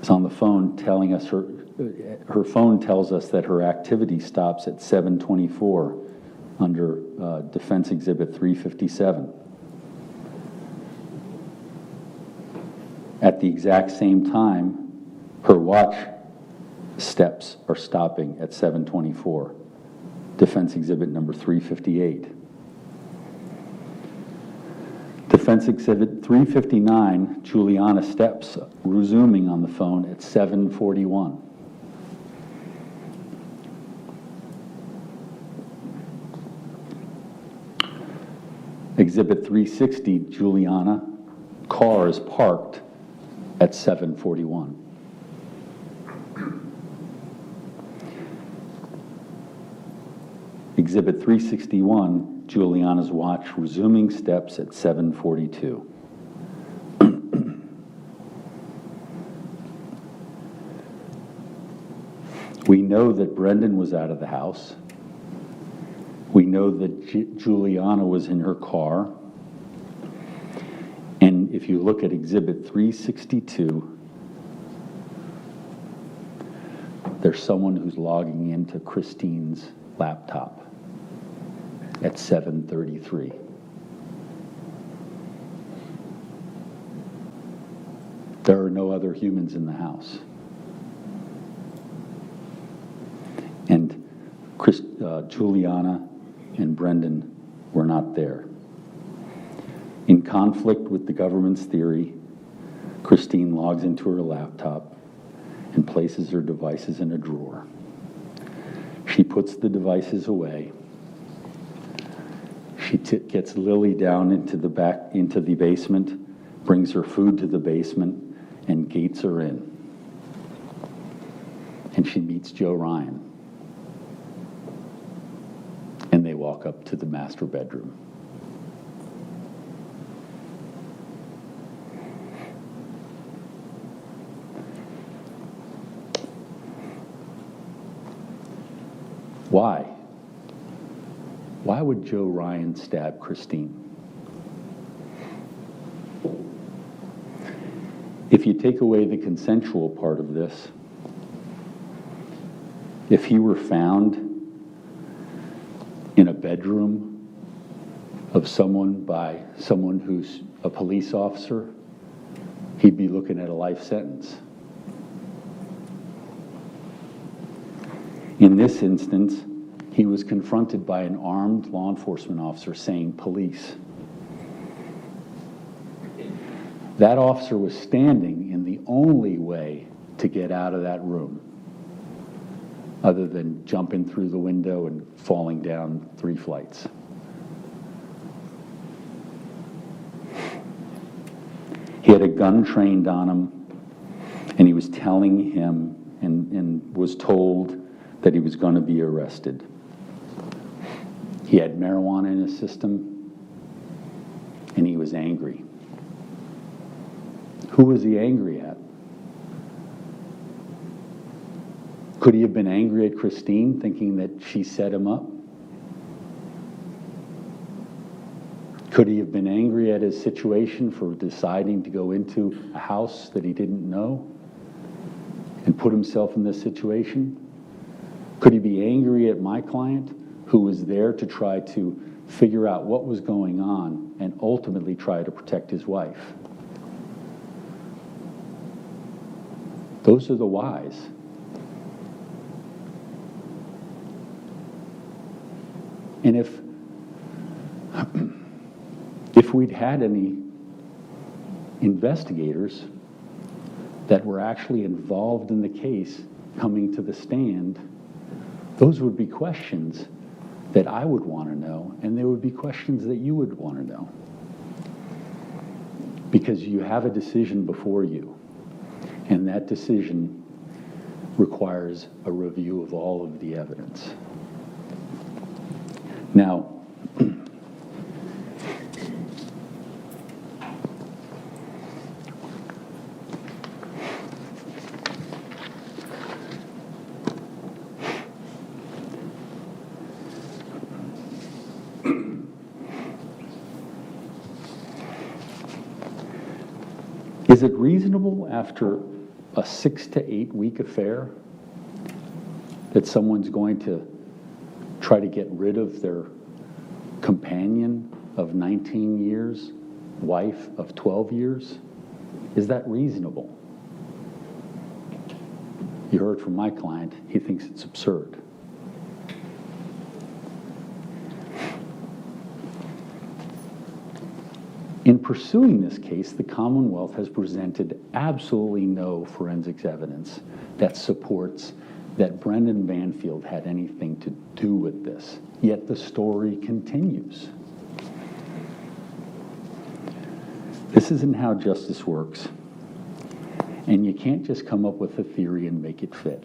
is on the phone telling us her phone tells us that her activity stops at 7:24 under Defense Exhibit 357. At the exact same time, her watch steps are stopping at 7:24. Defense Exhibit number 358. Defense Exhibit 359, Juliana steps resuming on the phone at 7:41. Exhibit 360, Juliana, car is parked at 7:41. Exhibit 361, Juliana's watch resuming steps at 7:42. We know that Brendan was out of the house. We know that Juliana was in her car. And if you look at Exhibit 362, there's someone who's logging into Christine's laptop at 7:33. There are no other humans in the house. And Juliana and Brendan were not there. In conflict with the government's theory, Christine logs into her laptop and places her devices in a drawer. She puts the devices away. She gets Lily down into the basement, brings her food to the basement, and gates her in. And she meets Joe Ryan. And they walk up to the master bedroom. Why? Why would Joe Ryan stab Christine? If you take away the consensual part of this, if he were found in a bedroom of someone by someone who's a police officer, he'd be looking at a life sentence. In this instance, he was confronted by an armed law enforcement officer saying police. That officer was standing in the only way to get out of that room, other than jumping through the window and falling down 3 flights. He had a gun trained on him, and he was telling him and was told that he was going to be arrested. He had marijuana in his system, and he was angry. Who was he angry at? Could he have been angry at Christine, thinking that she set him up? Could he have been angry at his situation for deciding to go into a house that he didn't know and put himself in this situation? Could he be angry at my client, who was there to try to figure out what was going on and ultimately try to protect his wife? Those are the whys. And if we'd had any investigators that were actually involved in the case coming to the stand, those would be questions that I would want to know, and there would be questions that you would want to know. Because you have a decision before you, and that decision requires a review of all of the evidence. Now, is it reasonable after a 6 to 8 week affair that someone's going to try to get rid of their companion of 19 years, wife of 12 years? Is that reasonable? You heard from my client, he thinks it's absurd. In pursuing this case, the Commonwealth has presented absolutely no forensics evidence that supports that Brendan Banfield had anything to do with this, yet the story continues. This isn't how justice works, and you can't just come up with a theory and make it fit.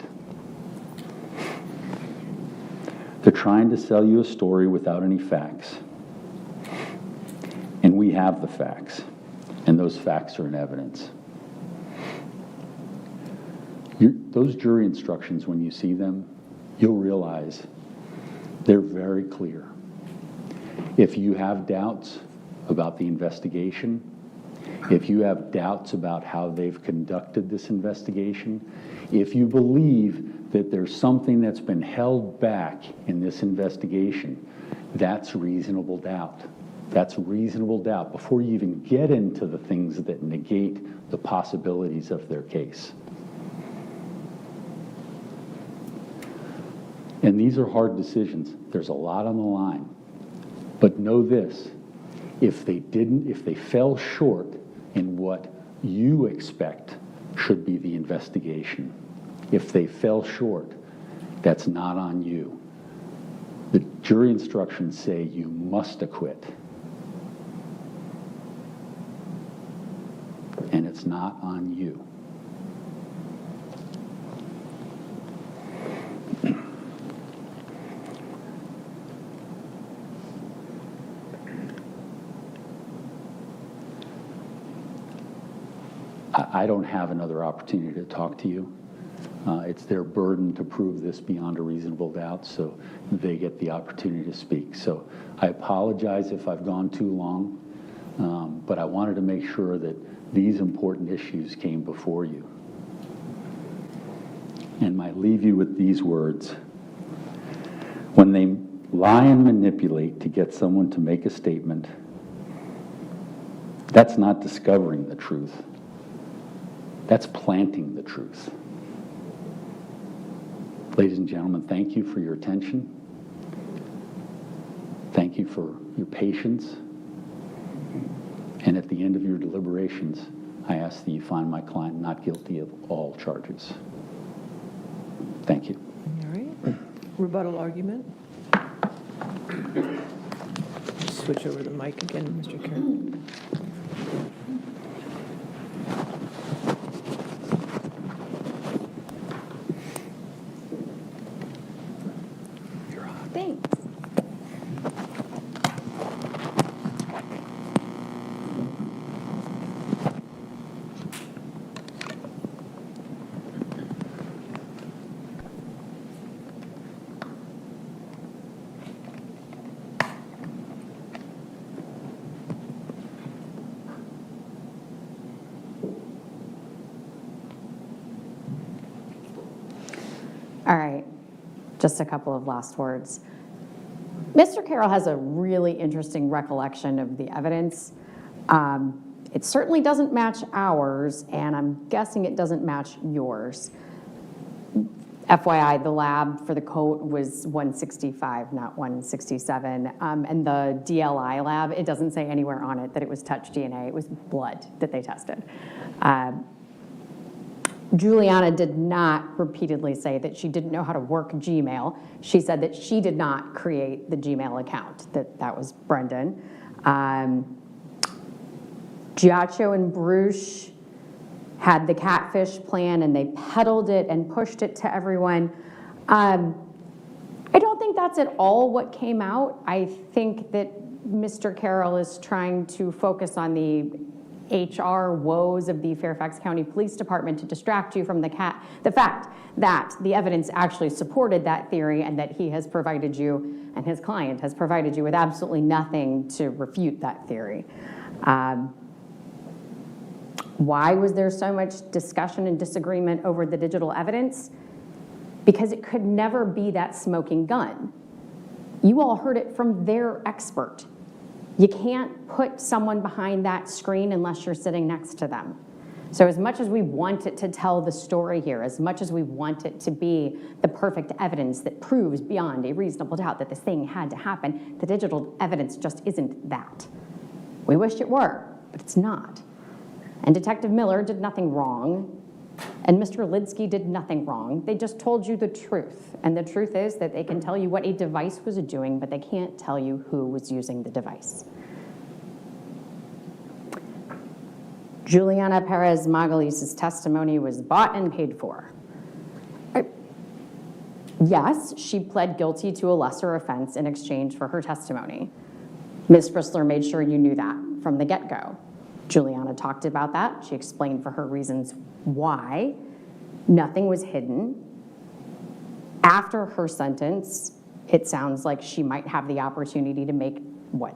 They're trying to sell you a story without any facts. And we have the facts, and those facts are in evidence. Those jury instructions, when you see them, you'll realize they're very clear. If you have doubts about the investigation, if you have doubts about how they've conducted this investigation, if you believe that there's something that's been held back in this investigation, that's reasonable doubt. That's reasonable doubt before you even get into the things that negate the possibilities of their case. And these are hard decisions. There's a lot on the line. But know this, if they fell short in what you expect should be the investigation, if they fell short, that's not on you. The jury instructions say you must acquit. And it's not on you. I don't have another opportunity to talk to you. It's their burden to prove this beyond a reasonable doubt, so they get the opportunity to speak. So I apologize if I've gone too long, but I wanted to make sure that these important issues came before you. and I leave you with these words. When they lie and manipulate to get someone to make a statement, that's not discovering the truth. That's planting the truth. Ladies and gentlemen, thank you for your attention. Thank you for your patience. And at the end of your deliberations, I ask that you find my client not guilty of all charges. Thank you. All right. Rebuttal argument. Switch over the mic again, Mr. Carroll. Thanks. All right, just a couple of last words. Mr. Carroll has a really interesting recollection of the evidence. It certainly doesn't match ours, and I'm guessing it doesn't match yours. FYI, the lab for the coat was 165, not 167. And the DLI lab, it doesn't say anywhere on it that it was touch DNA. It was blood that they tested. Juliana did not repeatedly say that she didn't know how to work Gmail. She said that she did not create the Gmail account, that was Brendan. Giaccio and Bruce had the catfish plan and they peddled it and pushed it to everyone. I don't think that's at all what came out. I think that Mr. Carroll is trying to focus on the HR woes of the Fairfax County Police Department to distract you from the fact that the evidence actually supported that theory and that he has provided you and his client has provided you with absolutely nothing to refute that theory. Why was there so much discussion and disagreement over the digital evidence? Because it could never be that smoking gun. You all heard it from their expert. You can't put someone behind that screen unless you're sitting next to them. So as much as we want it to tell the story here, as much as we want it to be the perfect evidence that proves beyond a reasonable doubt that this thing had to happen, the digital evidence just isn't that. We wish it were, but it's not. And Detective Miller did nothing wrong, and Mr. Lidsky did nothing wrong. They just told you the truth. And the truth is that they can tell you what a device was doing, but they can't tell you who was using the device. Juliana Perez Magalhaes' testimony was bought and paid for. Yes, she pled guilty to a lesser offense in exchange for her testimony. Ms. Frissler made sure you knew that from the get-go. Juliana talked about that. She explained for her reasons why. Nothing was hidden. After her sentence, it sounds like she might have the opportunity to make,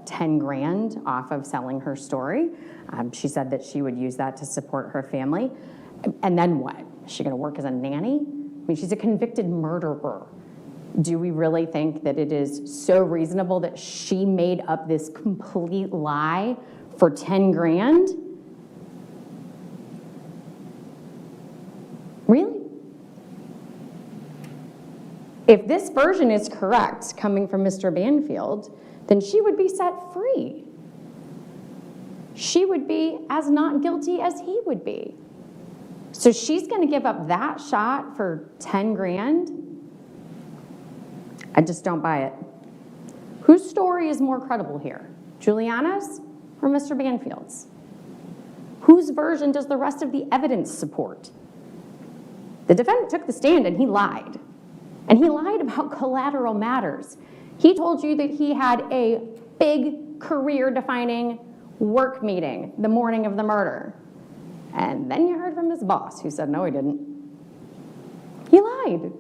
10 grand off of selling her story. She said that she would use that to support her family. And then what? Is she gonna work as a nanny? I mean, she's a convicted murderer. Do we really think that it is so reasonable that she made up this complete lie for 10 grand? Really? If this version is correct, coming from Mr. Banfield, then she would be set free. She would be as not guilty as he would be. So she's gonna give up that shot for 10 grand? I just don't buy it. Whose story is more credible here? Juliana's or Mr. Banfield's? Whose version does the rest of the evidence support? The defendant took the stand and he lied. And he lied about collateral matters. He told you that he had a big career-defining work meeting the morning of the murder. And then you heard from his boss who said, no, he didn't. He lied.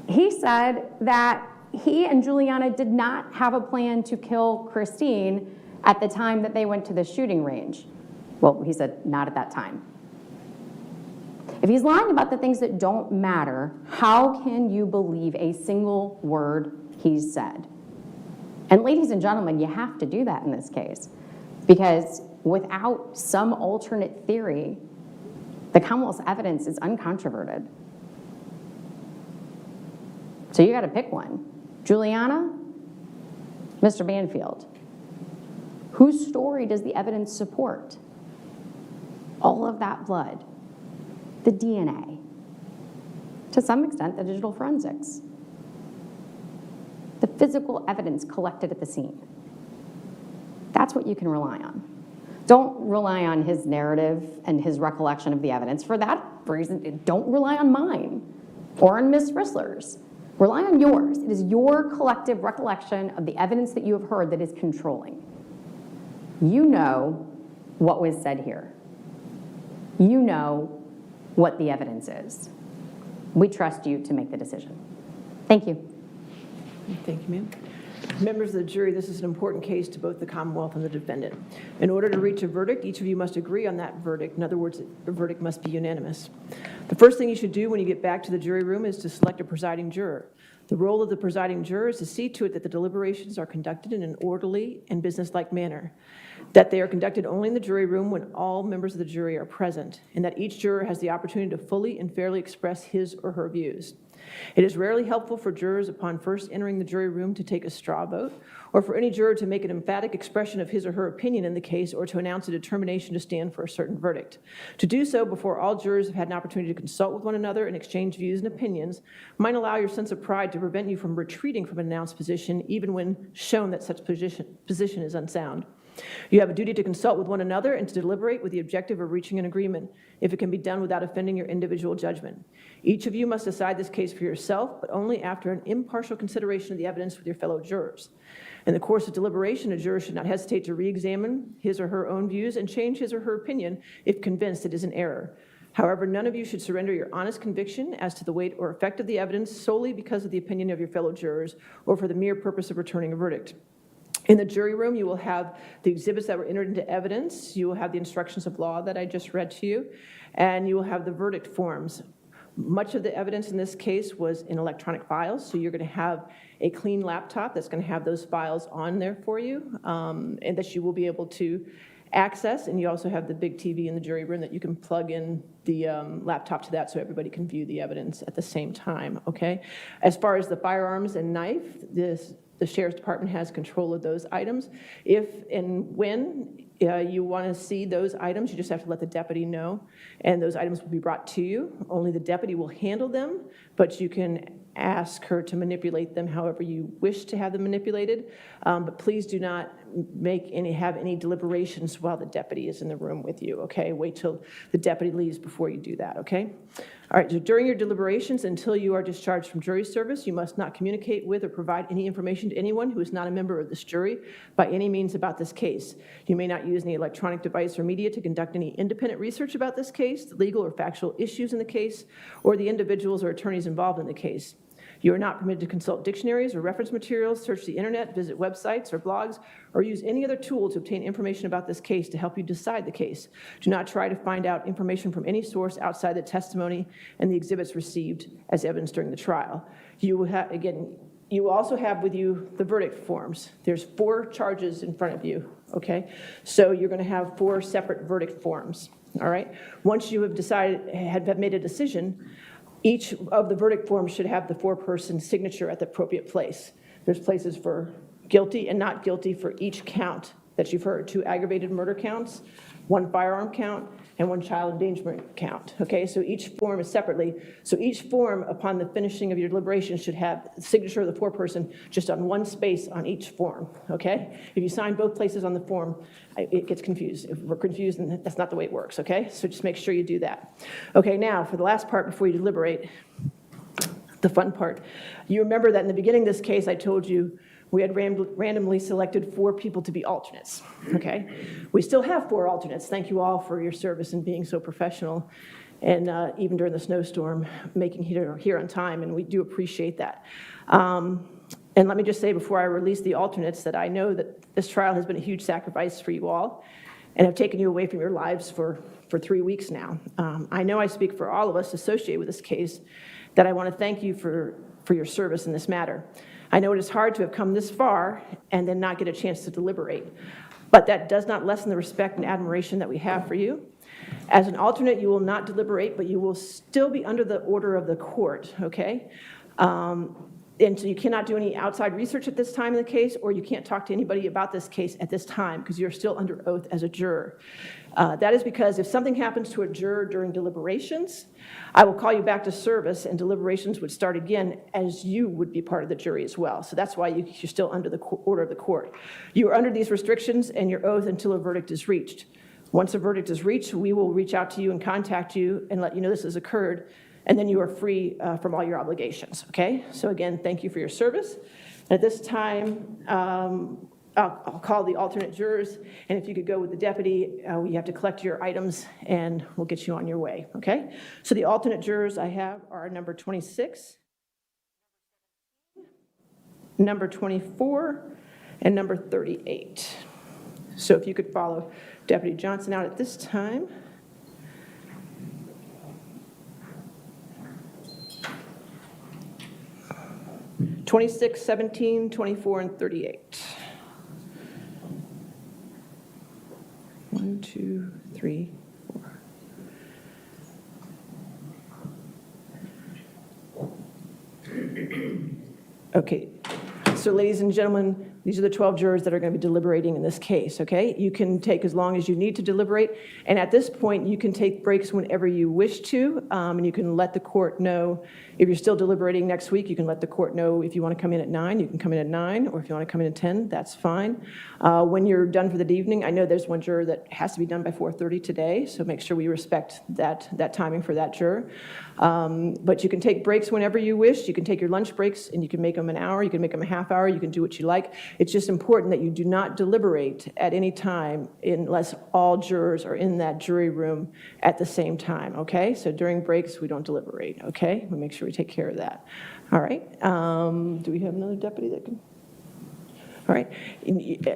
He said that he and Juliana did not have a plan to kill Christine at the time that they went to the shooting range. Well, he said, not at that time. If he's lying about the things that don't matter, how can you believe a single word he's said? And ladies and gentlemen, you have to do that in this case, because without some alternate theory, the Commonwealth's evidence is uncontroverted. So you got to pick one. Juliana, Mr. Banfield. Whose story does the evidence support? All of that blood, the DNA, to some extent, the digital forensics, the physical evidence collected at the scene. That's what you can rely on. Don't rely on his narrative and his recollection of the evidence. For that reason, don't rely on mine or on Ms. Rissler's. Rely on yours. It is your collective recollection of the evidence that you have heard that is controlling. You know what was said here. You know what the evidence is. We trust you to make the decision. Thank you. Thank you, ma'am. Members of the jury, this is an important case to both the Commonwealth and the defendant. In order to reach a verdict, each of you must agree on that verdict. In other words, the verdict must be unanimous. The first thing you should do when you get back to the jury room is to select a presiding juror. The role of the presiding juror is to see to it that the deliberations are conducted in an orderly and businesslike manner, that they are conducted only in the jury room when all members of the jury are present, and that each juror has the opportunity to fully and fairly express his or her views. It is rarely helpful for jurors upon first entering the jury room to take a straw vote, or for any juror to make an emphatic expression of his or her opinion in the case, or to announce a determination to stand for a certain verdict. To do so before all jurors have had an opportunity to consult with one another and exchange views and opinions might allow your sense of pride to prevent you from retreating from an announced position, even when shown that such position is unsound. You have a duty to consult with one another and to deliberate with the objective of reaching an agreement, if it can be done without offending your individual judgment. Each of you must decide this case for yourself, but only after an impartial consideration of the evidence with your fellow jurors. In the course of deliberation, a juror should not hesitate to re-examine his or her own views and change his or her opinion if convinced it is an error. However, none of you should surrender your honest conviction as to the weight or effect of the evidence solely because of the opinion of your fellow jurors or for the mere purpose of returning a verdict. In the jury room, you will have the exhibits that were entered into evidence, you will have the instructions of law that I just read to you, and you will have the verdict forms. Much of the evidence in this case was in electronic files, so you're going to have a clean laptop that's going to have those files on there for you, and that you will be able to access, and you also have the big TV in the jury room that you can plug in the laptop to that so everybody can view the evidence at the same time, okay? As far as the firearms and knife, the Sheriff's Department has control of those items. If and when you want to see those items, you just have to let the deputy know, and those items will be brought to you. Only the deputy will handle them, but you can ask her to manipulate them however you wish to have them manipulated. But please do not have any deliberations while the deputy is in the room with you, okay? Wait till the deputy leaves before you do that, okay? All right, so during your deliberations, until you are discharged from jury service, you must not communicate with or provide any information to anyone who is not a member of this jury by any means about this case. You may not use any electronic device or media to conduct any independent research about this case, the legal or factual issues in the case, or the individuals or attorneys involved in the case. You are not permitted to consult dictionaries or reference materials, search the internet, visit websites or blogs, or use any other tool to obtain information about this case to help you decide the case. Do not try to find out information from any source outside the testimony and the exhibits received as evidence during the trial. You will have, again, you will also have with you the verdict forms. There's 4 charges in front of you, okay? So you're going to have 4 separate verdict forms, all right? Once you have decided, have made a decision, each of the verdict forms should have the foreperson signature at the appropriate place. There's places for guilty and not guilty for each count that you've heard, 2 aggravated murder counts, 1 firearm count, and 1 child endangerment count, okay? So each form is separately. So each form, upon the finishing of your deliberation, should have the signature of the foreperson just on 1 space on each form, okay? If you sign both places on the form, it gets confused. If we're confused, then that's not the way it works, okay? So just make sure you do that. Okay, now, for the last part before you deliberate, the fun part. You remember that in the beginning of this case, I told you we had randomly selected 4 people to be alternates, okay? We still have 4 alternates. Thank you all for your service and being so professional, and even during the snowstorm, making it here on time, and we do appreciate that. And let me just say before I release the alternates that I know that this trial has been a huge sacrifice for you all, and have taken you away from your lives for 3 weeks now. I know I speak for all of us associated with this case that I want to thank you for your service in this matter. I know it is hard to have come this far and then not get a chance to deliberate, but that does not lessen the respect and admiration that we have for you. As an alternate, you will not deliberate, but you will still be under the order of the court, okay? And so you cannot do any outside research at this time in the case, or you can't talk to anybody about this case at this time because you're still under oath as a juror. That is because if something happens to a juror during deliberations, I will call you back to service and deliberations would start again as you would be part of the jury as well. So that's why you're still under the order of the court. You are under these restrictions and your oath until a verdict is reached. Once a verdict is reached, we will reach out to you and contact you and let you know this has occurred, and then you are free from all your obligations, okay? So again, thank you for your service. At this time, I'll call the alternate jurors, and if you could go with the deputy, we have to collect your items, and we'll get you on your way, okay? So the alternate jurors I have are number 26, number 24, and number 38. So if you could follow Deputy Johnson out at this time. (26, 17, 24, and 38). 1, 2, 3, 4. Okay, so ladies and gentlemen, these are the 12 jurors that are going to be deliberating in this case, okay? You can take as long as you need to deliberate, and at this point, you can take breaks whenever you wish to, and you can let the court know. If you're still deliberating next week, you can let the court know if you want to come in at 9, you can come in at 9, or if you want to come in at 10, that's fine. When you're done for the evening, I know there's one juror that has to be done by 4:30 today, so make sure we respect that timing for that juror. But you can take breaks whenever you wish. You can take your lunch breaks, and you can make them an hour, you can make them a half hour, you can do what you like. It's just important that you do not deliberate at any time unless all jurors are in that jury room at the same time, okay? So during breaks, we don't deliberate, okay? We make sure we take care of that. All right. Do we have another deputy that can? All right.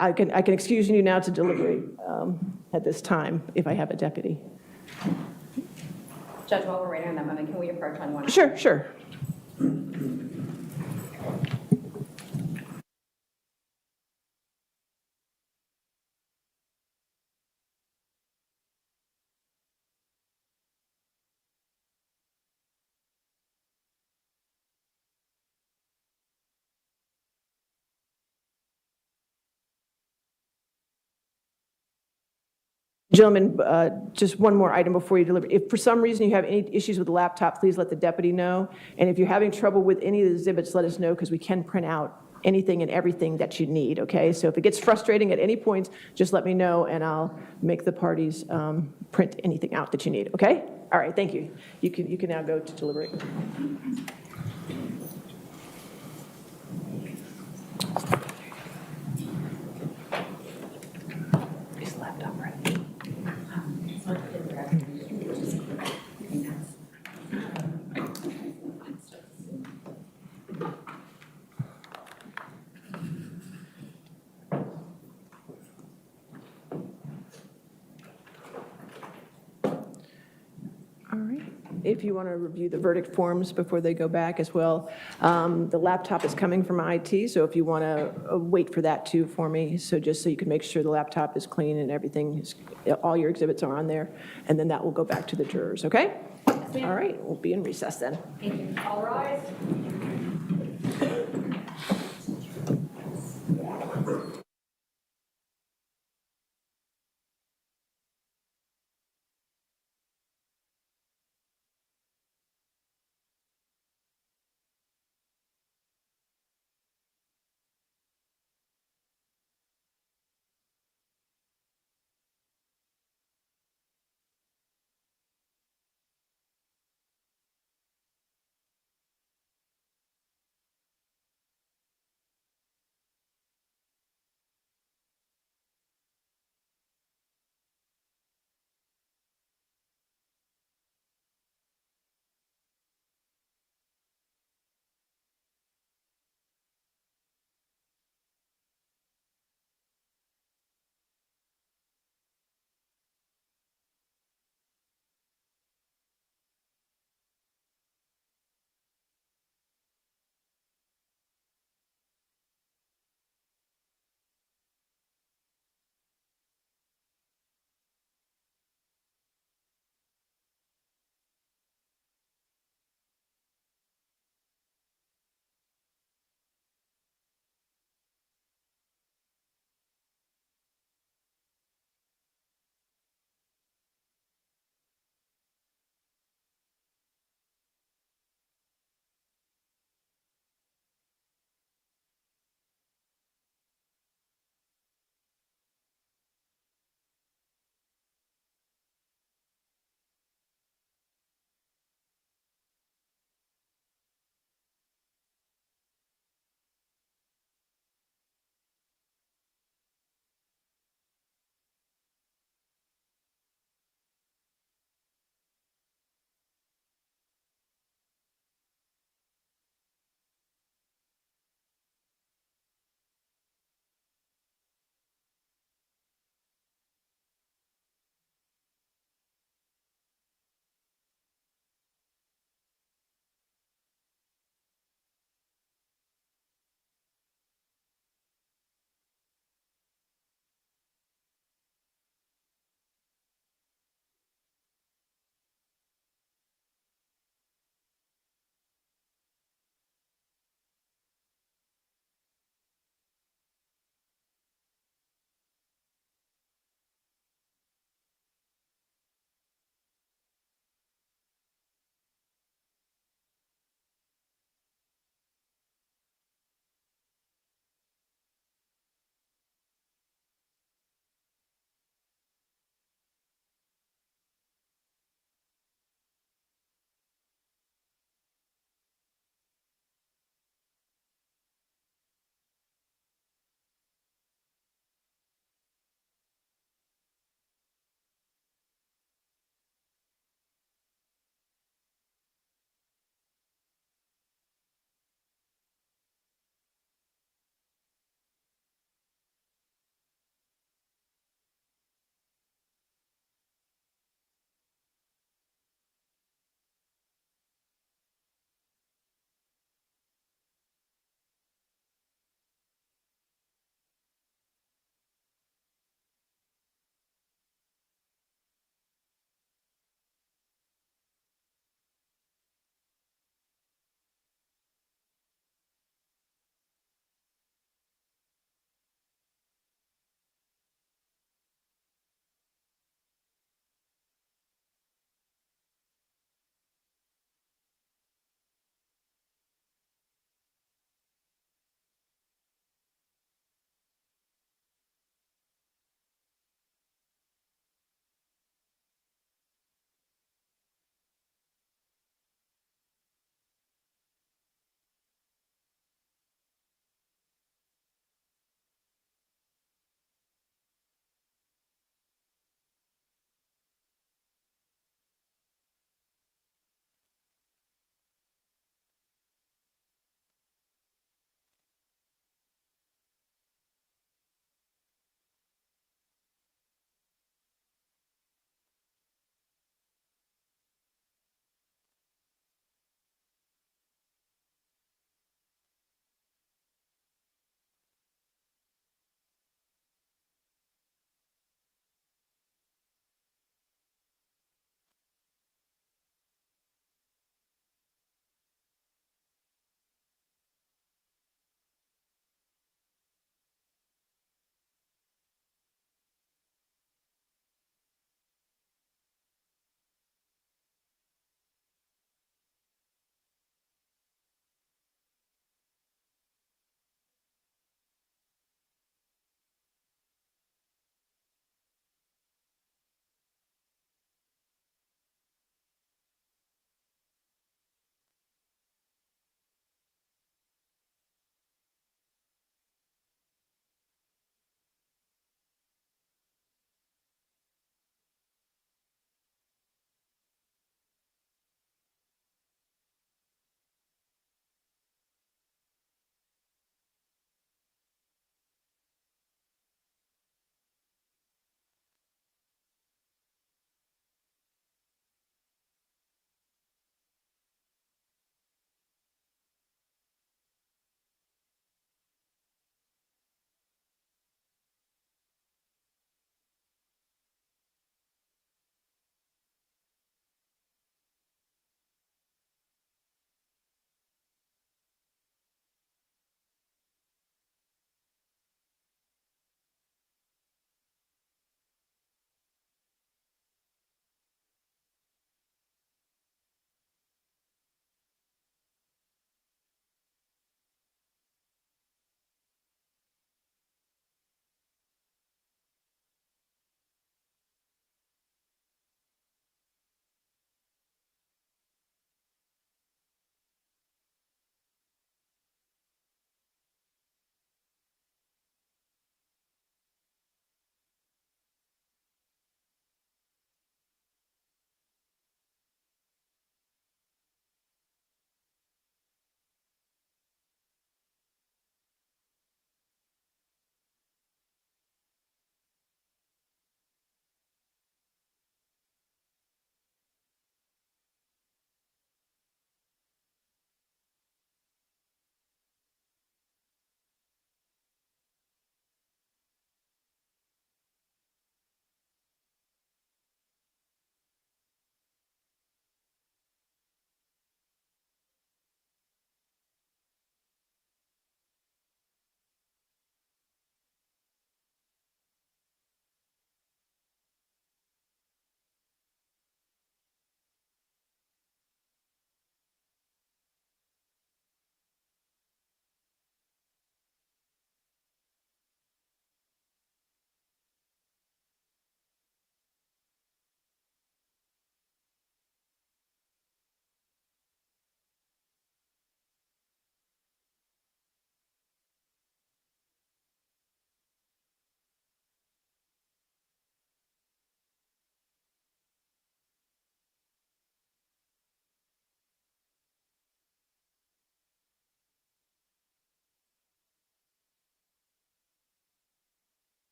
I can excuse you now to deliberate at this time if I have a deputy. Judge, while we're waiting on that moment, can we approach on one? Sure, sure. Gentlemen, just one more item before you deliver. If for some reason you have any issues with the laptop, please let the deputy know. And if you're having trouble with any of the exhibits, let us know because we can print out anything and everything that you need, okay? So if it gets frustrating at any point, just let me know and I'll make the parties print anything out that you need, okay? All right, thank you. You can now go to deliberate. Is the laptop ready? All right. If you want to review the verdict forms before they go back as well, the laptop is coming from IT, so if you want to wait for that too for me, so just so you can make sure the laptop is clean and everything, all your exhibits are on there, and then that will go back to the jurors, okay? All right, we'll be in recess then. Thank you. All rise.